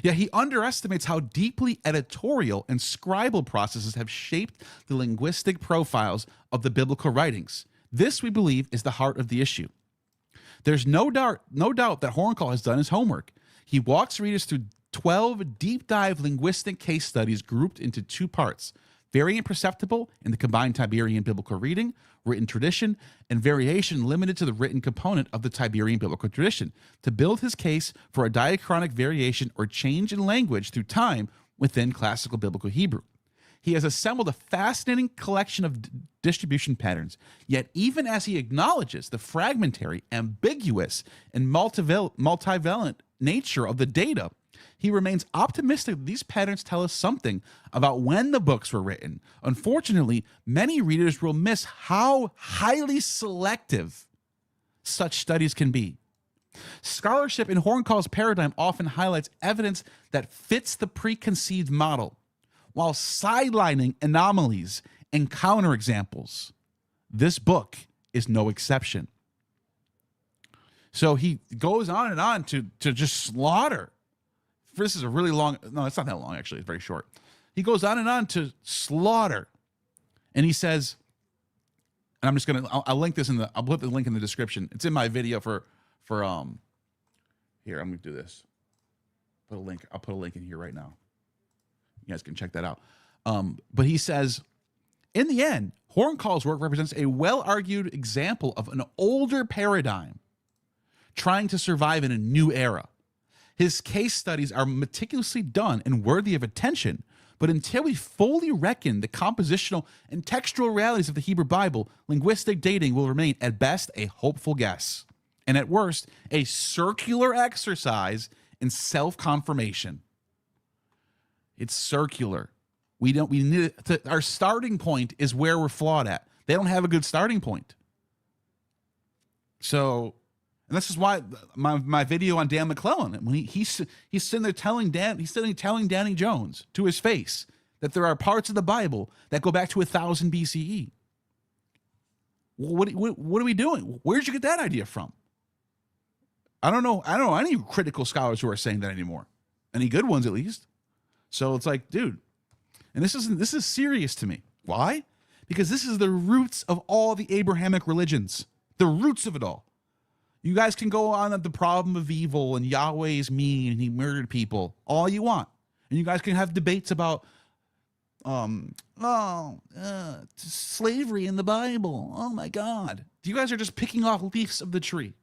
Yet he underestimates how deeply editorial and scribal processes have shaped the linguistic profiles of the biblical writings. This, we believe, is the heart of the issue. There's no doubt that Horncall has done his homework. He walks readers through 12 deep dive linguistic case studies grouped into 2 parts: variant perceptible in the combined Tiberian biblical reading, written tradition, and variation limited to the written component of the Tiberian biblical tradition, to build his case for a diachronic variation or change in language through time within classical biblical Hebrew. He has assembled a fascinating collection of distribution patterns. Yet, even as he acknowledges the fragmentary, ambiguous, and multivalent nature of the data, he remains optimistic that these patterns tell us something about when the books were written. Unfortunately, many readers will miss how highly selective such studies can be. Scholarship in Horncall's paradigm often highlights evidence that fits the preconceived model, while sidelining anomalies and counterexamples. This book is no exception. So he goes on and on to just slaughter. This is a really long, no, it's not that long, actually. It's very short. He goes on and on to slaughter. And he says, and I'm just going to, I'll link this I'll put the link in the description. It's in my video for here, I'm going to do this. I'll put a link in here right now. You guys can check that out. But he says, in the end, Horncall's work represents a well-argued example of an older paradigm trying to survive in a new era. His case studies are meticulously done and worthy of attention, but until we fully reckon the compositional and textual realities of the Hebrew Bible, linguistic dating will remain at best a hopeful guess, and at worst, a circular exercise in self-confirmation. It's circular. We need our starting point is where we're flawed at. They don't have a good starting point. So, and this is why my video on Dan McClellan, when he's sitting there telling Danny Jones to his face that there are parts of the Bible that go back to 1000 BCE. What are we doing? Where'd you get that idea from? I don't know any critical scholars who are saying that anymore. Any good ones, at least. So it's like, dude, and this is serious to me. Why? Because this is the roots of all the Abrahamic religions. The roots of it all. You guys can go on at the problem of evil and Yahweh's mean and he murdered people all you want. And you guys can have debates about slavery in the Bible. Oh my God. You guys are just picking off leaves of the tree.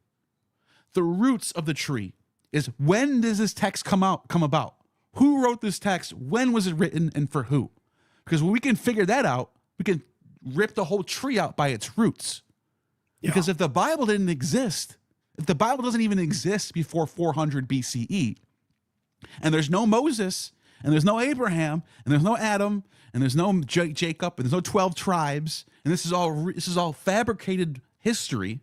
The roots of the tree is, when does this text come about? Who wrote this text? When was it written and for who? Because when we can figure that out, we can rip the whole tree out by its roots. Yeah. Because if the Bible didn't exist, if the Bible doesn't even exist before 400 BCE, and there's no Moses, and there's no Abraham, and there's no Adam, and there's no Jacob, and there's no 12 tribes, and this is all fabricated history,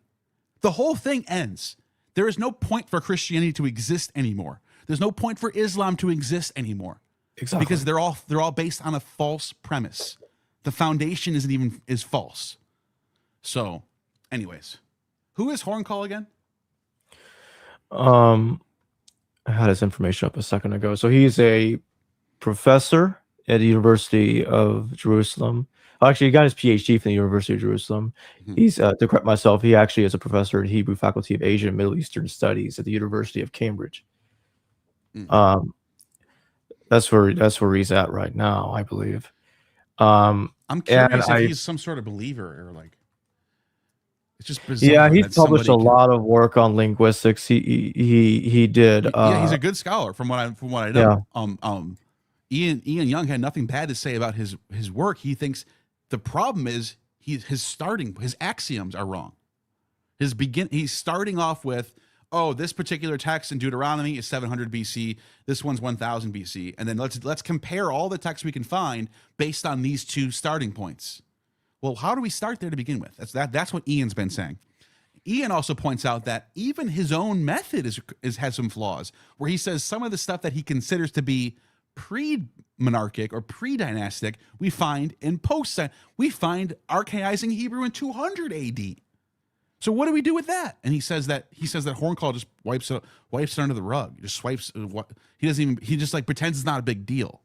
the whole thing ends. There is no point for Christianity to exist anymore. There's no point for Islam to exist anymore. Exactly. Because they're all based on a false premise. The foundation is false. So, anyways, who is Horncall again? I had his information up a second ago. So he's a professor at the University of Jerusalem. Actually, he got his PhD from the University of Jerusalem. Mm-hmm. He's, to correct myself, he actually is a professor in Hebrew Faculty of Asian and Middle Eastern Studies at the University of Cambridge. Mm-hmm. That's where he's at right now, I believe. I'm curious if he's some sort of believer or like. It's just bizarre. Yeah, he's published a lot of work on linguistics. He did. Yeah, he's a good scholar from what I know. Yeah. Ian Young had nothing bad to say about his work. He thinks the problem is his axioms are wrong. He's starting off with, this particular text in Deuteronomy is 700 BC. This one's 1000 BC, and then let's compare all the texts we can find based on these two starting points. Well, how do we start there to begin with? That's what Ian's been saying. Ian also points out that even his own method has some flaws, where he says some of the stuff that he considers to be pre-monarchic or pre-dynastic, we find in we find archaizing Hebrew in 200 AD. So what do we do with that? And he says that Horncall just wipes it under the rug. Just swipes what he just like pretends it's not a big deal.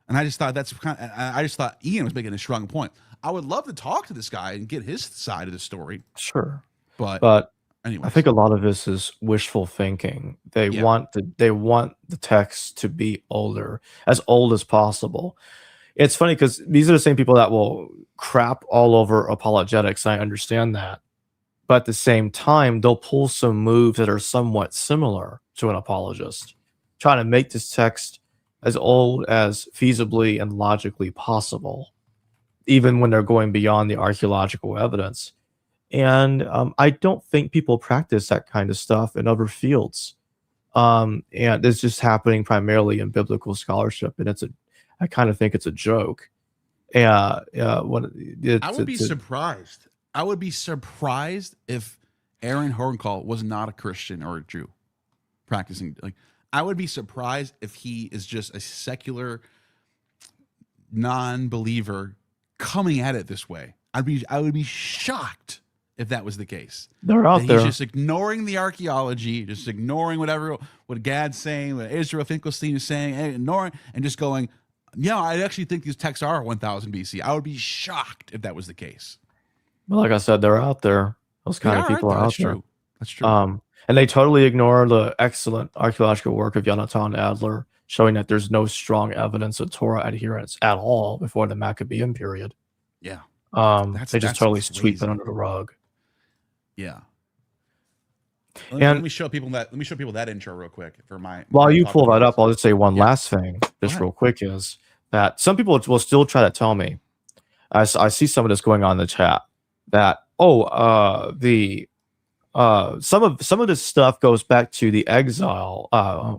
And I just thought Ian was making a strong point. I would love to talk to this guy and get his side of the story. Sure. But anyway, I think a lot of this is wishful thinking. They want the text to be as old as possible. It's funny because these are the same people that will crap all over apologetics. I understand that. But at the same time, they'll pull some moves that are somewhat similar to an apologist, trying to make this text as old as feasibly and logically possible, even when they're going beyond the archaeological evidence. And I don't think people practice that kind of stuff in other fields. And it's just happening primarily in biblical scholarship, and I kind of think it's a joke. I would be surprised. I would be surprised if Aaron Horncall was not a Christian or a Jew practicing. Like, I would be surprised if he is just a secular non-believer coming at it this way. I would be shocked if that was the case. They're out there. He's just ignoring the archaeology, just ignoring what Gad's saying, what Israel Finkelstein is saying, and ignoring and just going, yeah, I actually think these texts are 1000 BC. I would be shocked if that was the case. Well, like I said, they're out there. Those kind of people are out there. That's true. And they totally ignore the excellent archaeological work of Yonatan Adler, showing that there's no strong evidence of Torah adherence at all before the Maccabean period. Yeah. They just totally sweep it under the rug. Yeah. Let me show people that intro real quick for my. While you pull that up, I'll just say one last thing, just real quick, is that some people will still try to tell me. I see some of this going on in the chat that some of this stuff goes back to the exile.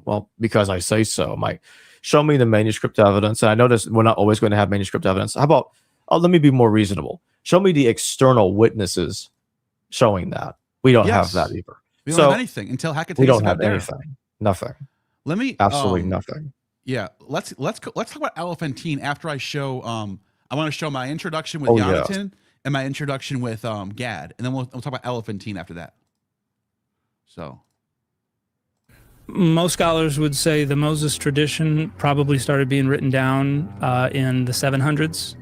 Well, because I say so. Show me the manuscript evidence, and I notice we're not always going to have manuscript evidence. How about let me be more reasonable. Show me the external witnesses showing that. We don't have that either. We don't have anything until Hecate. We don't have anything. Nothing. Let me absolutely nothing. Yeah, let's talk about Elephantine after I show. I want to show my introduction with Yonatan and my introduction with Gad, and then we'll talk about Elephantine after that. So, most scholars would say the Moses tradition probably started being written down in the 700s.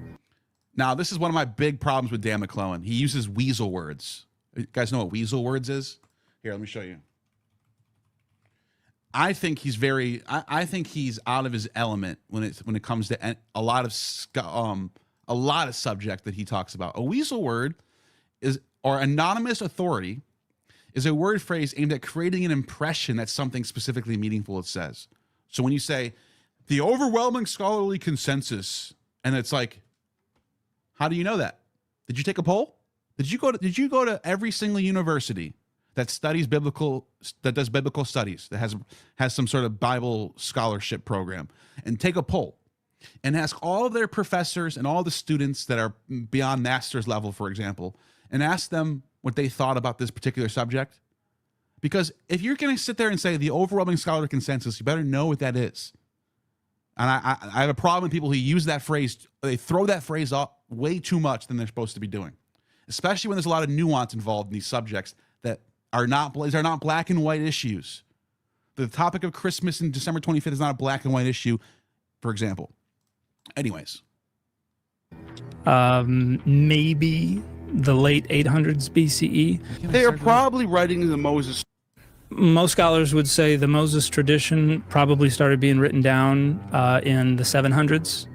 Now, this is one of my big problems with Dan McClellan. He uses weasel words. You guys know what weasel words is? Here, let me show you. I think he's I think he's out of his element when it comes to a lot of subject that he talks about. A weasel word or anonymous authority is a word phrase aimed at creating an impression that something specifically meaningful it says. So when you say the overwhelming scholarly consensus, and it's like, how do you know that? Did you take a poll? Did you go to every single university that does biblical studies, that has some sort of Bible scholarship program, and take a poll and ask all of their professors and all the students that are beyond master's level, for example, and ask them what they thought about this particular subject? Because if you're going to sit there and say the overwhelming scholarly consensus, you better know what that is. And I have a problem with people who use that phrase. They throw that phrase up way too much than they're supposed to be doing, especially when there's a lot of nuance involved in these subjects that are not black and white issues. The topic of Christmas and December 25th is not a black and white issue, for example. Anyways. Maybe the late 800s BCE. They are probably writing the Moses. Most scholars would say the Moses tradition probably started being written down in the 700s.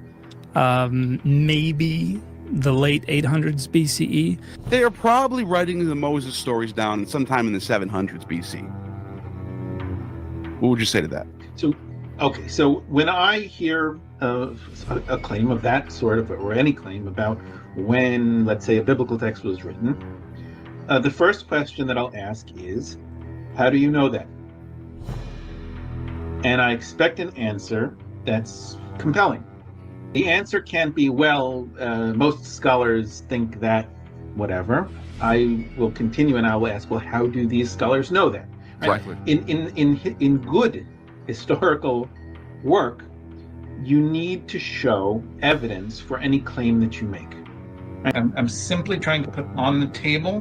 Maybe the late 800s BCE. They are probably writing the Moses stories down sometime in the 700s BC. What would you say to that? So when I hear a claim of that sort of, or any claim about when, let's say, a biblical text was written, the first question that I'll ask is, how do you know that? And I expect an answer that's compelling. The answer can't be, well, most scholars think that, whatever. I will continue and I will ask, well, how do these scholars know that? Right. In good historical work, you need to show evidence for any claim that you make. I'm simply trying to put on the table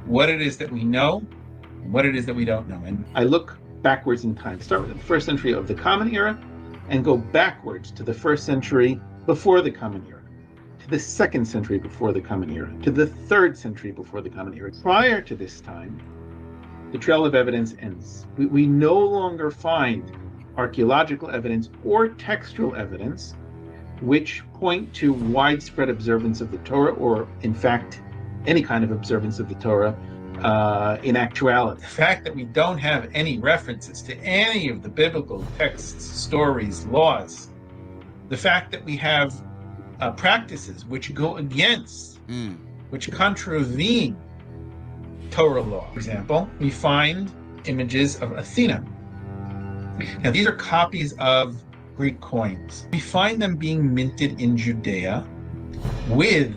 what it is that we know and what it is that we don't know. And I look backwards in time, start with the first century of the Common Era and go backwards to the first century before the Common Era, to the second century before the Common Era, to the third century before the Common Era. Prior to this time, the trail of evidence ends. We no longer find archaeological evidence or textual evidence which point to widespread observance of the Torah, or in fact, any kind of observance of the Torah in actuality. The fact that we don't have any references to any of the biblical texts, stories, laws, the fact that we have practices which go against, which contravene Torah law. For example, we find images of Athena. Now, these are copies of Greek coins. We find them being minted in Judea with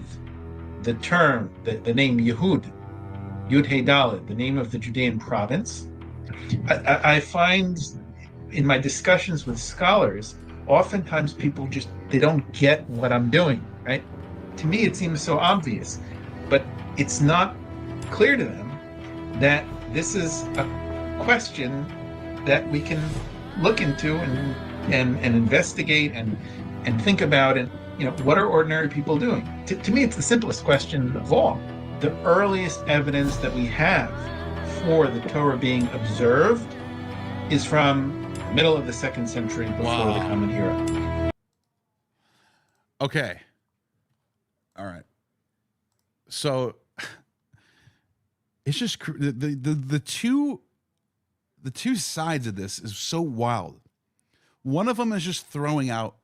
the term, the name Yehud, Yud Hey Daled, the name of the Judean province. I find in my discussions with scholars, oftentimes people they don't get what I'm doing, right? To me, it seems so obvious, but it's not clear to them that this is a question that we can look into and investigate and think about, and what are ordinary people doing? To me, it's the simplest question of all. The earliest evidence that we have for the Torah being observed is from the middle of the 2nd century before the Common Era. Okay. All right. So it's just the two sides of this is so wild. One of them is just throwing out,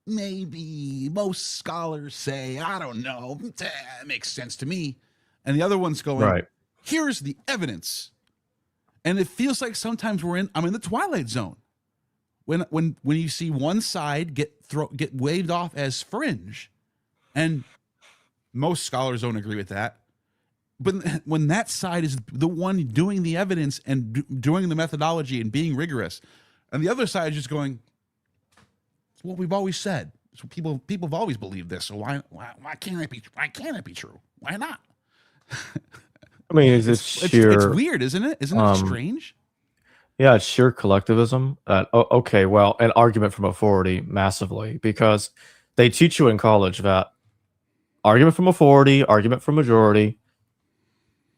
maybe most scholars say, I don't know, it makes sense to me. And the other one's going, Right. Here's the evidence. And it feels like sometimes I'm in the twilight zone. When you see one side get waved off as fringe, and most scholars don't agree with that. But when that side is the one doing the evidence and doing the methodology and being rigorous, and the other side is just going, it's what we've always said. So people have always believed this. So why can't it be? Why can't it be true? Why not? I mean, it's weird, isn't it? Isn't it strange? Yeah, it's sheer collectivism. Okay, well, an argument from authority massively, because they teach you in college that argument from authority, argument from majority,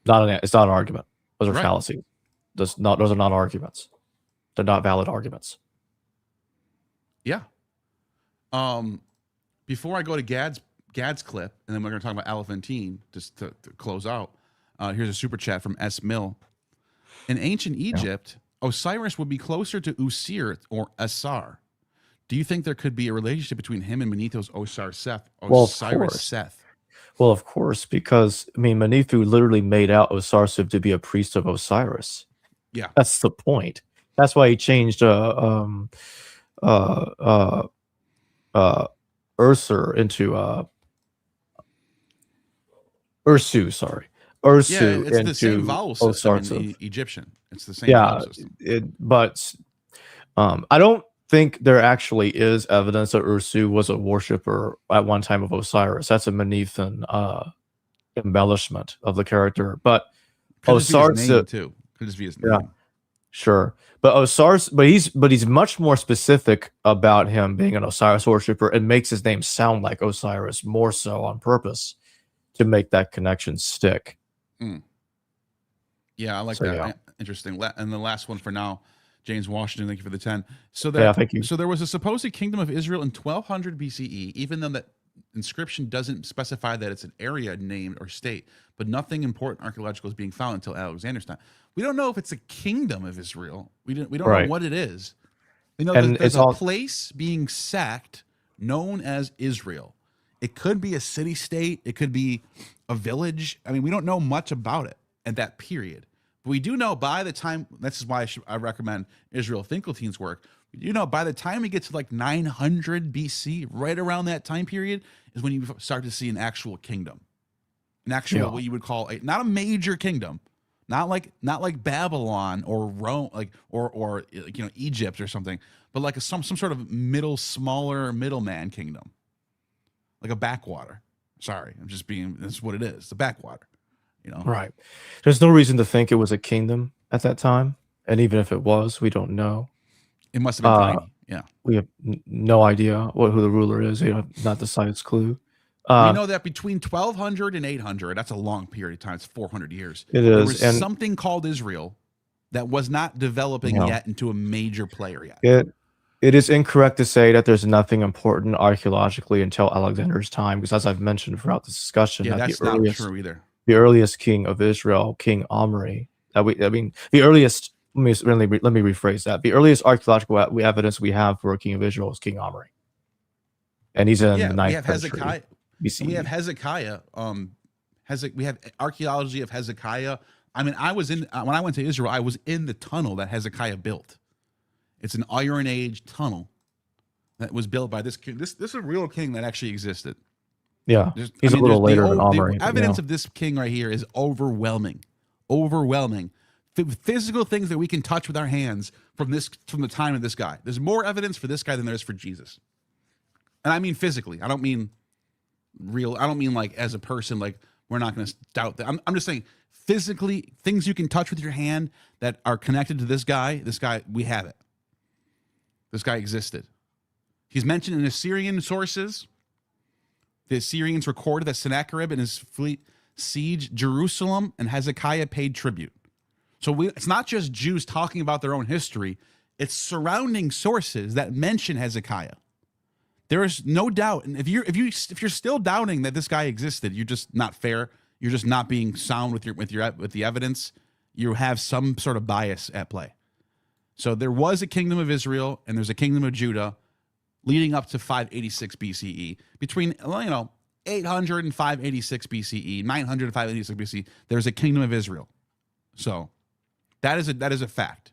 it's not an argument. Those are fallacies. Those are not arguments. They're not valid arguments. Yeah. Before I go to Gad's clip, and then we're going to talk about Elephantine just to close out. Here's a super chat from S. Mill. In ancient Egypt, Osiris would be closer to Usir or Asar. Do you think there could be a relationship between him and Manetho's Osiris-Seth? Well, of course, because Manetho literally made out Osiris to be a priest of Osiris. Yeah, that's the point. That's why he changed Ursur into Ursu. Sorry, Ursu. Yeah, it's into the same vowel system in the Egyptian. It's the same vowel system. But I don't think there actually is evidence that Ursu was a worshiper at one time of Osiris. That's a Manethan embellishment of the character. But Osiris too could just be his name. Yeah, sure. But Osiris, but he's much more specific about him being an Osiris worshiper and makes his name sound like Osiris more so on purpose to make that connection stick. Yeah, I like that. Yeah. Interesting. And the last one for now, James Washington, thank you for the 10. So thank you. So there was a supposed kingdom of Israel in 1200 BCE, even though that inscription doesn't specify that it's an area named or state, but nothing important archaeological is being found until Alexander's time. We don't know if it's a kingdom of Israel. We don't know what it is. We know there's a place being sacked known as Israel. It could be a city-state. It could be a village. I mean, we don't know much about it at that period. But we do know by the time, this is why I recommend Israel Finkelstein's work. You know, by the time we get to like 900 BC, right around that time period, is when you start to see an actual kingdom. An actual, what you would call, not a major kingdom. Not like Babylon or Rome, or Egypt or something, but like some sort of smaller middleman kingdom, like a backwater. Sorry, that's what it is. The backwater, Right. There's no reason to think it was a kingdom at that time, and even if it was, we don't know. It must have been tiny. Yeah, we have no idea who the ruler is. We have not the slightest clue. We know that between 1200 and 800, that's a long period of time. It's 400 years. It is. There was something called Israel that was not developing yet into a major player yet. It is incorrect to say that there's nothing important archaeologically until Alexander's time, because as I've mentioned throughout this discussion, that's not true either. the earliest king of Israel, King Omri. The earliest. Let me rephrase that. The earliest archaeological evidence we have for a king of Israel is King Omri, and he's in the 9th century BCE. We have Hezekiah. We have archaeology of Hezekiah. I mean, when I went to Israel, I was in the tunnel that Hezekiah built. It's an Iron Age tunnel that was built by this king. This is a real king that actually existed. Yeah, he's a little later than Omri. The evidence of this king right here is overwhelming. Physical things that we can touch with our hands from the time of this guy. There's more evidence for this guy than there is for Jesus. And I mean physically. I don't mean real. I don't mean like as a person, like we're not going to doubt that. I'm just saying physically, things you can touch with your hand that are connected to this guy, we have it. This guy existed. He's mentioned in Assyrian sources. The Assyrians recorded that Sennacherib and his fleet sieged Jerusalem, and Hezekiah paid tribute. So it's not just Jews talking about their own history. It's surrounding sources that mention Hezekiah. There is no doubt. And if you're still doubting that this guy existed, you're just not fair. You're just not being sound with the evidence. You have some sort of bias at play. So there was a kingdom of Israel and there's a kingdom of Judah leading up to 586 BCE. Between 800 and 586 BCE, 900 and 586 BCE, there's a kingdom of Israel. So that is a fact.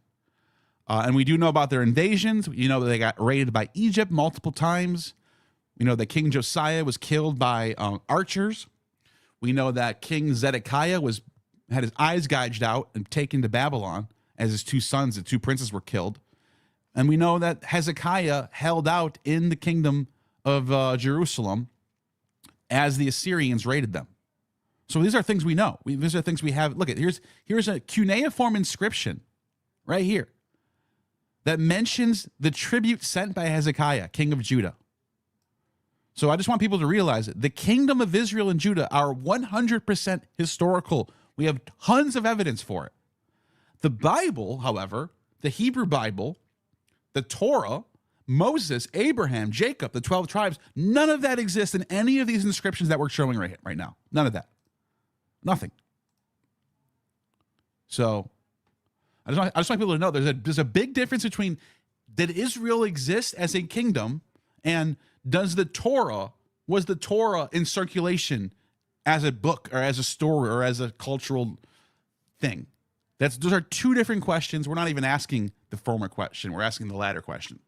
And we do know about their invasions. You know that they got raided by Egypt multiple times. We know that King Josiah was killed by archers. We know that King Zedekiah had his eyes gouged out and taken to Babylon as his two sons, the two princes, were killed. And we know that Hezekiah held out in the kingdom of Jerusalem as the Assyrians raided them. So these are things we know. These are things we have. Look, here's a cuneiform inscription right here that mentions the tribute sent by Hezekiah, king of Judah. So I just want people to realize it. The kingdom of Israel and Judah are 100% historical. We have tons of evidence for it. The Bible, however, the Hebrew Bible, the Torah, Moses, Abraham, Jacob, the 12 tribes, none of that exists in any of these inscriptions that we're showing right now. None of that. Nothing. So I just want people to know there's a big difference between did Israel exist as a kingdom and was the Torah in circulation as a book or as a story or as a cultural thing? Those are two different questions. We're not even asking the former question. We're asking the latter question.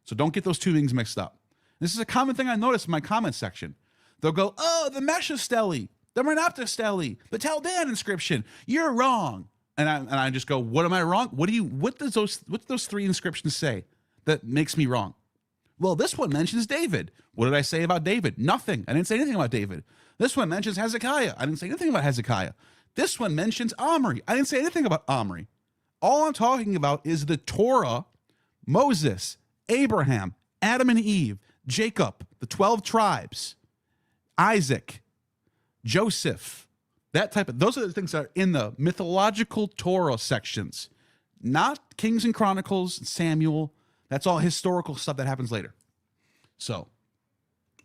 So don't get those two things mixed up. This is a common thing I noticed in my comment section. They'll go, oh, the Mesha stele, the Mernaptah stele, the Taldan inscription. You're wrong. And I just go, what am I wrong? What do those three inscriptions say that makes me wrong? Well, this one mentions David. What did I say about David? Nothing. I didn't say anything about David. This one mentions Hezekiah. I didn't say anything about Hezekiah. This one mentions Omri. I didn't say anything about Omri. All I'm talking about is the Torah, Moses, Abraham, Adam and Eve, Jacob, the 12 tribes, Isaac, Joseph, those are the things that are in the mythological Torah sections, not Kings and Chronicles, Samuel. That's all historical stuff that happens later. So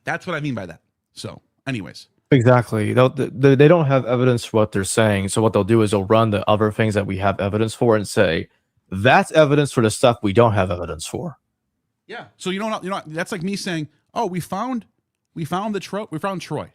that's what I mean by that. So anyways. Exactly. They don't have evidence for what they're saying. So what they'll do is they'll run the other things that we have evidence for and say, that's evidence for the stuff we don't have evidence for. Yeah. So you know, that's like me saying, oh, we found Troy.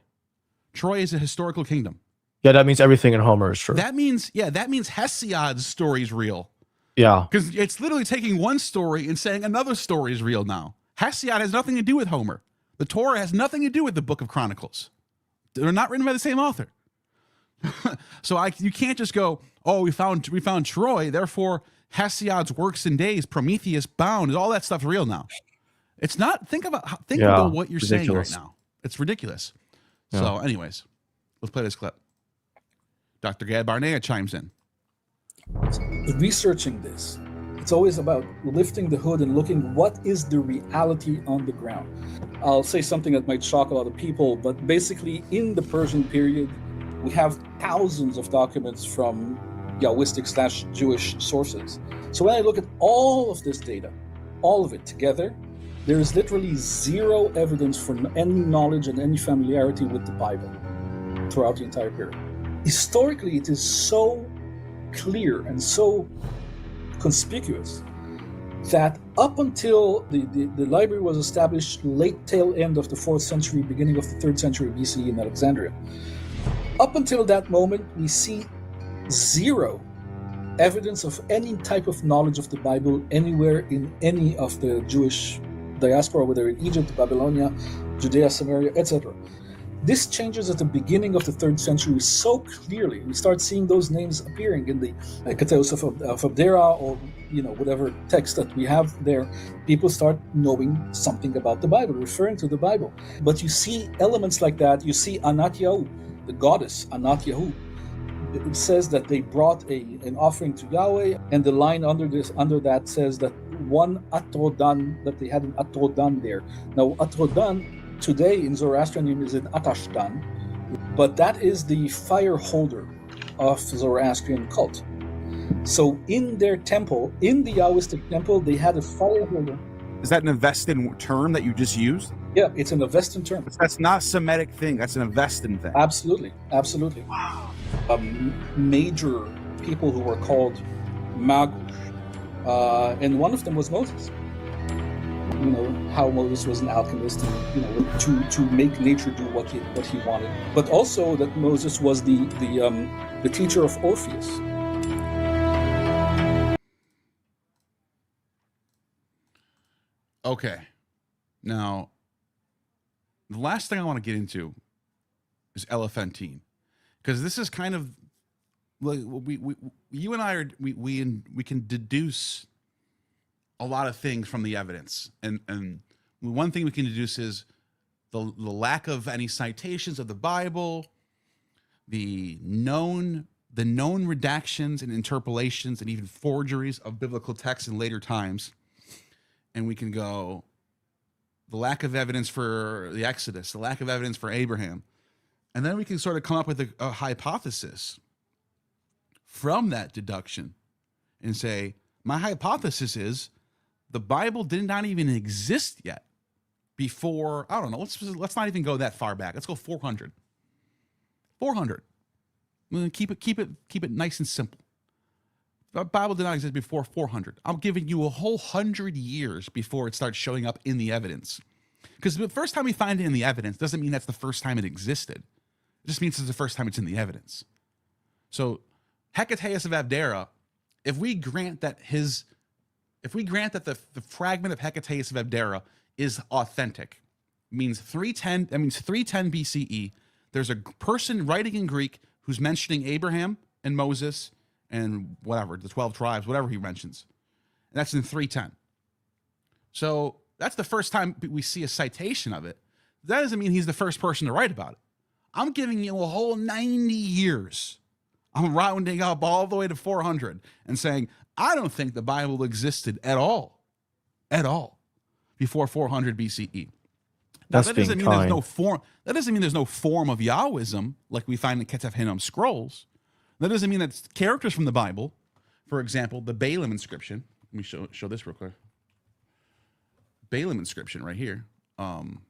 Troy is a historical kingdom. Yeah, that means everything in Homer is true. That means Hesiod's story is real. Yeah. Because it's literally taking one story and saying another story is real now. Hesiod has nothing to do with Homer. The Torah has nothing to do with the Book of Chronicles. They're not written by the same author. So you can't just go, oh, we found Troy, therefore Hesiod's works and days, Prometheus bound, all that stuff's real now. It's not. Think about what you're saying right now. It's ridiculous. Yeah. So anyways, let's play this clip. Dr. Gad Barnea chimes in. Researching this, it's always about lifting the hood and looking what is the reality on the ground. I'll say something that might shock a lot of people, but basically in the Persian period, we have thousands of documents from Yahwistic/Jewish sources. So when I look at all of this data, all of it together, there is literally zero evidence for any knowledge and any familiarity with the Bible throughout the entire period. historically it is so clear and so conspicuous that up until the library was established late tail end of the 4th century, beginning of the 3rd century BCE in Alexandria, up until that moment, we see zero evidence of any type of knowledge of the Bible anywhere in any of the Jewish diaspora, whether in Egypt, Babylonia, Judea, Samaria, etc. This changes at the beginning of the 3rd century so clearly. We start seeing those names appearing in the Keteos of Abdera, or whatever text that we have there. People start knowing something about the Bible, referring to the Bible. But you see elements like that. You see Anat Yahu, the goddess Anat Yahu. It says that they brought an offering to Yahweh, and the line under that says that one Atrodan, that they had an Atrodan there. Now Atrodan today in Zoroastrianism is an Atashdan, but that is the fire holder of Zoroastrian cult. So in their temple, in the Yahwistic temple, they had a fire holder. Is that an Avestan term that you just used? Yeah, it's an Avestan term. That's not a Semitic thing. That's an Avestan thing. Absolutely. Wow. Major people who were called Magush, and one of them was Moses. How Moses was an alchemist, and to make nature do what he wanted. But also that Moses was the teacher of Orpheus. Okay. Now, the last thing I want to get into is elephantine, because this is kind of like you and I are we can deduce a lot of things from the evidence, and one thing we can deduce is the lack of any citations of the Bible, the known redactions and interpolations and even forgeries of biblical texts in later times. And we can go the lack of evidence for the Exodus, the lack of evidence for Abraham. And then we can sort of come up with a hypothesis from that deduction and say, my hypothesis is the Bible did not even exist yet before, I don't know, let's not even go that far back. Let's go 400. 400. Keep it nice and simple. The Bible did not exist before 400. I'm giving you a whole 100 years before it starts showing up in the evidence. Because the first time we find it in the evidence doesn't mean that's the first time it existed. It just means it's the first time it's in the evidence. So Hecateus of Abdera, if we grant that the fragment of Hecateus of Abdera is authentic, means 310 BCE, there's a person writing in Greek who's mentioning Abraham and Moses and whatever, the 12 tribes, whatever he mentions. And that's in 310. So that's the first time we see a citation of it. That doesn't mean he's the first person to write about it. I'm giving you a whole 90 years. I'm rounding up all the way to 400 and saying, I don't think the Bible existed at all, before 400 BCE. Now, that doesn't mean there's no form. That doesn't mean there's no form of Yahwism like we find in Ketef Hinnom scrolls. That doesn't mean that characters from the Bible, for example, the Balaam inscription. Let me show this real quick. Balaam inscription right here. Balaam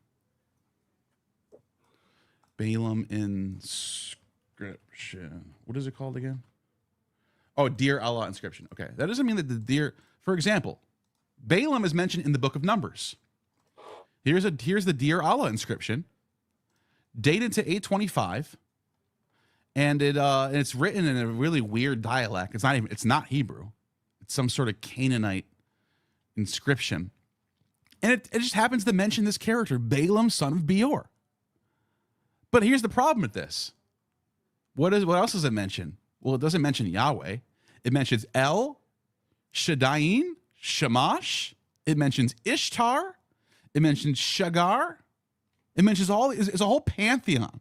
inscription. What is it called again? Oh, Dear Allah inscription. Okay, that doesn't mean that for example, Balaam is mentioned in the book of Numbers. Here's the Dear Allah inscription, dated to 825. And it's written in a really weird dialect. It's not Hebrew. It's some sort of Canaanite inscription. And it just happens to mention this character, Balaam, son of Beor. But here's the problem with this. What else does it mention? Well, it doesn't mention Yahweh. It mentions El, Shaddai, Shamash. It mentions Ishtar. It mentions Shagar. It mentions it's a whole pantheon.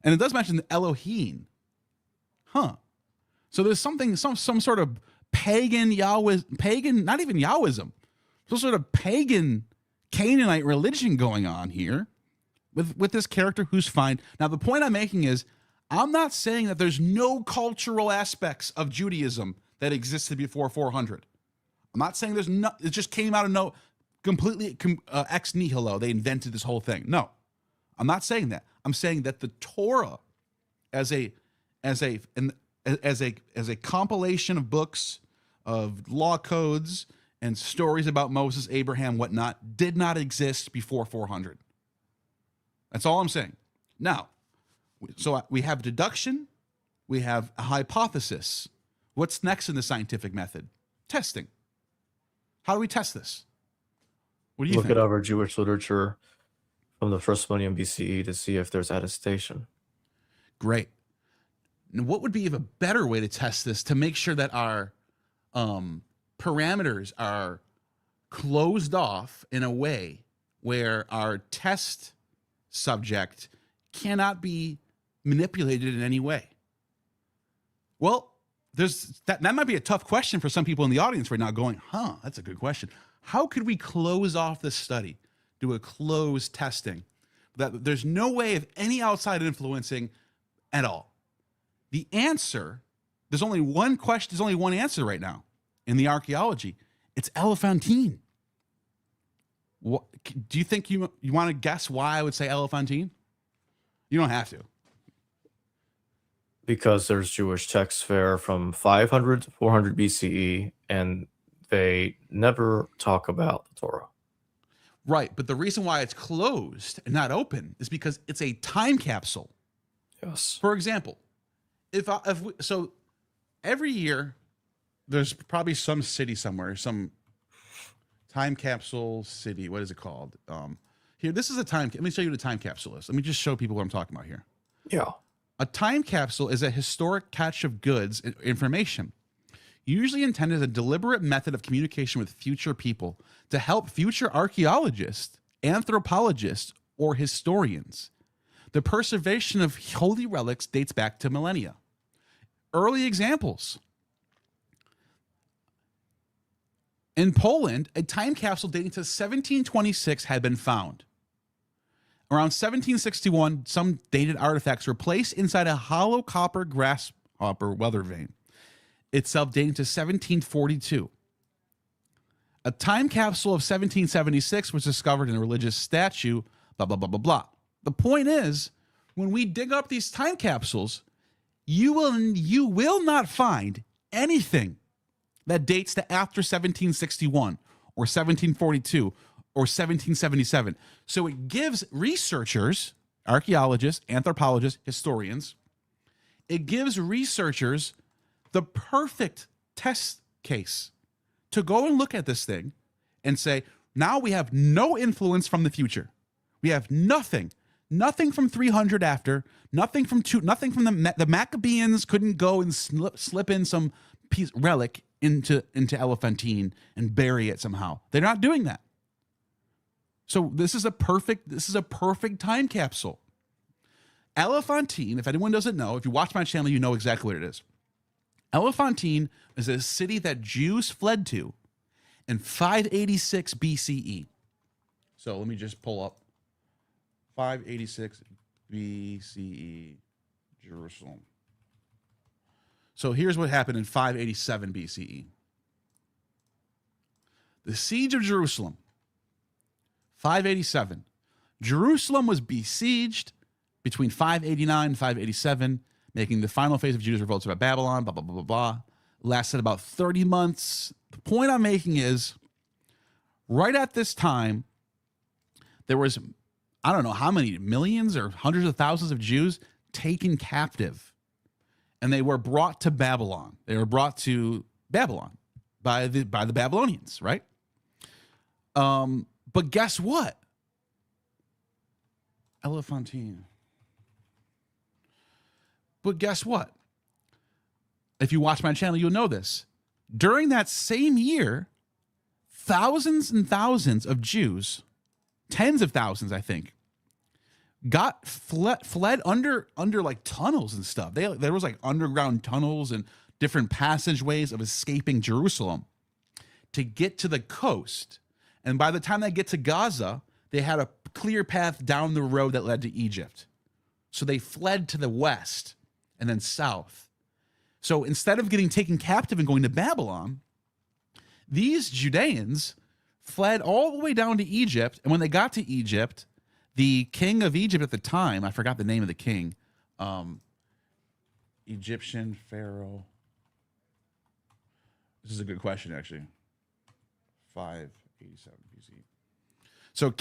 And it does mention the Elohim. So there's some sort of pagan not even Yahwism, some sort of pagan Canaanite religion going on here with this character who's fine. Now, the point I'm making is I'm not saying that there's no cultural aspects of Judaism that existed before 400. I'm not saying it just came out of completely ex nihilo. They invented this whole thing. No, I'm not saying that. I'm saying that the Torah as a as a compilation of books of law codes and stories about Moses, Abraham, whatnot, did not exist before 400. That's all I'm saying. Now, so we have deduction, we have a hypothesis. What's next in the scientific method? Testing. How do we test this? What do you Look think? at our Jewish literature from the first millennium BCE to see if there's attestation. Great. Now, what would be a better way to test this to make sure that our parameters are closed off in a way where our test subject cannot be manipulated in any way? Well, that might be a tough question for some people in the audience right now going, that's a good question. How could we close off this study, do a closed testing, that there's no way of any outside influencing at all? The answer, there's only one question, there's only one answer right now in the archaeology. It's Elephantine. What, do you think you want to guess why I would say Elephantine? You don't have to. Because there's Jewish texts there from 500 to 400 BCE, and they never talk about the Torah. Right, but the reason why it's closed and not open is because it's a time capsule. Yes. For example, so every year there's probably some city somewhere, some time capsule city. What is it called? Here, this is a time. Let me show you what a time capsule is. Let me just show people what I'm talking about here. Yeah. A time capsule is a historic cache of goods and information, usually intended as a deliberate method of communication with future people to help future archaeologists, anthropologists, or historians. The preservation of holy relics dates back to millennia. Early examples. In Poland, a time capsule dating to 1726 had been found. Around 1761, some dated artifacts were placed inside a hollow copper grasshopper weather vane, itself dating to 1742. A time capsule of 1776 was discovered in a religious statue, blah, blah, blah, blah, blah. The point is, when we dig up these time capsules, you will not find anything that dates to after 1761 or 1742 or 1777. So it gives researchers, archaeologists, anthropologists, historians, it gives researchers the perfect test case to go and look at this thing and say, now we have no influence from the future. We have nothing from 300 after, nothing from the Maccabeans couldn't go and slip in some relic into Elephantine and bury it somehow. They're not doing that. So this is a perfect time capsule. Elephantine, if anyone doesn't know, if you watch my channel, you know exactly what it is. Elephantine is a city that Jews fled to in 586 BCE. So let me just pull up 586 BCE, Jerusalem. So here's what happened in 587 BCE. The siege of Jerusalem, 587. Jerusalem was besieged between 589 and 587, making the final phase of Judah's revolt about Babylon, blah, blah, blah, blah, blah. Lasted about 30 months. The point I'm making is, right at this time, there was, I don't know how many, millions or hundreds of thousands of Jews taken captive. And they were brought to Babylon. They were brought to Babylon by the Babylonians, right? But guess what? Elephantine. But guess what? If you watch my channel, you'll know this. During that same year, thousands and thousands of Jews, tens of thousands, I think, fled under like tunnels and stuff. There was like underground tunnels and different passageways of escaping Jerusalem to get to the coast. And by the time they get to Gaza, they had a clear path down the road that led to Egypt. So they fled to the west and then south. So instead of getting taken captive and going to Babylon, these Judeans fled all the way down to Egypt. And when they got to Egypt, the king of Egypt at the time, I forgot the name of the king. Egyptian pharaoh? This is a good question, actually. 587 BC. So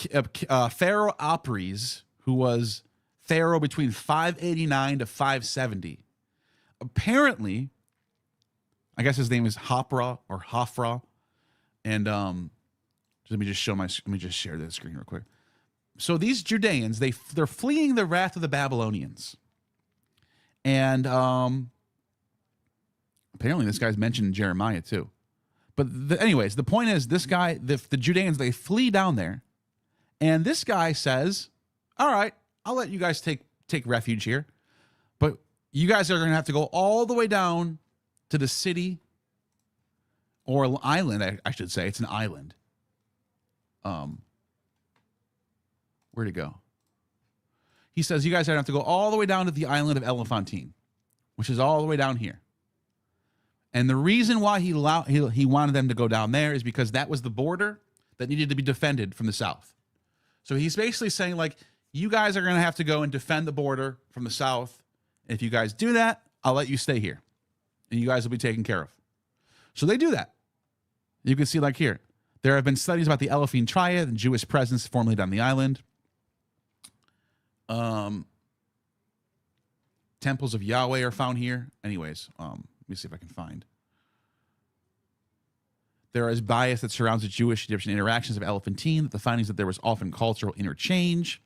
Pharaoh Apries, who was pharaoh between 589 to 570, apparently, I guess his name is Hopra or Hafra, and let me just share the screen real quick. So these Judeans, they're fleeing the wrath of the Babylonians, and apparently this guy's mentioned in Jeremiah too. But anyways, the point is, this guy, the Judeans, they flee down there, and this guy says, "All right, I'll let you guys take refuge here, but you guys are going to have to go all the way down to the city or island. I should say it's an island. Where'd it go? He says you guys are going to have to go all the way down to the island of Elephantine, which is all the way down here. And the reason why he wanted them to go down there is because that was the border that needed to be defended from the south. So he's basically saying, like, you guys are going to have to go and defend the border from the south. And if you guys do that, I'll let you stay here, and you guys will be taken care of. So they do that. You can see, like here, there have been studies about the Elephine Triad and Jewish presence formerly on the island. Temples of Yahweh are found here. Anyways, let me see if I can find. There is bias that surrounds the Jewish-Egyptian interactions of Elephantine, the findings that there was often cultural interchange.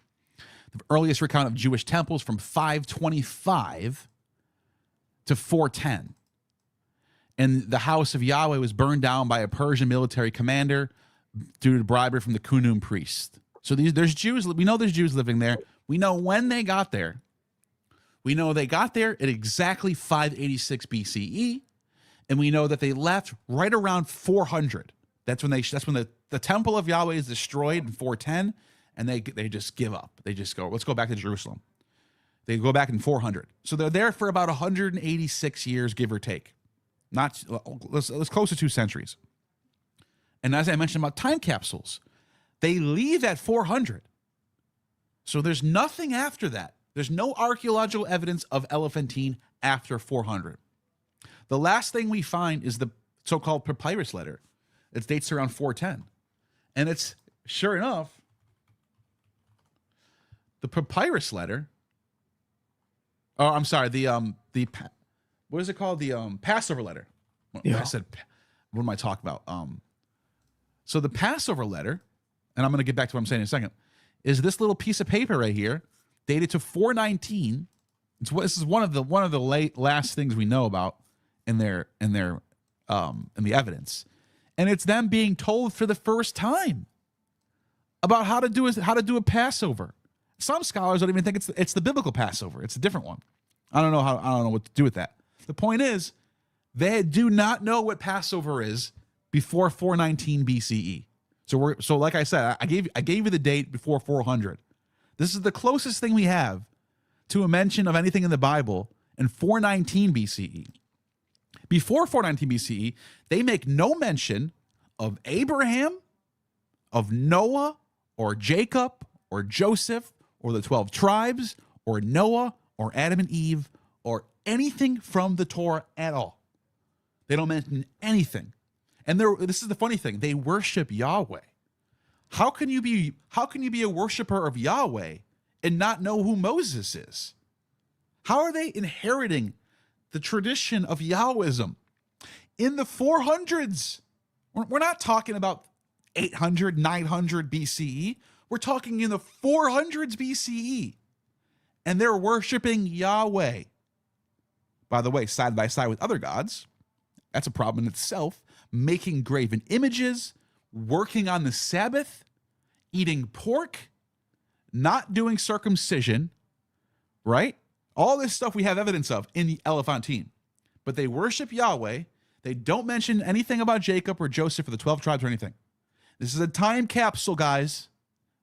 The earliest recount of Jewish temples from 525 to 410. And the house of Yahweh was burned down by a Persian military commander due to bribery from the Cooney priest. So there's Jews. We know there's Jews living there. We know when they got there. We know they got there at exactly 586 BCE, and we know that they left right around 400. That's when the temple of Yahweh is destroyed in 410, and they just give up. They just go, let's go back to Jerusalem. They go back in 400. So they're there for about 186 years, give or take. Let's close to 2 centuries. And as I mentioned about time capsules, they leave at 400. So there's nothing after that. There's no archaeological evidence of Elephantine after 400. The last thing we find is the so-called papyrus letter. It dates around 410. And it's, sure enough, the papyrus letter. Oh, I'm sorry. What is it called? The Passover letter. Yeah. I said, what am I talking about? So the Passover letter, and I'm going to get back to what I'm saying in a second, is this little piece of paper right here, dated to 419. This is one of the last things we know about in the evidence, and it's them being told for the first time about how to do a Passover. Some scholars don't even think it's the biblical Passover. It's a different one. I don't know what to do with that. The point is, they do not know what Passover is before 419 BCE. So like I said, I gave you the date before 400. This is the closest thing we have to a mention of anything in the Bible in 419 BCE. Before 419 BCE, they make no mention of Abraham, of Noah, or Jacob, or Joseph, or the 12 tribes, or Noah, or Adam and Eve, or anything from the Torah at all. They don't mention anything. And this is the funny thing. They worship Yahweh. How can you be a worshiper of Yahweh and not know who Moses is? How are they inheriting the tradition of Yahwism in the 400s? We're not talking about 800, 900 BCE. We're talking in the 400s BCE. And they're worshiping Yahweh. By the way, side by side with other gods. That's a problem in itself. Making graven images, working on the Sabbath, eating pork, not doing circumcision, right? All this stuff we have evidence of in the Elephantine. But they worship Yahweh. They don't mention anything about Jacob or Joseph or the 12 tribes or anything. This is a time capsule, guys.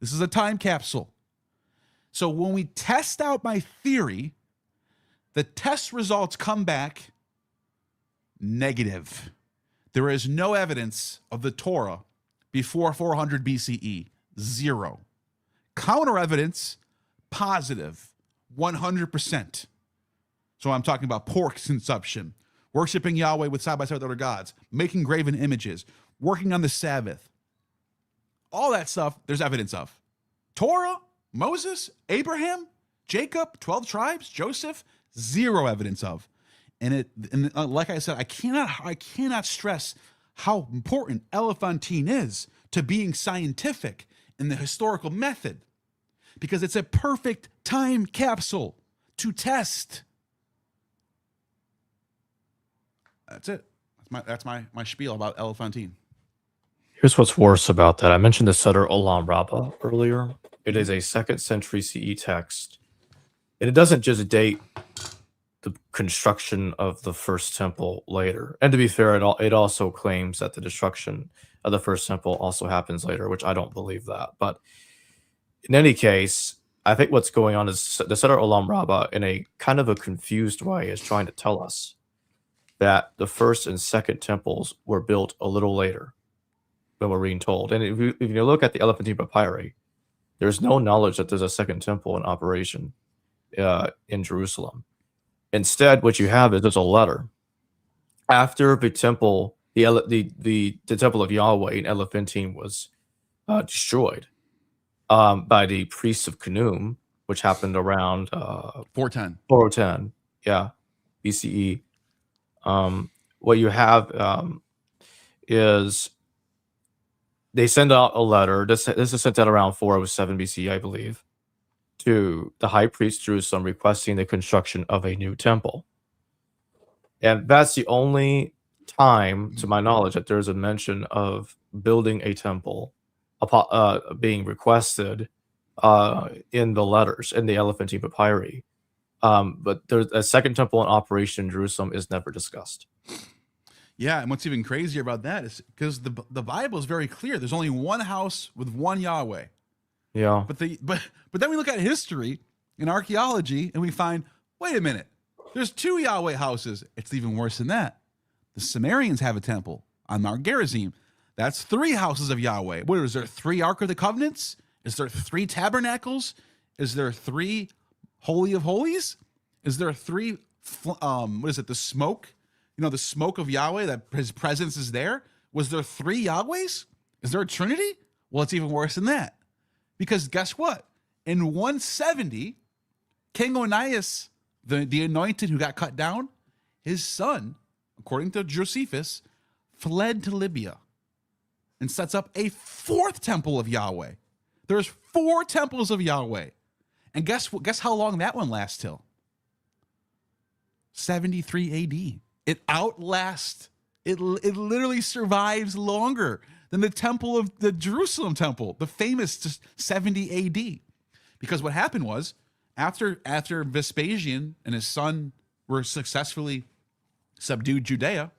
This is a time capsule. So when we test out my theory, the test results come back negative. There is no evidence of the Torah before 400 BCE. 0. Counter evidence, positive, 100%. So I'm talking about pork consumption, worshiping Yahweh with side by side with other gods, making graven images, working on the Sabbath. All that stuff, there's evidence of. Torah, Moses, Abraham, Jacob, 12 tribes, Joseph, zero evidence of. And like I said, I cannot stress how important Elephantine is to being scientific in the historical method, because it's a perfect time capsule to test. That's it. That's my spiel about Elephantine. Here's what's worse about that. I mentioned the Seder Olam Rabbah earlier. It is a 2nd century CE text. And it doesn't just date the construction of the first temple later. And to be fair, it also claims that the destruction of the first temple also happens later, which I don't believe that. But in any case, I think what's going on is the Seder Olam Rabbah, in a kind of a confused way, is trying to tell us that the first and second temples were built a little later than we're being told. And if you look at the Elephantine papyri, there's no knowledge that there's a second temple in operation in Jerusalem. Instead, what you have is there's a letter after the temple, the temple of Yahweh in Elephantine was destroyed by the priests of Cooney, which happened around 410, yeah, BCE. What you have is they send out a letter. This is sent out around 407 BCE, I believe, to the high priest Jerusalem, requesting the construction of a new temple. And that's the only time, to my knowledge, that there's a mention of building a temple being requested in the letters, in the Elephantine papyri. But there's a second temple in operation in Jerusalem is never discussed. Yeah, and what's even crazier about that is because the Bible is very clear. There's only one house with one Yahweh. Yeah. But then we look at history and archaeology and we find, wait a minute, there's 2 Yahweh houses. It's even worse than that. The Sumerians have a temple on Mount Gerizim. That's 3 houses of Yahweh. What is there? 3 Ark of the Covenants? Is there 3 tabernacles? Is there 3 Holy of Holies? Is there 3 what is it, the smoke? You know, the smoke of Yahweh, that his presence is there. Was there 3 Yahwehs? Is there a Trinity? Well, it's even worse than that. Because guess what? In 170, King Onias, the anointed who got cut down, his son, according to Josephus, fled to Libya and sets up a 4th temple of Yahweh. There's 4 temples of Yahweh. And guess how long that one lasts till? 73 AD. It outlasts, it literally survives longer than the temple of the Jerusalem temple, the famous 70 AD. Because what happened was, after Vespasian and his son were successfully subdued Judea,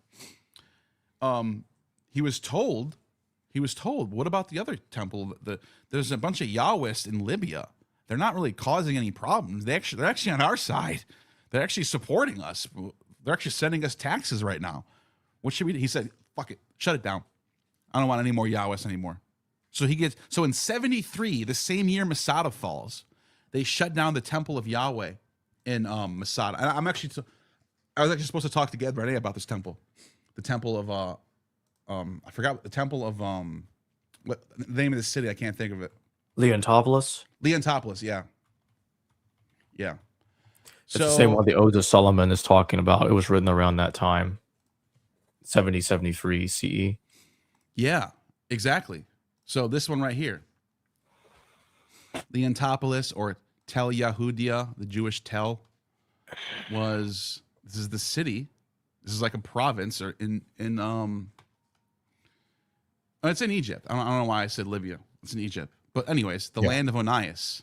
he was told, what about the other temple? There's a bunch of Yahwists in Libya. They're not really causing any problems. They're actually on our side. They're actually supporting us. They're actually sending us taxes right now. What should we do? He said, fuck it, shut it down. I don't want any more Yahwists anymore. So in 73, the same year Masada falls, they shut down the temple of Yahweh in Masada. And I was actually supposed to talk to Ged Barnea about this temple. The temple of I forgot the temple of what the name of the city, I can't think of it. Leontopolis, yeah. Yeah. It's the same one the Odes of Solomon is talking about. It was written around that time, 73 CE. Yeah, exactly. So this one right here, Leontopolis, or Tel Yehudia, the Jewish Tel, this is the city. This is like a province, or it's in Egypt. I don't know why I said Libya. It's in Egypt. But anyways, the land of Onias,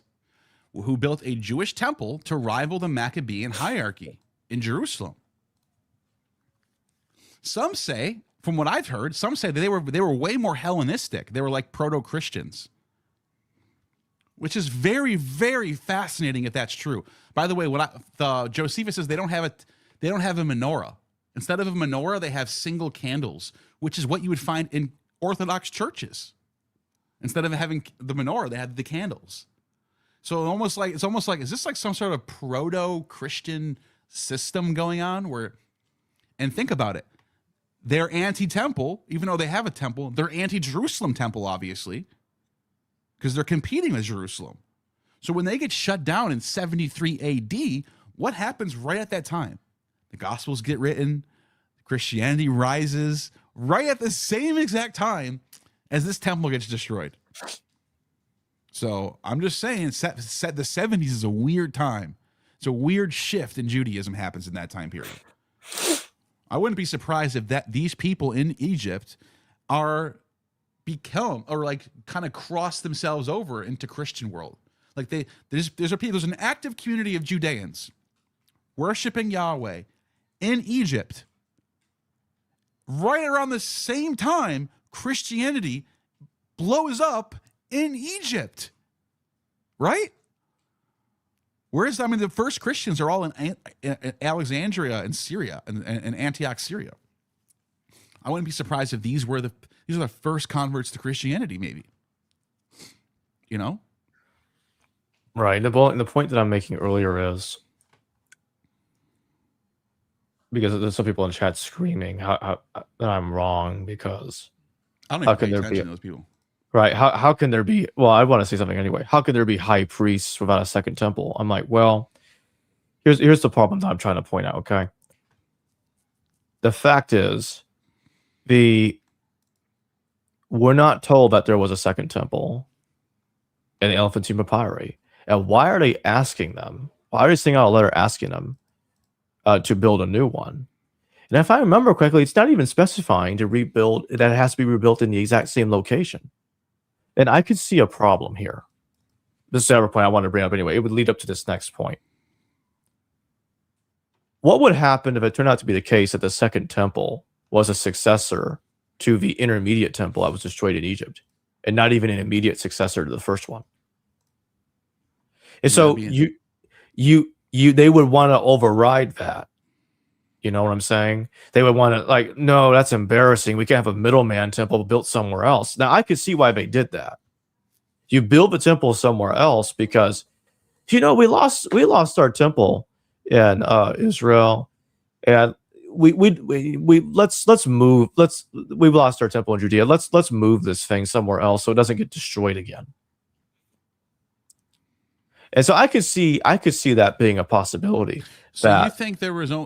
who built a Jewish temple to rival the Maccabean hierarchy in Jerusalem. Some say, from what I've heard, some say that they were way more Hellenistic. They were like proto-Christians, which is very, very fascinating if that's true. By the way, Josephus says they don't have a menorah. Instead of a menorah, they have single candles, which is what you would find in Orthodox churches. Instead of having the menorah, they have the candles. So it's almost like, is this like some sort of proto-Christian system going on where, and think about it, they're anti-temple, even though they have a temple. They're anti-Jerusalem temple, obviously, because they're competing with Jerusalem. So when they get shut down in 73 AD, what happens right at that time? The Gospels get written, Christianity rises right at the same exact time as this temple gets destroyed. So I'm just saying, set the 70s is a weird time. It's a weird shift in Judaism happens in that time period. I wouldn't be surprised if these people in Egypt become like kind of cross themselves over into Christian world. Like there's an active community of Judeans worshiping Yahweh in Egypt. Right around the same time, Christianity blows up in Egypt. Right? Whereas, I mean, the first Christians are all in Alexandria and Syria and Antioch, Syria. I wouldn't be surprised if these are the first converts to Christianity, maybe. You know? Right. The point that I'm making earlier is, because there's some people in chat screaming how that I'm wrong, because I don't even pay attention to those people. Right. How can there be, well, I want to say something anyway. How can there be high priests without a second temple? I'm like, well, here's the problem that I'm trying to point out, okay? The fact is, we're not told that there was a second temple in the Elephantine Papyri. And why are they asking them? Why are they sending out a letter asking them to build a new one? And if I remember correctly, it's not even specifying to rebuild, that it has to be rebuilt in the exact same location. And I could see a problem here. This is another point I wanted to bring up anyway. It would lead up to this next point. What would happen if it turned out to be the case that the second temple was a successor to the intermediate temple that was destroyed in Egypt, and not even an immediate successor to the first one? And so they would want to override that. You know what I'm saying? They would want to, like, no, that's embarrassing. We can't have a middleman temple built somewhere else. Now, I could see why they did that. You build the temple somewhere else because, we lost our temple in Israel, and we've lost our temple in Judea. Let's move this thing somewhere else so it doesn't get destroyed again. And so I could see that being a possibility. So you think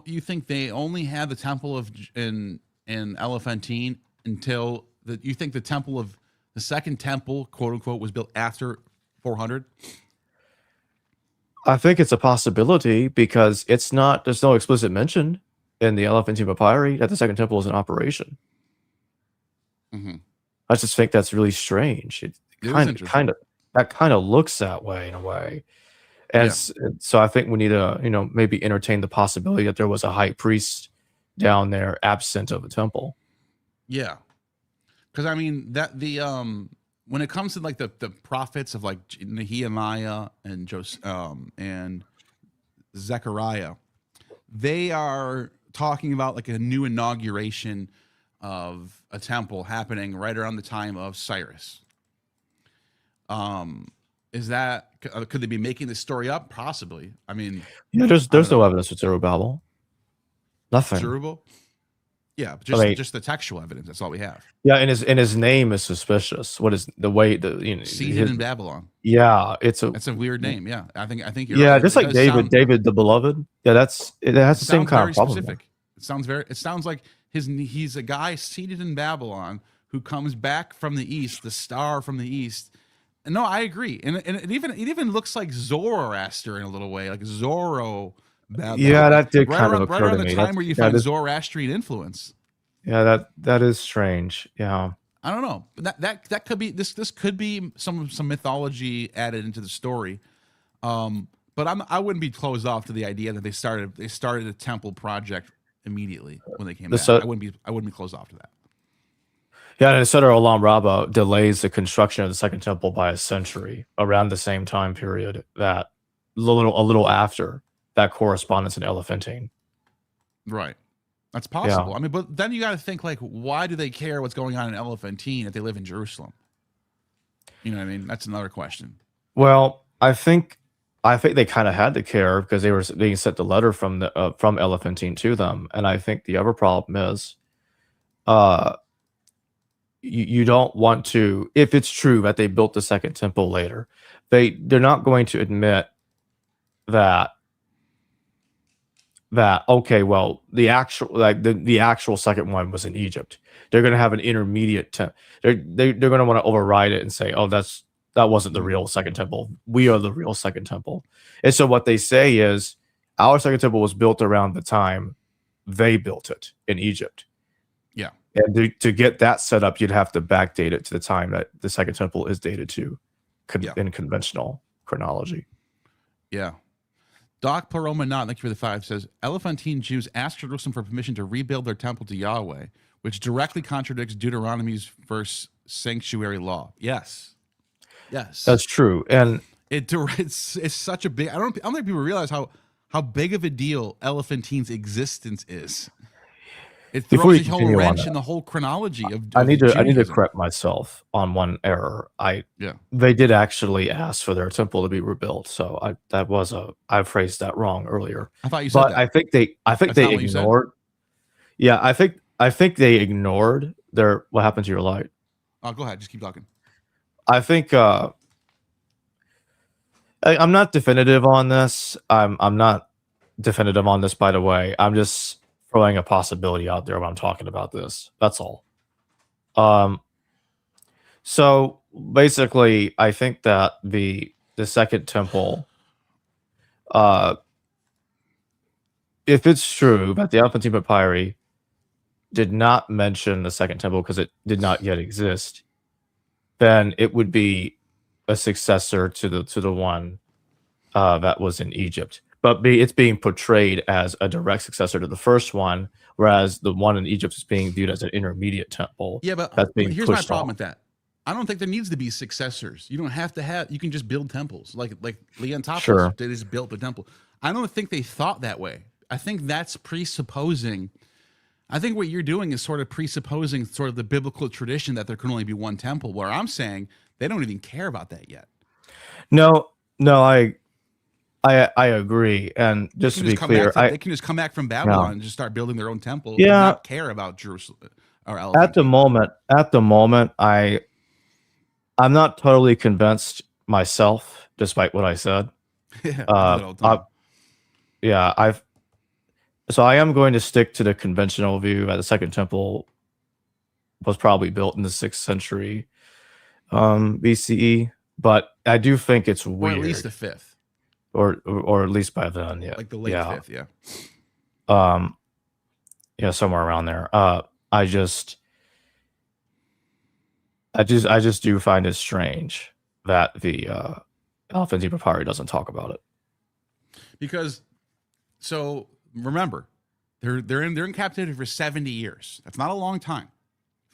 you think they only had the temple in Elephantine until you think the temple of the second temple, quote unquote, was built after 400? I think it's a possibility because there's no explicit mention in the Elephantine Papyri that the second temple is in operation. Mm-hmm. I just think that's really strange. It kind of looks that way in a way. And so I think we need to, maybe entertain the possibility that there was a high priest down there absent of a temple. Yeah. Because I mean when it comes to like the prophets of like Nehemiah and Zechariah, they are talking about like a new inauguration of a temple happening right around the time of Cyrus. Could they be making this story up? Possibly. I mean, there's no evidence for Zerubbabel. Nothing. Zerubbabel? Yeah, but just the textual evidence. That's all we have. Yeah, and his name is suspicious. What is the way seated in Babylon? Yeah, that's a weird name. Yeah, I think you're yeah, right. Just like David the Beloved. Yeah, it has the same kind of problem. Specific. It sounds like he's a guy seated in Babylon who comes back from the east, the star from the east. No, I agree, and it even looks like Zoroaster in a little way, like Zorro. Yeah, that did kind of occur to me. Right around the time where you find Zoroastrian influence. Yeah, that is strange. Yeah, I don't know, but that could be this could be some mythology added into the story. But I wouldn't be closed off to the idea that they started a temple project immediately when they came back. I wouldn't be closed off to that. Yeah, and Seder Olam Rabbah delays the construction of the second temple by a century, around the same time period that a little after that correspondence in Elephantine. Right. That's possible. Yeah. I mean, but then you got to think, like, why do they care what's going on in Elephantine if they live in Jerusalem? You know what I mean? That's another question. Well, I think I think they kind of had to care because they were being sent the letter from the from Elephantine to them. And I think the other problem is, uh, you don't want to, if it's true that they built the second temple later, they're not going to admit that okay, well, the actual the actual second one was in Egypt. They're going to have an intermediate they're going to want to override it and say, oh, that wasn't the real second temple. We are the real second temple. And so what they say is our second temple was built around the time they built it in Egypt. Yeah. And to get that set up, you'd have to backdate it to the time that the second temple is dated to in conventional chronology. Yeah. Doc Paromanot, thank you for the 5, says Elephantine Jews asked Jerusalem for permission to rebuild their temple to Yahweh, which directly contradicts Deuteronomy's verse sanctuary law. Yes. Yes. That's true. And it's such a big, I don't think people realize how big of a deal Elephantine's existence is. It throws a whole wrench in the whole chronology of I need to Judaism. correct myself on one error. They did actually ask for their temple to be rebuilt. So I phrased that wrong earlier. I thought you said that. I think they ignored. Yeah, I think they ignored what happened to your light. Oh, go ahead. Just keep talking. I think I'm not definitive on this. I'm not definitive on this, by the way. I'm just throwing a possibility out there when I'm talking about this. That's all. So basically, I think that the second temple, if it's true that the Elephantine Papyri did not mention the second temple because it did not yet exist, then it would be a successor to the one that was in Egypt. But it's being portrayed as a direct successor to the first one, whereas the one in Egypt is being viewed as an intermediate temple. Yeah, but here's my problem with that. I don't think there needs to be successors. You don't have to have. You can just build temples like Leontopolis. They just built the temple. I don't think they thought that way. I think that's presupposing. I think what you're doing is sort of presupposing sort of the biblical tradition that there can only be one temple. Where I'm saying they don't even care about that yet. No, I agree, and just to be clear, they can just come back from Babylon and just start building their own temple. Yeah, and not care about Jerusalem or Elephantine. At the moment, I'm not totally convinced myself, despite what I said. So I am going to stick to the conventional view that the second temple was probably built in the 6th century BCE, but I do think it's weird, or at least the 5th. Or at least by then, yeah. Like the late 5th, yeah. Somewhere around there. I just do find it strange that the Elephantine Papyri doesn't talk about it. Because, so remember, they're in captivity for 70 years. That's not a long time.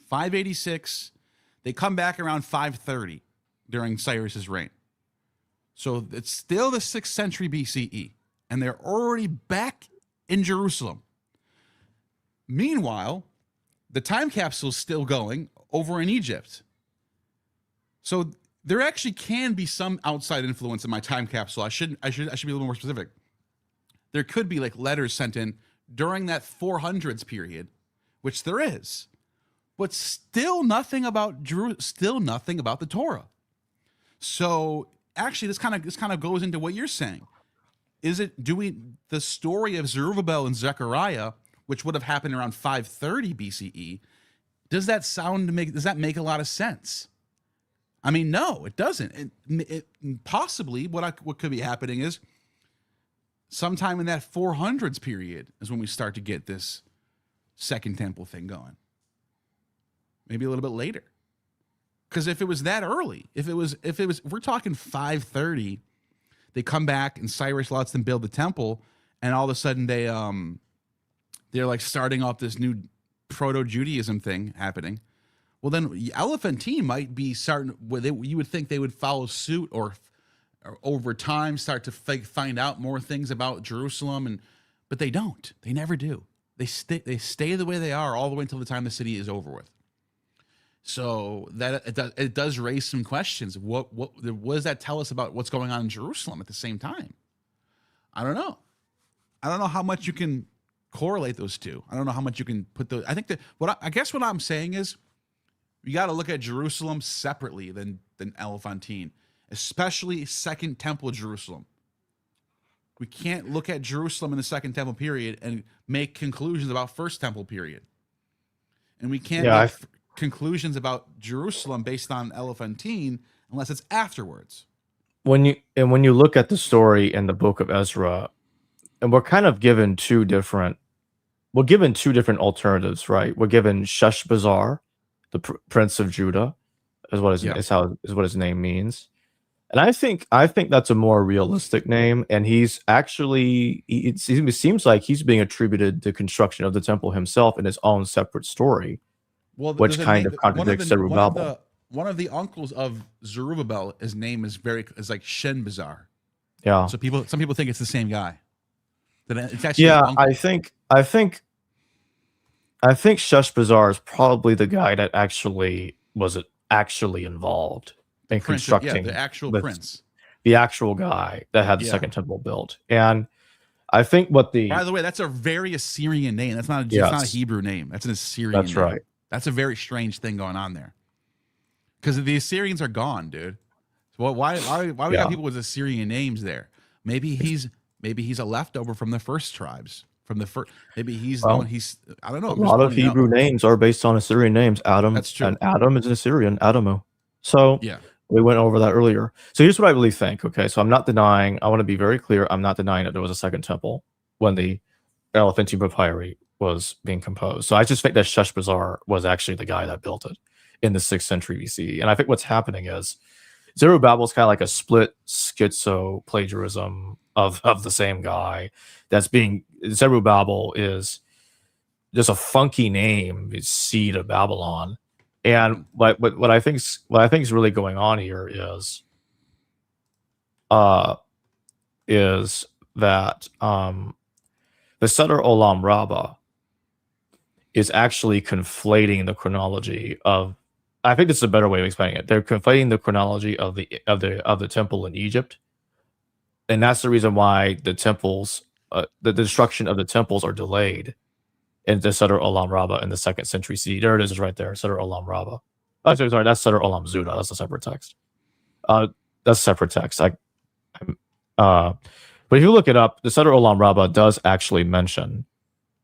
586, they come back around 530 during Cyrus's reign. So it's still the 6th century BCE, and they're already back in Jerusalem. Meanwhile, the time capsule is still going over in Egypt. So there actually can be some outside influence in my time capsule. I should be a little more specific. There could be like letters sent in during that 400s period, which there is, but still nothing about the Torah. So actually, this kind of goes into what you're saying. Is it the story of Zerubbabel and Zechariah, which would have happened around 530 BCE? Does that make a lot of sense? I mean, no, it doesn't. Possibly what could be happening is sometime in that 400s period is when we start to get this second temple thing going. Maybe a little bit later. Because if it was that early, if we're talking 530, they come back and Cyrus lets them build the temple, and all of a sudden they're like starting off this new proto-Judaism thing happening. Well, then Elephantine might be starting. You would think they would follow suit, or over time start to find out more things about Jerusalem, but they don't. They never do. They stay the way they are all the way until the time the city is over with. So that it does raise some questions. What does that tell us about what's going on in Jerusalem at the same time? I don't know. I don't know how much you can correlate those two. I don't know how much you can put those. I think that what I'm saying is you got to look at Jerusalem separately than Elephantine, especially Second Temple Jerusalem. We can't look at Jerusalem in the Second Temple period and make conclusions about First Temple period. And we can't make conclusions about Jerusalem based on Elephantine unless it's afterwards. When you look at the story in the book of Ezra, and we're kind of given two different alternatives, right? We're given Sheshbazzar, the prince of Judah, is what his name means. And I think that's a more realistic name, and he's actually it seems like he's being attributed the construction of the temple himself in his own separate story, which kind of contradicts Zerubbabel. One of the uncles of Zerubbabel, his name is like Shenbazzar. Yeah. So some people think it's the same guy. It's actually I think Sheshbazzar is probably the guy that actually was involved in constructing the actual prince, the actual guy that had the Second Temple built. And I think by the way, that's a very Assyrian name. That's not not a Hebrew name. That's an Assyrian. That's name. right. That's a very strange thing going on there. Because the Assyrians are gone, dude. So why we got people with Assyrian names there? Maybe he's a leftover from the first tribes. Maybe he's I don't know. A lot of Hebrew names are based on Assyrian names. Adam. That's true. And Adam is an Assyrian. Adamu. So yeah, we went over that earlier. So here's what I really think. Okay, so I'm not denying. I want to be very clear. I'm not denying that there was a Second Temple when the Elephantine Papyri was being composed. So I just think that Sheshbazzar was actually the guy that built it in the 6th century BCE. And I think what's happening is Zerubbabel is kind of like a split schizo plagiarism of the same guy. Zerubbabel is just a funky name. It's seed of Babylon. And what I think is really going on here is that the Seder Olam Rabbah is actually conflating the chronology of. I think this is a better way of explaining it. They're conflating the chronology of the temple in Egypt, and that's the reason why the temples, the destruction of the temples, are delayed in the Seder Olam Rabbah in the 2nd century CE. There it is, right there, Seder Olam Rabbah. Oh, sorry, that's Seder Olam Zuda. That's a separate text. That's a separate text. But if you look it up, the Seder Olam Rabbah does actually mention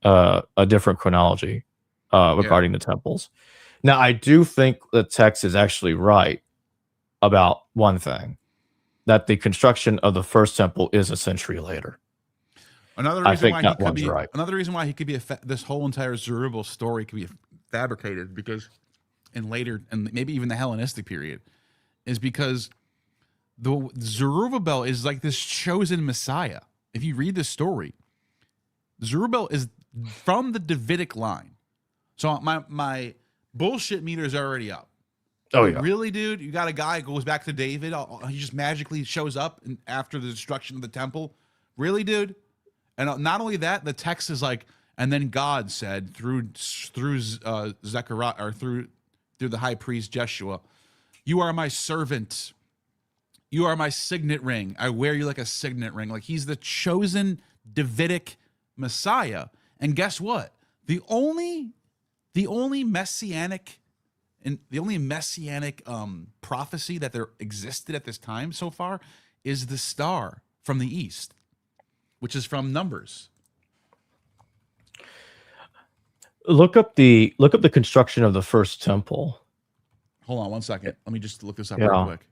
a different chronology regarding the temples. Now, I do think the text is actually right about one thing, that the construction of the first temple is a century later. Another reason why he could be this whole entire Zerubbabel story could be fabricated because in later and maybe even the Hellenistic period is because the Zerubbabel is like this chosen Messiah. If you read this story, Zerubbabel is from the Davidic line. So my bullshit meter is already up. Oh yeah, really, dude? You got a guy who goes back to David. He just magically shows up after the destruction of the temple. Really, dude? And not only that, the text is like, and then God said through Zechariah or through the high priest Jeshua, "You are my servant. You are my signet ring. I wear you like a signet ring." Like he's the chosen Davidic Messiah. And guess what? The only messianic prophecy that there existed at this time so far is the star from the east, which is from Numbers. Look up the construction of the first temple. Hold on 1 second. Let me just look this up real quick.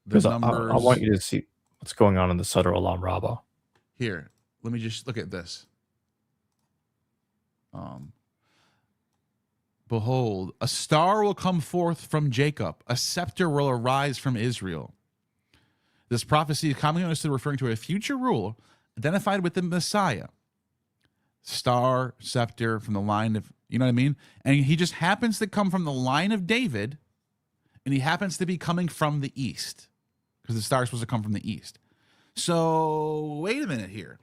Because I want you to see what's going on in the Seder Olam Rabbah. Here, let me just look at this. Behold, a star will come forth from Jacob, a scepter will arise from Israel. This prophecy is commonly understood referring to a future rule identified with the Messiah. Star, scepter, from the line of, you know what I mean? And he just happens to come from the line of David, and he happens to be coming from the east, because the star is supposed to come from the east. So, wait a minute here.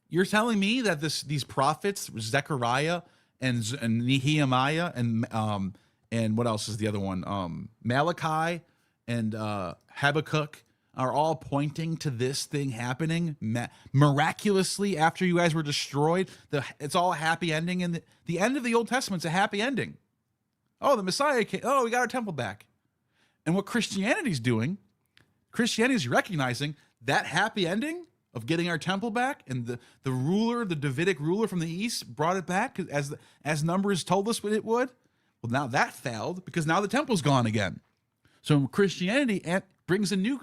You're telling me that these prophets, Zechariah and Nehemiah and what else is the other one? Malachi and Habakkuk are all pointing to this thing happening miraculously after you guys were destroyed. It's all a happy ending, and the end of the Old Testament's a happy ending. Oh, the Messiah came. Oh, we got our temple back. And what Christianity's doing, Christianity's recognizing that happy ending of getting our temple back, and the Davidic ruler from the east brought it back as Numbers told us it would. Well, now that failed because now the temple's gone again. So Christianity brings a new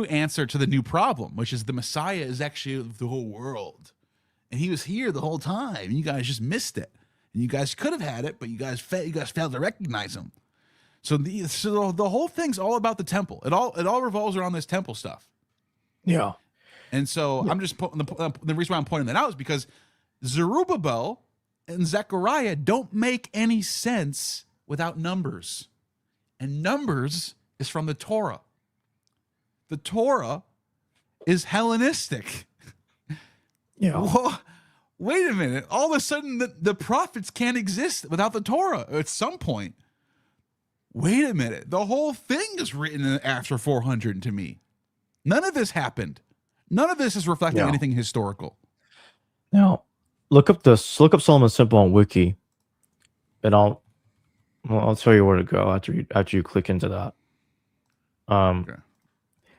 answer to the new problem, which is the Messiah is actually the whole world, and he was here the whole time. And you guys just missed it, and you guys could have had it, but you guys failed to recognize him. So the whole thing's all about the temple. It all revolves around this temple stuff. Yeah. And so I'm just putting the reason why I'm pointing that out is because Zerubbabel and Zechariah don't make any sense without numbers. And numbers is from the Torah. The Torah is Hellenistic. Yeah. Whoa, wait a minute. All of a sudden the prophets can't exist without the Torah at some point. Wait a minute. The whole thing is written after 400 to me. None of this happened. None of this is reflecting anything historical. Now, look up Solomon's Temple on Wiki, and I'll tell you where to go after you click into that.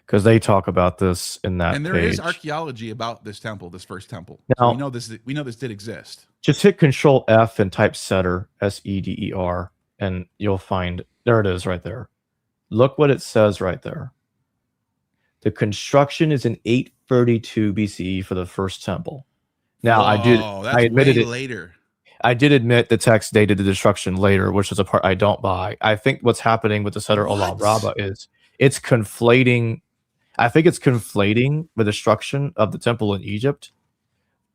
Because they talk about this in that. And there page. is archaeology about this temple, this first temple. Now, so we know this did exist. Just hit Control F and type Seder, Seder, and you'll find there it is right there. Look what it says right there. The construction is in 832 BCE for the first temple. Now, I admitted it later. I did admit the text dated the destruction later, which is a part I don't buy. I think what's happening with the Seder Olam Rabbah is it's conflating. I think it's conflating the destruction of the temple in Egypt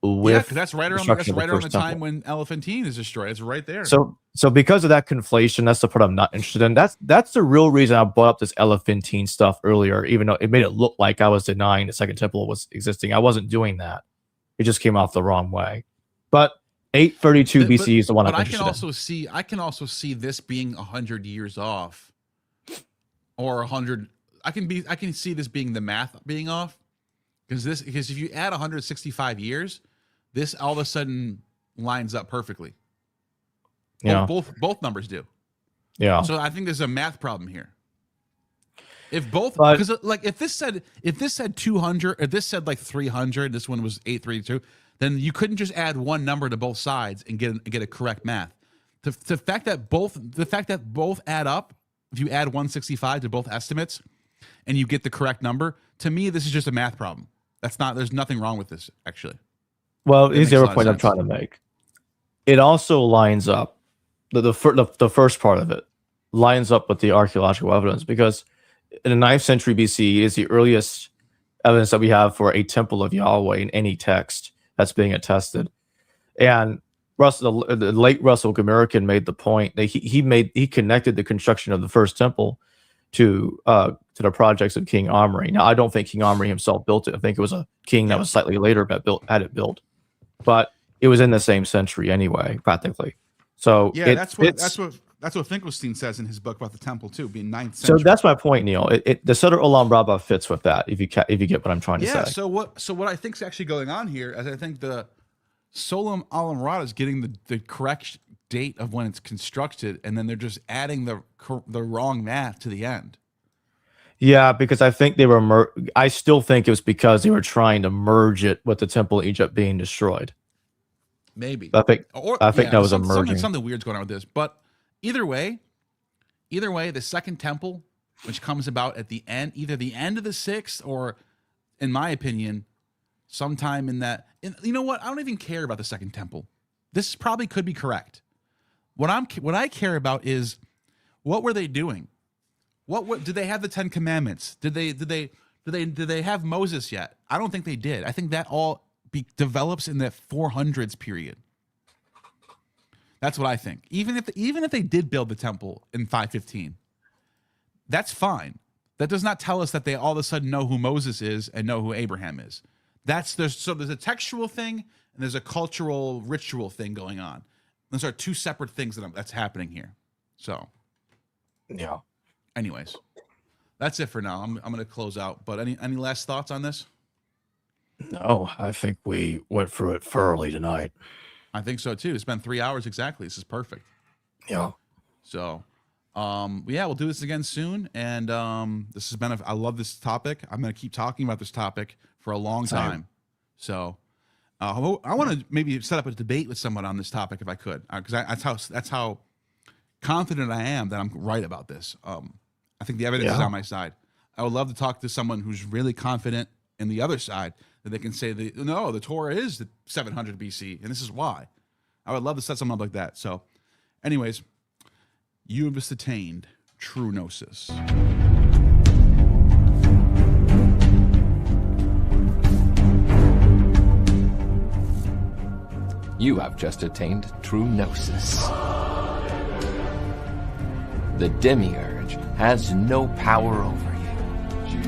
with because that's right around the time when Elephantine is destroyed. It's right there. So because of that conflation, that's the part I'm not interested in. That's the real reason I brought up this Elephantine stuff earlier, even though it made it look like I was denying the second temple was existing. I wasn't doing that. It just came off the wrong way. But 832 BCE is the one I'm interested in. I can also see this being 100 years off, or 100. I can see this being the math being off, because if you add 165 years, this all of a sudden lines up perfectly. Yeah, both numbers do. Yeah. So I think there's a math problem here. If both, because like if this said 200, if this said like 300, this one was 832, then you couldn't just add one number to both sides and get a correct math. The fact that both add up, if you add 165 to both estimates, and you get the correct number, to me this is just a math problem. There's nothing wrong with this actually. Well, here's the other point I'm trying to make. It also lines up. The first part of it lines up with the archaeological evidence, because in the 9th century BCE is the earliest evidence that we have for a temple of Yahweh in any text that's being attested. And the late Russell Gomerican made the point that he connected the construction of the first temple to the projects of King Omri. Now, I don't think King Omri himself built it. I think it was a king that was slightly later that had it built, but it was in the same century anyway, practically. So yeah, that's what Finkelstein says in his book about the temple too, being 9th century. So that's my point, Neil. The Seder Olam Rabbah fits with that. If you get what I'm trying to say. So what I think is actually going on here is I think the Solam Olam Rabbah is getting the correct date of when it's constructed, and then they're just adding the wrong math to the end. Yeah, because I think they were. I still think it was because they were trying to merge it with the temple in Egypt being destroyed. Maybe I think that was a merging. Something weird's going on with this, but either way, the second temple, which comes about at the end, either the end of the 6th or, in my opinion, sometime in that. You know what? I don't even care about the second temple. This probably could be correct. What I care about is what were they doing? What did they have the 10 Commandments? Did they have Moses yet? I don't think they did. I think that all develops in the 400s period. That's what I think. Even if they did build the temple in 515, that's fine. That does not tell us that they all of a sudden know who Moses is and know who Abraham is. There's a textual thing and there's a cultural ritual thing going on. Those are two separate things that's happening here. So, Yeah. anyways, that's it for now. I'm going to close out. But any last thoughts on this? No, I think we went through it thoroughly tonight. I think so too. It's been 3 hours exactly. This is perfect. Yeah. So, yeah, we'll do this again soon. And this has been I love this topic. I'm going to keep talking about this topic for a long time. So, I want to maybe set up a debate with someone on this topic if I could, because that's how confident I am that I'm right about this. I think the evidence is on my side. I would love to talk to someone who's really confident in the other side, that they can say no, the Torah is the 700 BC, and this is why. I would love to set something up like that. So, anyways, you have just attained true gnosis. You have just attained true gnosis. The demiurge has no power over you.